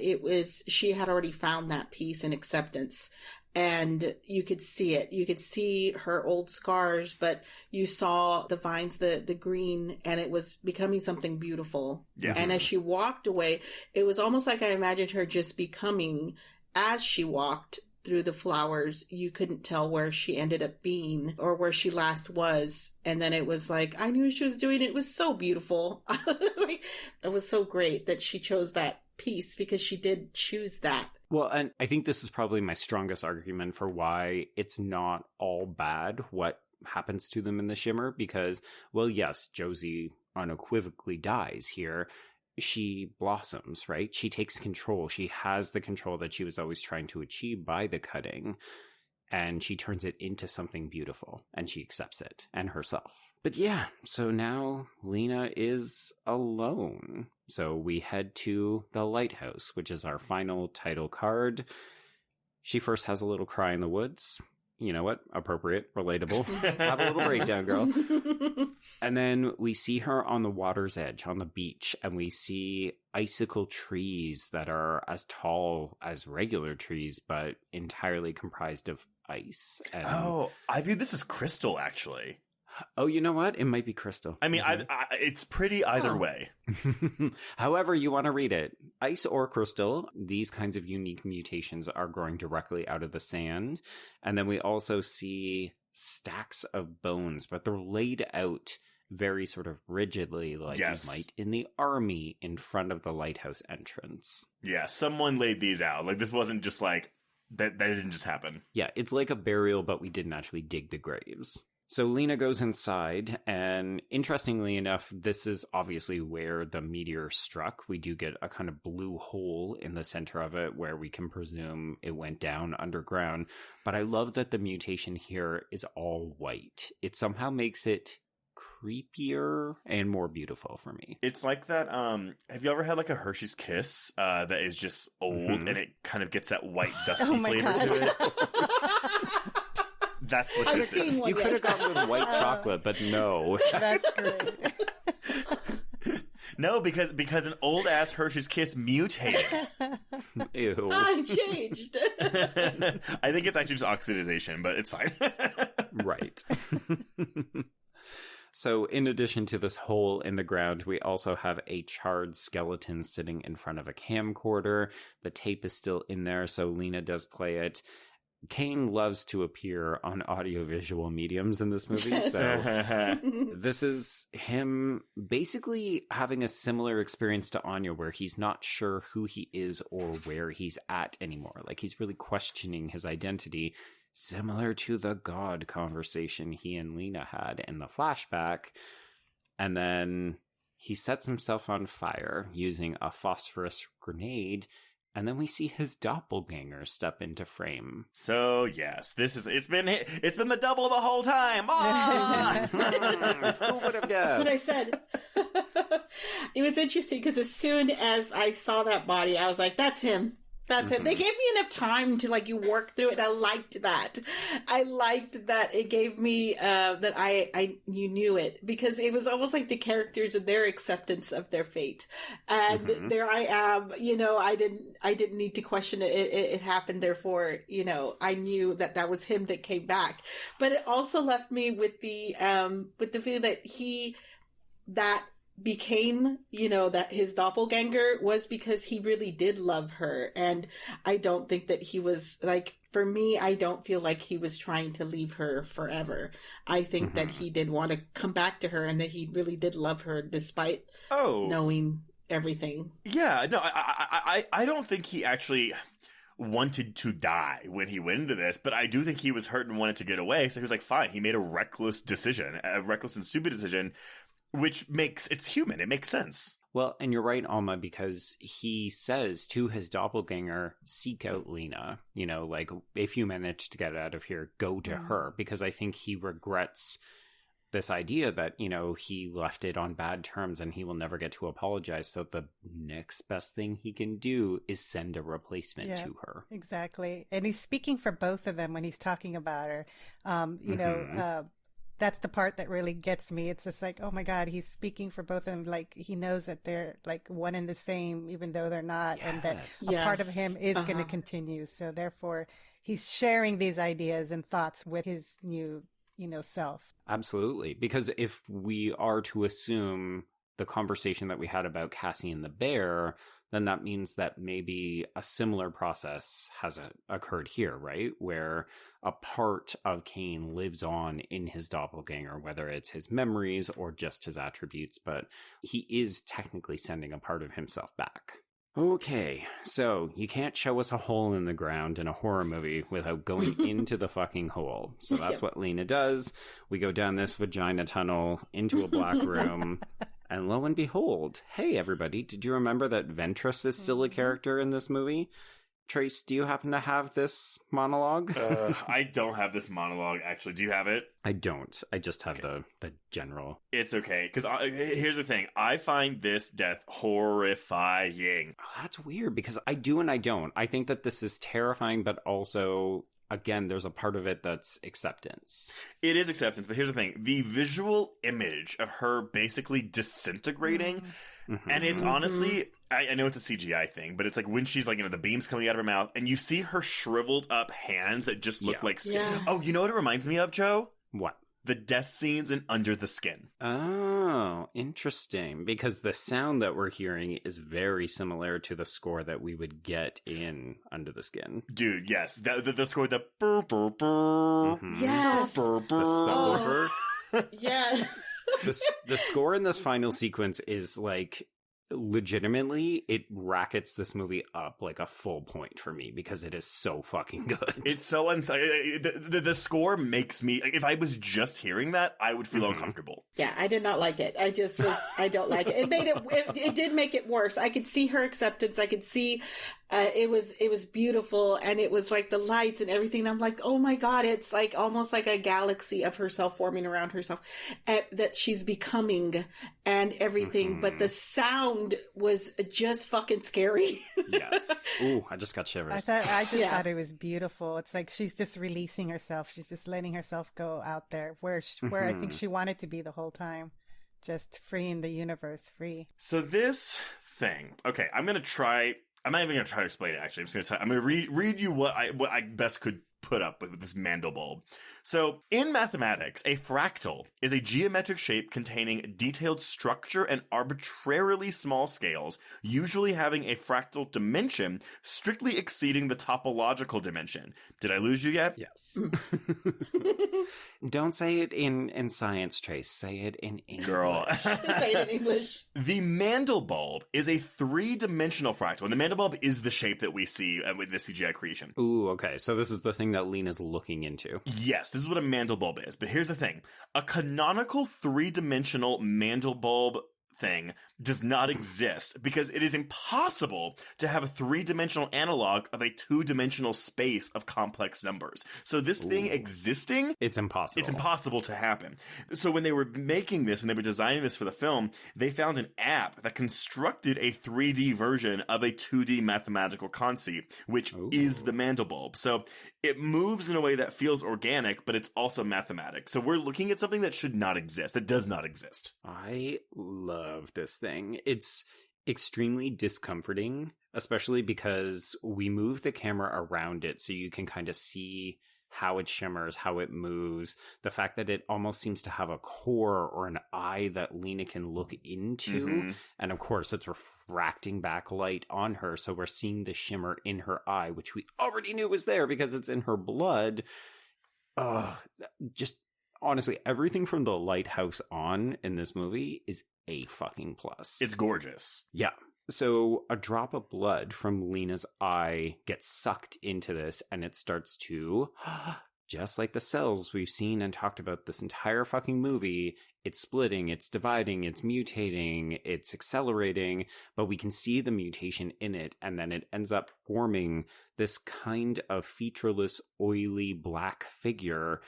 Speaker 6: She had already found that peace and acceptance. And you could see it. You could see her old scars, but you saw the vines, the green, and it was becoming something beautiful.
Speaker 4: Yeah.
Speaker 6: And as she walked away, it was almost like I imagined her just becoming, as she walked through the flowers, you couldn't tell where she ended up being or where she last was. And then it was like, I knew she was doing it. It was so beautiful. It was so great that she chose that piece, because she did choose that.
Speaker 3: Well, and I think this is probably my strongest argument for why it's not all bad what happens to them in the Shimmer, because, well, yes, Josie unequivocally dies here. She blossoms, right? She takes control. She has the control that she was always trying to achieve by the cutting, and she turns it into something beautiful, and she accepts it and herself. But yeah, so now Lena is alone. So we head to the lighthouse, which is our final title card. She first has a little cry in the woods. You know what? Appropriate, relatable. Have a little breakdown, girl. And then we see her on the water's edge, on the beach, and we see icicle trees that are as tall as regular trees, but entirely comprised of ice. And...
Speaker 4: Oh, I view this as crystal, actually.
Speaker 3: Oh, you know what? It might be crystal.
Speaker 4: I mean, it's pretty either way.
Speaker 3: However you want to read it. Ice or crystal, these kinds of unique mutations are growing directly out of the sand. And then we also see stacks of bones, but they're laid out very sort of rigidly, like you might in the army in front of the lighthouse entrance.
Speaker 4: Yeah, someone laid these out. Like, this wasn't just like, that didn't just happen.
Speaker 3: Yeah, it's like a burial, but we didn't actually dig the graves. So Lena goes inside, and interestingly enough, this is obviously where the meteor struck. We do get a kind of blue hole in the center of it where we can presume it went down underground. But I love that the mutation here is all white. It somehow makes it creepier and more beautiful for me.
Speaker 4: It's like that, have you ever had like a Hershey's Kiss that is just old and it kind of gets that white dusty flavor to it? That's what this is.
Speaker 3: You could have gone with white chocolate, but no.
Speaker 5: That's great.
Speaker 4: No, because an old ass Hershey's Kiss mutated.
Speaker 3: Ew.
Speaker 6: I changed.
Speaker 4: I think it's actually just oxidization, but it's fine.
Speaker 3: Right. So in addition to this hole in the ground, we also have a charred skeleton sitting in front of a camcorder. The tape is still in there, so Lena does play it. Kane loves to appear on audiovisual mediums in this movie, so this is him basically having a similar experience to Anya, where he's not sure who he is or where he's at anymore. Like, he's really questioning his identity, similar to the God conversation he and Lena had in the flashback. And then he sets himself on fire using a phosphorus grenade, And then we see his doppelganger step into frame.
Speaker 4: So yes, it's been the double the whole time. Ah!
Speaker 3: Who would have guessed?
Speaker 6: What I said. It was interesting because as soon as I saw that body, I was like, "That's him. That's it." They gave me enough time to you work through it. I liked that. I liked that it gave me that you knew it, because it was almost like the characters and their acceptance of their fate. And there I am, I didn't need to question it. It happened. Therefore, I knew that was him that came back. But it also left me with the feeling that became, that his doppelganger was because he really did love her. And I don't think that he was for me, I don't feel like he was trying to leave her forever. I think that he did want to come back to her and that he really did love her despite knowing everything.
Speaker 4: Yeah, no, I don't think he actually wanted to die when he went into this, but I do think he was hurt and wanted to get away. So he was like, fine. He made a reckless and stupid decision, which it's human. It makes sense.
Speaker 3: Well, and you're right, Alma, because he says to his doppelganger, seek out Lena. If you manage to get out of here, go to her. Because I think he regrets this idea that, he left it on bad terms and he will never get to apologize. So the next best thing he can do is send a replacement to her.
Speaker 5: Exactly. And he's speaking for both of them when he's talking about her. That's the part that really gets me. It's just like, oh my God, he's speaking for both of them. He knows that they're one and the same, even though they're not. Yes. And that a part of him is going to continue. So therefore, he's sharing these ideas and thoughts with his new, self.
Speaker 3: Absolutely. Because if we are to assume the conversation that we had about Cassie and the bear, then that means that maybe a similar process has occurred here, right? Where a part of Kane lives on in his doppelganger, whether it's his memories or just his attributes, but he is technically sending a part of himself back. Okay, so you can't show us a hole in the ground in a horror movie without going into the fucking hole. So that's what Lena does. We go down this vagina tunnel into a black room. And lo and behold, hey everybody, did you remember that Ventress is still a character in this movie? Trace, do you happen to have this monologue?
Speaker 4: I don't have this monologue, actually. Do you have it?
Speaker 3: I don't. I just have the general.
Speaker 4: It's okay, because here's the thing. I find this death horrifying.
Speaker 3: Oh, that's weird, because I do and I don't. I think that this is terrifying, but also, again, there's a part of it that's acceptance.
Speaker 4: It is acceptance, but here's the thing. The visual image of her basically disintegrating, and it's honestly, I know it's a CGI thing, but it's when she's the beams coming out of her mouth, and you see her shriveled up hands that just look like skin. Yeah. Oh, you know what it reminds me of, Joe?
Speaker 3: What?
Speaker 4: The death scenes in Under the Skin.
Speaker 3: Oh, interesting. Because the sound that we're hearing is very similar to the score that we would get in Under the Skin.
Speaker 4: Dude, yes. The score, the burr, burr, burr.
Speaker 6: Yes.
Speaker 4: Burr, burr.
Speaker 3: The subwoofer.
Speaker 6: Oh. Yeah.
Speaker 3: The score in this final sequence is legitimately, it rackets this movie up a full point for me because it is so fucking good.
Speaker 4: It's so the score makes me, if I was just hearing that, I would feel uncomfortable.
Speaker 6: Yeah, I did not like it. I don't like it. It did make it worse. I could see her acceptance. I could see it was beautiful, and it was the lights and everything. I'm like, oh my God, it's almost like a galaxy of herself forming around herself that she's becoming and everything. But the sound was just fucking scary.
Speaker 3: Yes. Ooh, I just got shivers.
Speaker 5: I thought it was beautiful. It's she's just releasing herself. She's just letting herself go out there where I think she wanted to be the whole time. Just freeing the universe, free.
Speaker 4: So this thing, okay, I'm not even going to try to explain it, actually. I'm going to read you what I best could put up with this mandelbulb. So, in mathematics, a fractal is a geometric shape containing detailed structure and arbitrarily small scales, usually having a fractal dimension strictly exceeding the topological dimension. Did I lose you yet?
Speaker 3: Yes. Don't say it in science, Trace. Say it in English.
Speaker 4: Girl.
Speaker 6: Say it in English.
Speaker 4: The mandelbulb is a three-dimensional fractal, and the mandelbulb is the shape that we see with the CGI creation.
Speaker 3: Ooh, okay. So this is the thing that Lena's looking into.
Speaker 4: Yes, this is what a mandelbulb is. But here's the thing. A canonical three-dimensional mandelbulb thing does not exist because it is impossible to have a 3-dimensional analog of a 2-dimensional space of complex numbers. So this thing existing,
Speaker 3: it's impossible.
Speaker 4: It's impossible to happen. So when they were making this, when they were designing this for the film, they found an app that constructed a 3D version of a 2D mathematical conceit, which is the mandelbulb. So it moves in a way that feels organic, but it's also mathematic. So we're looking at something that should not exist, that does not exist.
Speaker 3: I love this thing. It's extremely discomforting, especially because we move the camera around it so you can kind of see how it shimmers, how it moves, the fact that it almost seems to have a core or an eye that Lena can look into.
Speaker 4: Mm-hmm.
Speaker 3: And of course, it's refracting back light on her. So we're seeing the shimmer in her eye, which we already knew was there because it's in her blood. Just honestly, everything from the lighthouse on in this movie is a fucking plus.
Speaker 4: It's gorgeous.
Speaker 3: Yeah. So a drop of blood from Lena's eye gets sucked into this, and it starts to, just like the cells we've seen and talked about this entire fucking movie, it's splitting, it's dividing, it's mutating, it's accelerating, but we can see the mutation in it, and then it ends up forming this kind of featureless, oily black figure.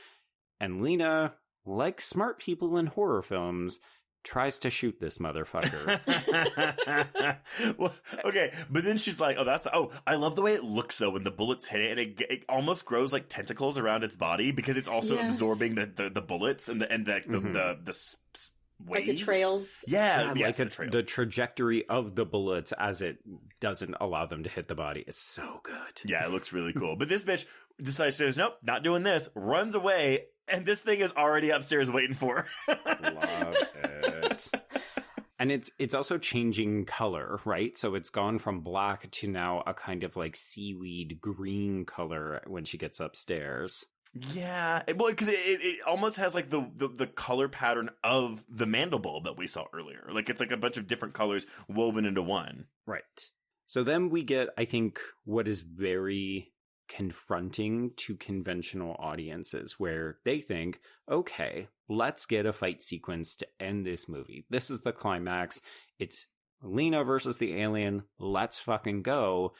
Speaker 3: And Lena, like smart people in horror films, tries to shoot this motherfucker.
Speaker 4: Well, okay, but then she's like, I love the way it looks though when the bullets hit it, and it almost grows like tentacles around its body because it's also absorbing the bullets and the waves.
Speaker 6: Like the trails.
Speaker 4: Yeah,
Speaker 3: like the trajectory of the bullets as it doesn't allow them to hit the body. It's so good.
Speaker 4: Yeah, it looks really cool. But this bitch decides to, nope, not doing this, runs away, and this thing is already upstairs waiting for her.
Speaker 3: Love it. And it's also changing color, right? So it's gone from black to now a kind of like seaweed green color when she gets upstairs.
Speaker 4: Yeah, well, because it almost has like the color pattern of the mandelbulb that we saw earlier. Like it's like a bunch of different colors woven into one.
Speaker 3: Right. So then we get, I think, what is very confronting to conventional audiences where they think, okay, let's get a fight sequence to end this movie. This is the climax. It's Lena versus the alien. Let's fucking go.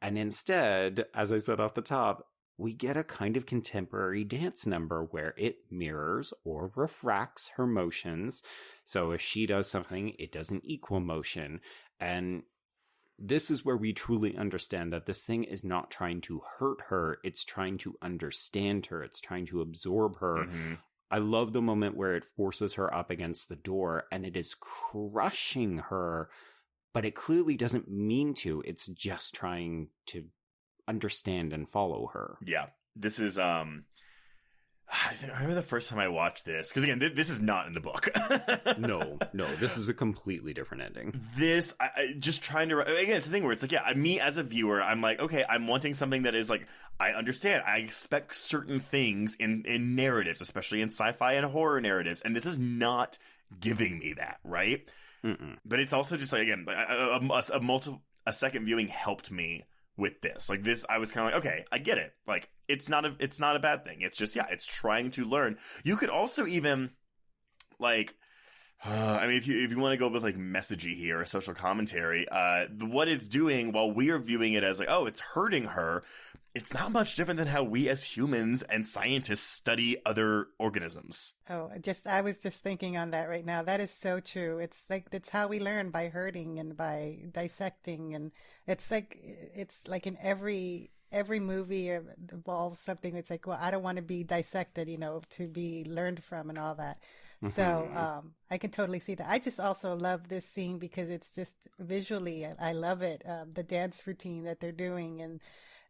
Speaker 3: And instead, as I said off the top, we get a kind of contemporary dance number where it mirrors or refracts her motions. So if she does something, it doesn't equal motion. And this is where we truly understand that this thing is not trying to hurt her. It's trying to understand her. It's trying to absorb her. Mm-hmm. I love the moment where it forces her up against the door and it is crushing her, but it clearly doesn't mean to. It's just trying to understand and follow her.
Speaker 4: Yeah. This is, I remember the first time I watched this, because again, this is not in the book.
Speaker 3: No, this is a completely different ending.
Speaker 4: This, I just trying to, again, it's the thing where it's like, yeah, me as a viewer, I'm like, okay, I'm wanting something that is like, I understand, I expect certain things in narratives, especially in sci-fi and horror narratives, and this is not giving me that, right?
Speaker 3: Mm-mm.
Speaker 4: But it's also just like, again, a second viewing helped me with this. Like this, I was kind of like, okay, I get it. Like it's not a bad thing. It's just, yeah, it's trying to learn. You could also even like, I mean, if you want to go with like messagey here, or social commentary, what it's doing while we are viewing it as like, oh, it's hurting her. It's not much different than how we as humans and scientists study other organisms.
Speaker 5: Oh, I was just thinking on that right now. That is so true. It's like, that's how we learn, by hurting and by dissecting. And it's like in every movie involves something. It's like, well, I don't want to be dissected, to be learned from and all that. Mm-hmm. So I can totally see that. I just also love this scene because it's just visually, I love it. The dance routine that they're doing and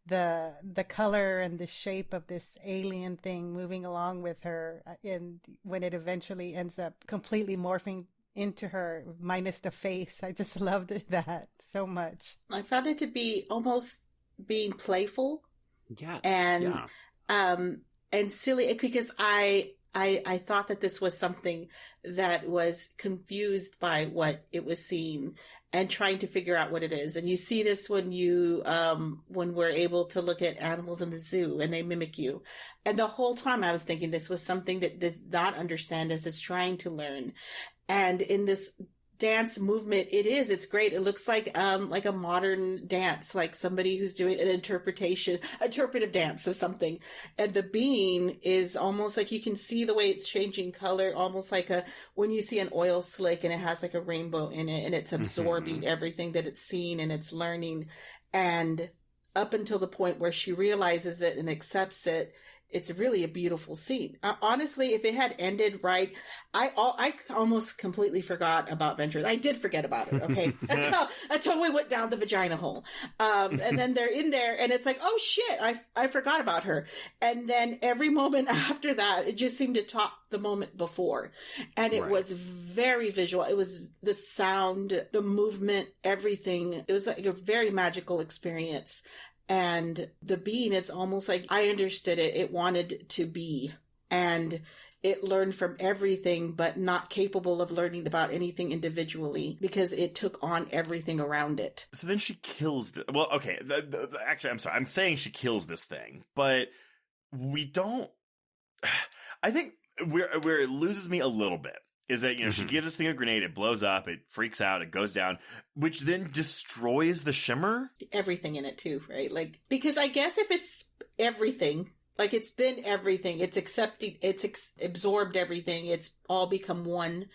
Speaker 5: the color and the shape of this alien thing moving along with her, and when it eventually ends up completely morphing into her minus the face. I just loved that so much.
Speaker 6: I found it to be almost being playful.
Speaker 3: Yes.
Speaker 6: And silly, because I thought that this was something that was confused by what it was seeing and trying to figure out what it is. And you see this when when we're able to look at animals in the zoo and they mimic you. And the whole time I was thinking this was something that does not understand as it's trying to learn. And in this dance movement it is. It's great. It looks like a modern dance, like somebody who's doing an interpretive dance of something. And the bean is almost like you can see the way it's changing color, almost like when you see an oil slick and it has like a rainbow in it and it's absorbing everything that it's seeing and it's learning. And up until the point where she realizes it and accepts it, it's really a beautiful scene. Honestly, if it had ended right, I almost completely forgot about Ventress. I did forget about her, okay? Until we went down the vagina hole. And then they're in there, and it's like, oh shit, I forgot about her. And then every moment after that, it just seemed to top the moment before. And it was very visual. It was the sound, the movement, everything. It was like a very magical experience. And the being, it's almost like I understood it. It wanted to be. And it learned from everything, but not capable of learning about anything individually because it took on everything around it.
Speaker 4: So then she kills well, okay. Actually, I'm sorry. I'm saying she kills this thing, but we don't. I think where it loses me a little bit is that, she gives this thing a grenade, it blows up, it freaks out, it goes down, which then destroys the shimmer?
Speaker 6: Everything in it too, right? Like, because I guess if it's everything, like it's been everything, it's accepted, it's absorbed everything, it's all become one,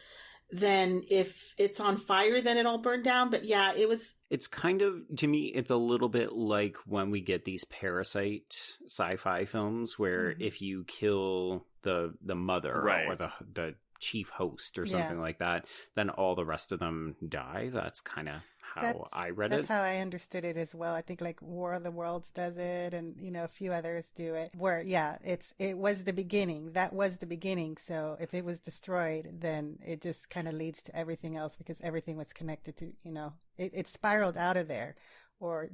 Speaker 6: then if it's on fire, then it all burned down. But yeah, it's kind of,
Speaker 3: to me, it's a little bit like when we get these Parasite sci-fi films where if you kill the mother or the chief host or something like that, then all the rest of them die. That's kind of how I read it.
Speaker 5: That's how I understood it as well. I think like War of the Worlds does it, and a few others do it. Where it was the beginning. That was the beginning. So if it was destroyed, then it just kind of leads to everything else because everything was connected to it spiraled out of there. Or,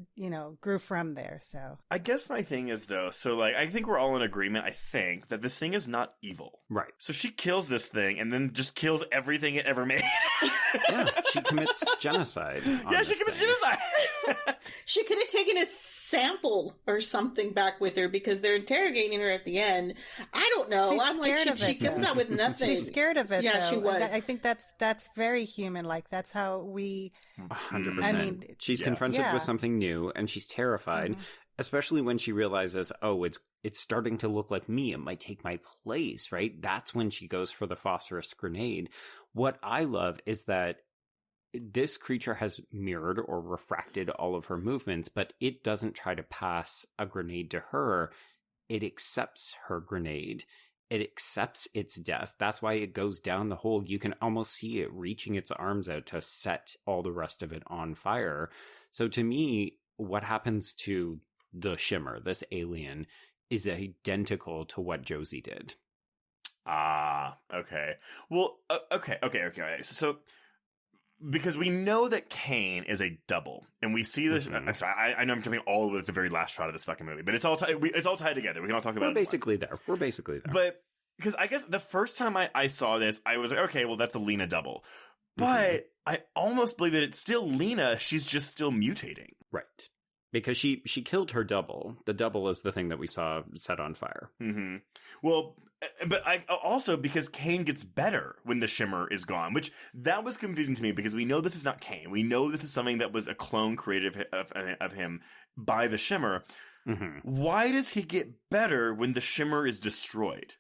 Speaker 5: grew from there, so.
Speaker 4: I guess my thing is, though, so, like, I think we're all in agreement, I think, that this thing is not evil.
Speaker 3: Right.
Speaker 4: So she kills this thing and then just kills everything it ever made.
Speaker 3: Yeah, she commits genocide.
Speaker 4: Yeah, she commits genocide.
Speaker 6: She could have taken a sample or something back with her because they're interrogating her at the end. I don't know.
Speaker 5: She's
Speaker 6: I'm like, she comes out with nothing.
Speaker 5: She's scared of it.
Speaker 6: Yeah,
Speaker 5: though.
Speaker 6: she was.
Speaker 5: I think that's very human. Like that's how we.
Speaker 3: 100%.
Speaker 5: I mean,
Speaker 3: she's confronted with something new, and she's terrified. Especially when she realizes, it's starting to look like me. It might take my place, right? That's when she goes for the phosphorus grenade. What I love is that this creature has mirrored or refracted all of her movements, but it doesn't try to pass a grenade to her. It accepts her grenade. It accepts its death. That's why it goes down the hole. You can almost see it reaching its arms out to set all the rest of it on fire. So to me, what happens to the Shimmer, this alien, is identical to what Josie did.
Speaker 4: Ah, okay. Well, okay. So, because we know that Kane is a double, and we see this. I'm sorry, I know I'm jumping all the way to the very last shot of this fucking movie, but it's all tied together. We can all talk about it.
Speaker 3: We're basically there.
Speaker 4: But because I guess the first time I saw this, I was like, okay, well, that's a Lena double. But I almost believe that it's still Lena. She's just still mutating.
Speaker 3: Right. Because she killed her double. The double is the thing that we saw set on fire.
Speaker 4: Mm-hmm. Well, but I also because Kane gets better when the Shimmer is gone, which that was confusing to me because we know this is not Kane. We know this is something that was a clone created of him by the Shimmer. Why does he get better when the Shimmer is destroyed?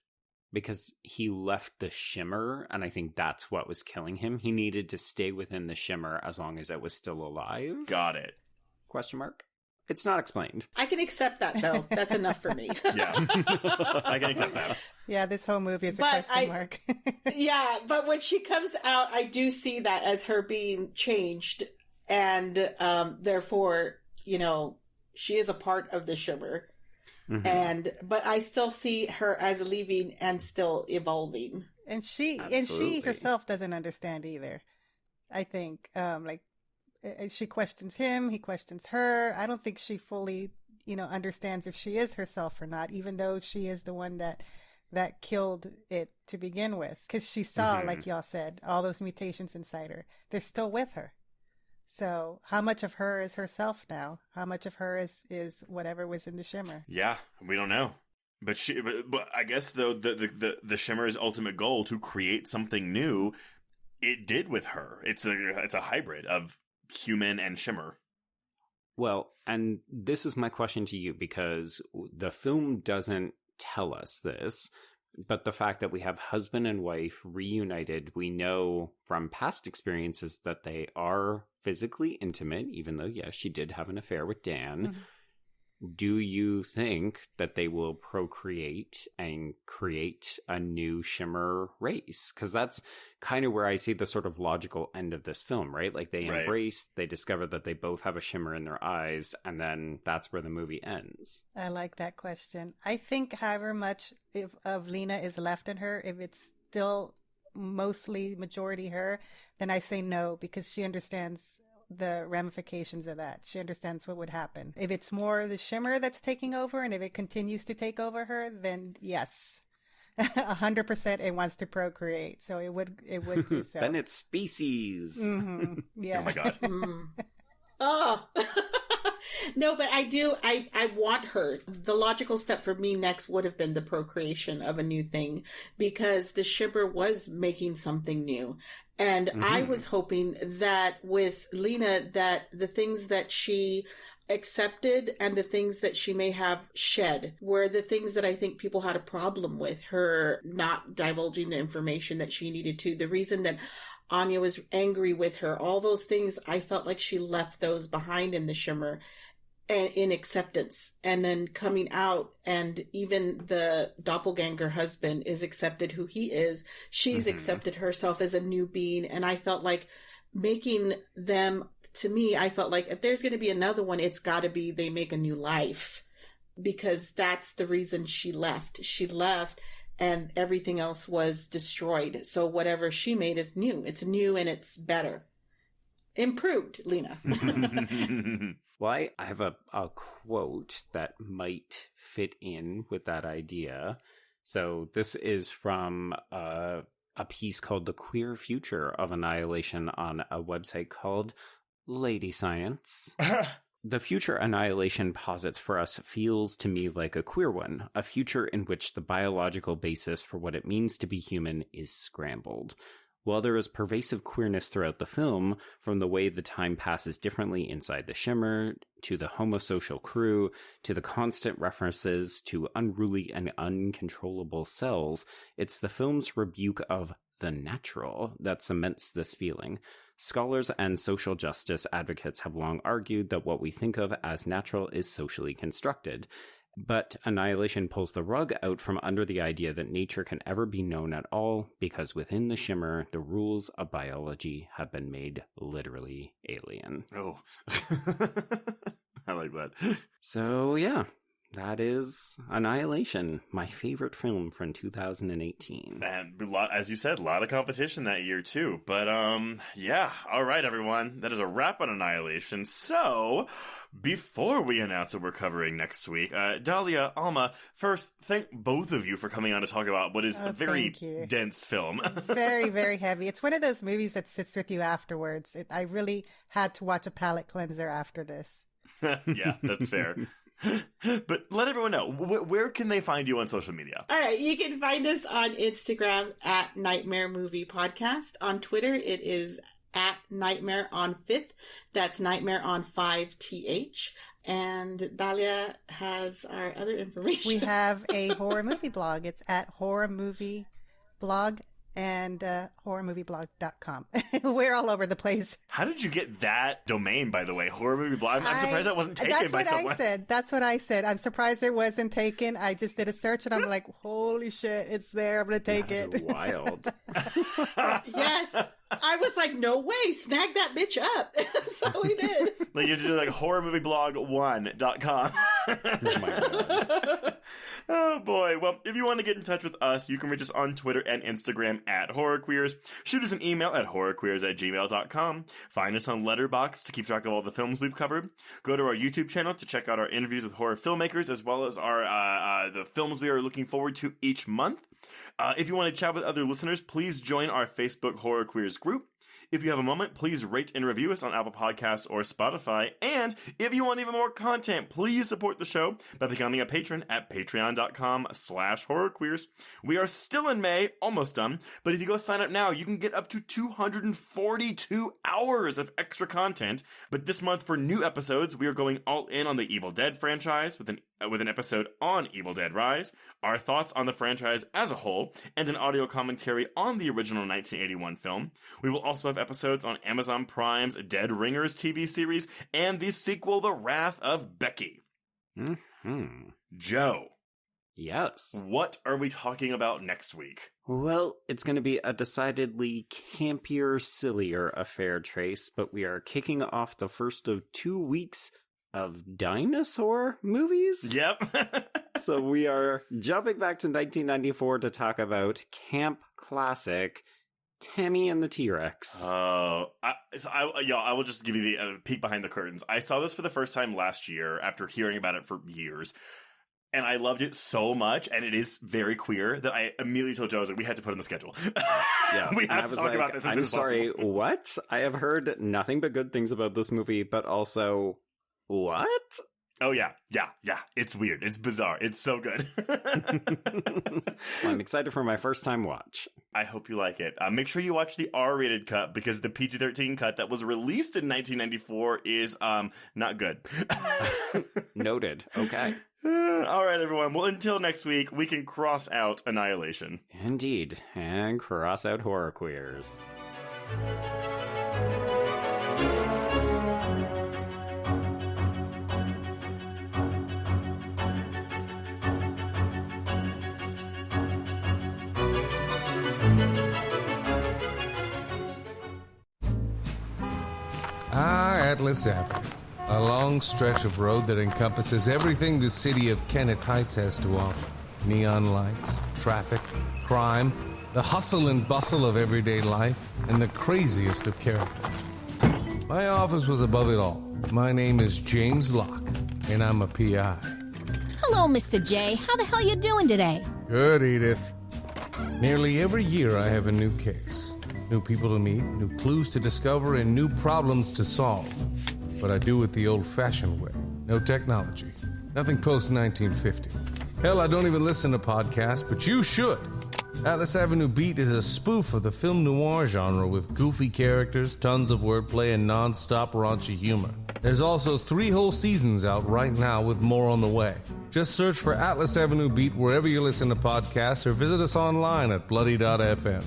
Speaker 3: Because he left the Shimmer, and I think that's what was killing him. He needed to stay within the Shimmer as long as it was still alive.
Speaker 4: Got it.
Speaker 3: Question mark? It's not explained.
Speaker 6: I can accept that, though. That's enough for me.
Speaker 4: Yeah. I can accept that.
Speaker 5: Yeah, this whole movie is a question mark.
Speaker 6: Yeah, but when she comes out, I do see that as her being changed. And therefore, she is a part of the Shimmer. But I still see her as leaving and still evolving.
Speaker 5: And she herself doesn't understand either. I think, she questions him, he questions her. I don't think she fully, understands if she is herself or not, even though she is the one that killed it to begin with. Because she saw, like y'all said, all those mutations inside her. They're still with her. So how much of her is herself now? How much of her is whatever was in the Shimmer?
Speaker 4: Yeah, we don't know. But I guess though the Shimmer's ultimate goal to create something new it did with her. It's a hybrid of human and shimmer.
Speaker 3: Well, and this is my question to you, because the film doesn't tell us this, but the fact that we have husband and wife reunited, we know from past experiences that they are physically intimate, even though, yes, she did have an affair with Dan. Mm-hmm. Do you think that they will procreate and create a new shimmer race? Because that's kind of where I see the sort of logical end of this film, right? Like they embrace, they discover that they both have a shimmer in their eyes, and then that's where the movie ends.
Speaker 5: I like that question. I think however much of Lena is left in her, if it's still mostly majority her, then I say no, because she understands the ramifications of that. She understands what would happen. If it's more the shimmer that's taking over, and if it continues to take over her, then yes, 100% it wants to procreate. So it would do so.
Speaker 3: Then it's species.
Speaker 5: Mm-hmm. Yeah.
Speaker 4: Oh my God.
Speaker 6: Oh. No, but I want her. The logical step for me next would have been the procreation of a new thing, because the shimmer was making something new. And I was hoping that with Lena, that the things that she accepted and the things that she may have shed were the things that I think people had a problem with, her not divulging the information that she needed to. The reason that Anya was angry with her, all those things, I felt like she left those behind in the shimmer and in acceptance. And then coming out, and even the doppelganger husband is accepted who he is. She's accepted herself as a new being. And I felt like making them, to me, I felt like if there's going to be another one, it's got to be they make a new life, because that's the reason she left. She left and everything else was destroyed. So whatever she made is new. It's new and it's better. Improved, Lena.
Speaker 3: Well, I have a quote that might fit in with that idea. So this is from a piece called The Queer Future of Annihilation on a website called Lady Science. The future Annihilation posits for us feels to me like a queer one, a future in which the biological basis for what it means to be human is scrambled. While there is pervasive queerness throughout the film, from the way the time passes differently inside the shimmer, to the homosocial crew, to the constant references to unruly and uncontrollable cells, it's the film's rebuke of the natural that cements this feeling. Scholars and social justice advocates have long argued that what we think of as natural is socially constructed. But Annihilation pulls the rug out from under the idea that nature can ever be known at all, because within the shimmer, the rules of biology have been made literally alien.
Speaker 4: Oh. I like that.
Speaker 3: So, yeah. That is Annihilation, my favorite film from 2018.
Speaker 4: And as you said, a lot of competition that year too. But yeah, all right, everyone. That is a wrap on Annihilation. So, before we announce what we're covering next week, Dalia, Alma, first, thank both of you for coming on to talk about what is a very dense film.
Speaker 5: Very, very heavy. It's one of those movies that sits with you afterwards. I really had to watch a palate cleanser after this.
Speaker 4: Yeah, that's fair. But let everyone know, where can they find you on social media?
Speaker 6: All right, you can find us on Instagram at Nightmare Movie Podcast. On Twitter, it is at Nightmare on 5th. That's Nightmare on 5th. And Dalia has our other information.
Speaker 5: We have a horror movie blog. It's at Horror Movie Blog and horrormovieblog.com. We're all over the place.
Speaker 4: How did you get that domain, by the way? Horror Movie Blog? I'm surprised that wasn't taken by someone.
Speaker 5: That's what I said. I'm surprised it wasn't taken. I just did a search and I'm like, holy shit, it's there. I'm going to take it.
Speaker 3: That's wild.
Speaker 6: Yes. I was like, no way, snag that bitch up. So we did.
Speaker 4: Like you just did like horrormovieblog1.com.
Speaker 3: Oh my God.
Speaker 4: Oh boy. Well, if you want to get in touch with us, you can reach us on Twitter and Instagram at HorrorQueers. Shoot us an email at horrorqueers@gmail.com. Find us on Letterboxd to keep track of all the films we've covered. Go to our YouTube channel to check out our interviews with horror filmmakers, as well as our the films we are looking forward to each month. If you want to chat with other listeners, please join our Facebook Horror Queers group. If you have a moment, please rate and review us on Apple Podcasts or Spotify. And if you want even more content, please support the show by becoming a patron at patreon.com/horrorqueers. We are still in May, almost done, but if you go sign up now, you can get up to 242 hours of extra content. But this month for new episodes, we are going all in on the Evil Dead franchise with an episode on Evil Dead Rise, our thoughts on the franchise as a whole, and an audio commentary on the original 1981 film. We will also have episodes on Amazon Prime's Dead Ringers TV series and the sequel, The Wrath of Becky. Joe.
Speaker 3: Yes.
Speaker 4: What are we talking about next week?
Speaker 3: Well, it's going to be a decidedly campier, sillier affair, Trace, but we are kicking off the first of 2 weeks of dinosaur movies?
Speaker 4: Yep.
Speaker 3: So we are jumping back to 1994 to talk about camp classic Tammy and the T-Rex.
Speaker 4: I will just give you the peek behind the curtains. I saw this for the first time last year after hearing about it for years. And I loved it so much, and it is very queer, that I immediately told Joe, I was like, we had to put it on the schedule.
Speaker 3: Yeah,
Speaker 4: we have to talk about this as soon as
Speaker 3: sorry,
Speaker 4: possible.
Speaker 3: what? I have heard nothing but good things about this movie, but also, what?
Speaker 4: Oh, yeah. It's weird. It's bizarre. It's so good.
Speaker 3: Well, I'm excited for my first time watch.
Speaker 4: I hope you like it. Make sure you watch the R-rated cut, because the PG-13 cut that was released in 1994 is not good.
Speaker 3: Noted. Okay.
Speaker 4: All right, everyone. Well, until next week, we can cross out Annihilation.
Speaker 3: Indeed. And cross out horror queers.
Speaker 7: Atlas Avenue, a long stretch of road that encompasses everything the city of Kennett Heights has to offer. Neon lights, traffic, crime, the hustle and bustle of everyday life, and the craziest of characters. My office was above it all. My name is James Locke, and I'm a PI.
Speaker 8: Hello, Mr. J. How the hell you doing today?
Speaker 7: Good, Edith. Nearly every year I have a new case. New people to meet, new clues to discover, and new problems to solve. But I do it the old-fashioned way. No technology. Nothing post-1950. Hell, I don't even listen to podcasts, but you should. Atlas Avenue Beat is a spoof of the film noir genre with goofy characters, tons of wordplay, and non-stop raunchy humor. There's also 3 whole seasons out right now with more on the way. Just search for Atlas Avenue Beat wherever you listen to podcasts or visit us online at bloody.fm.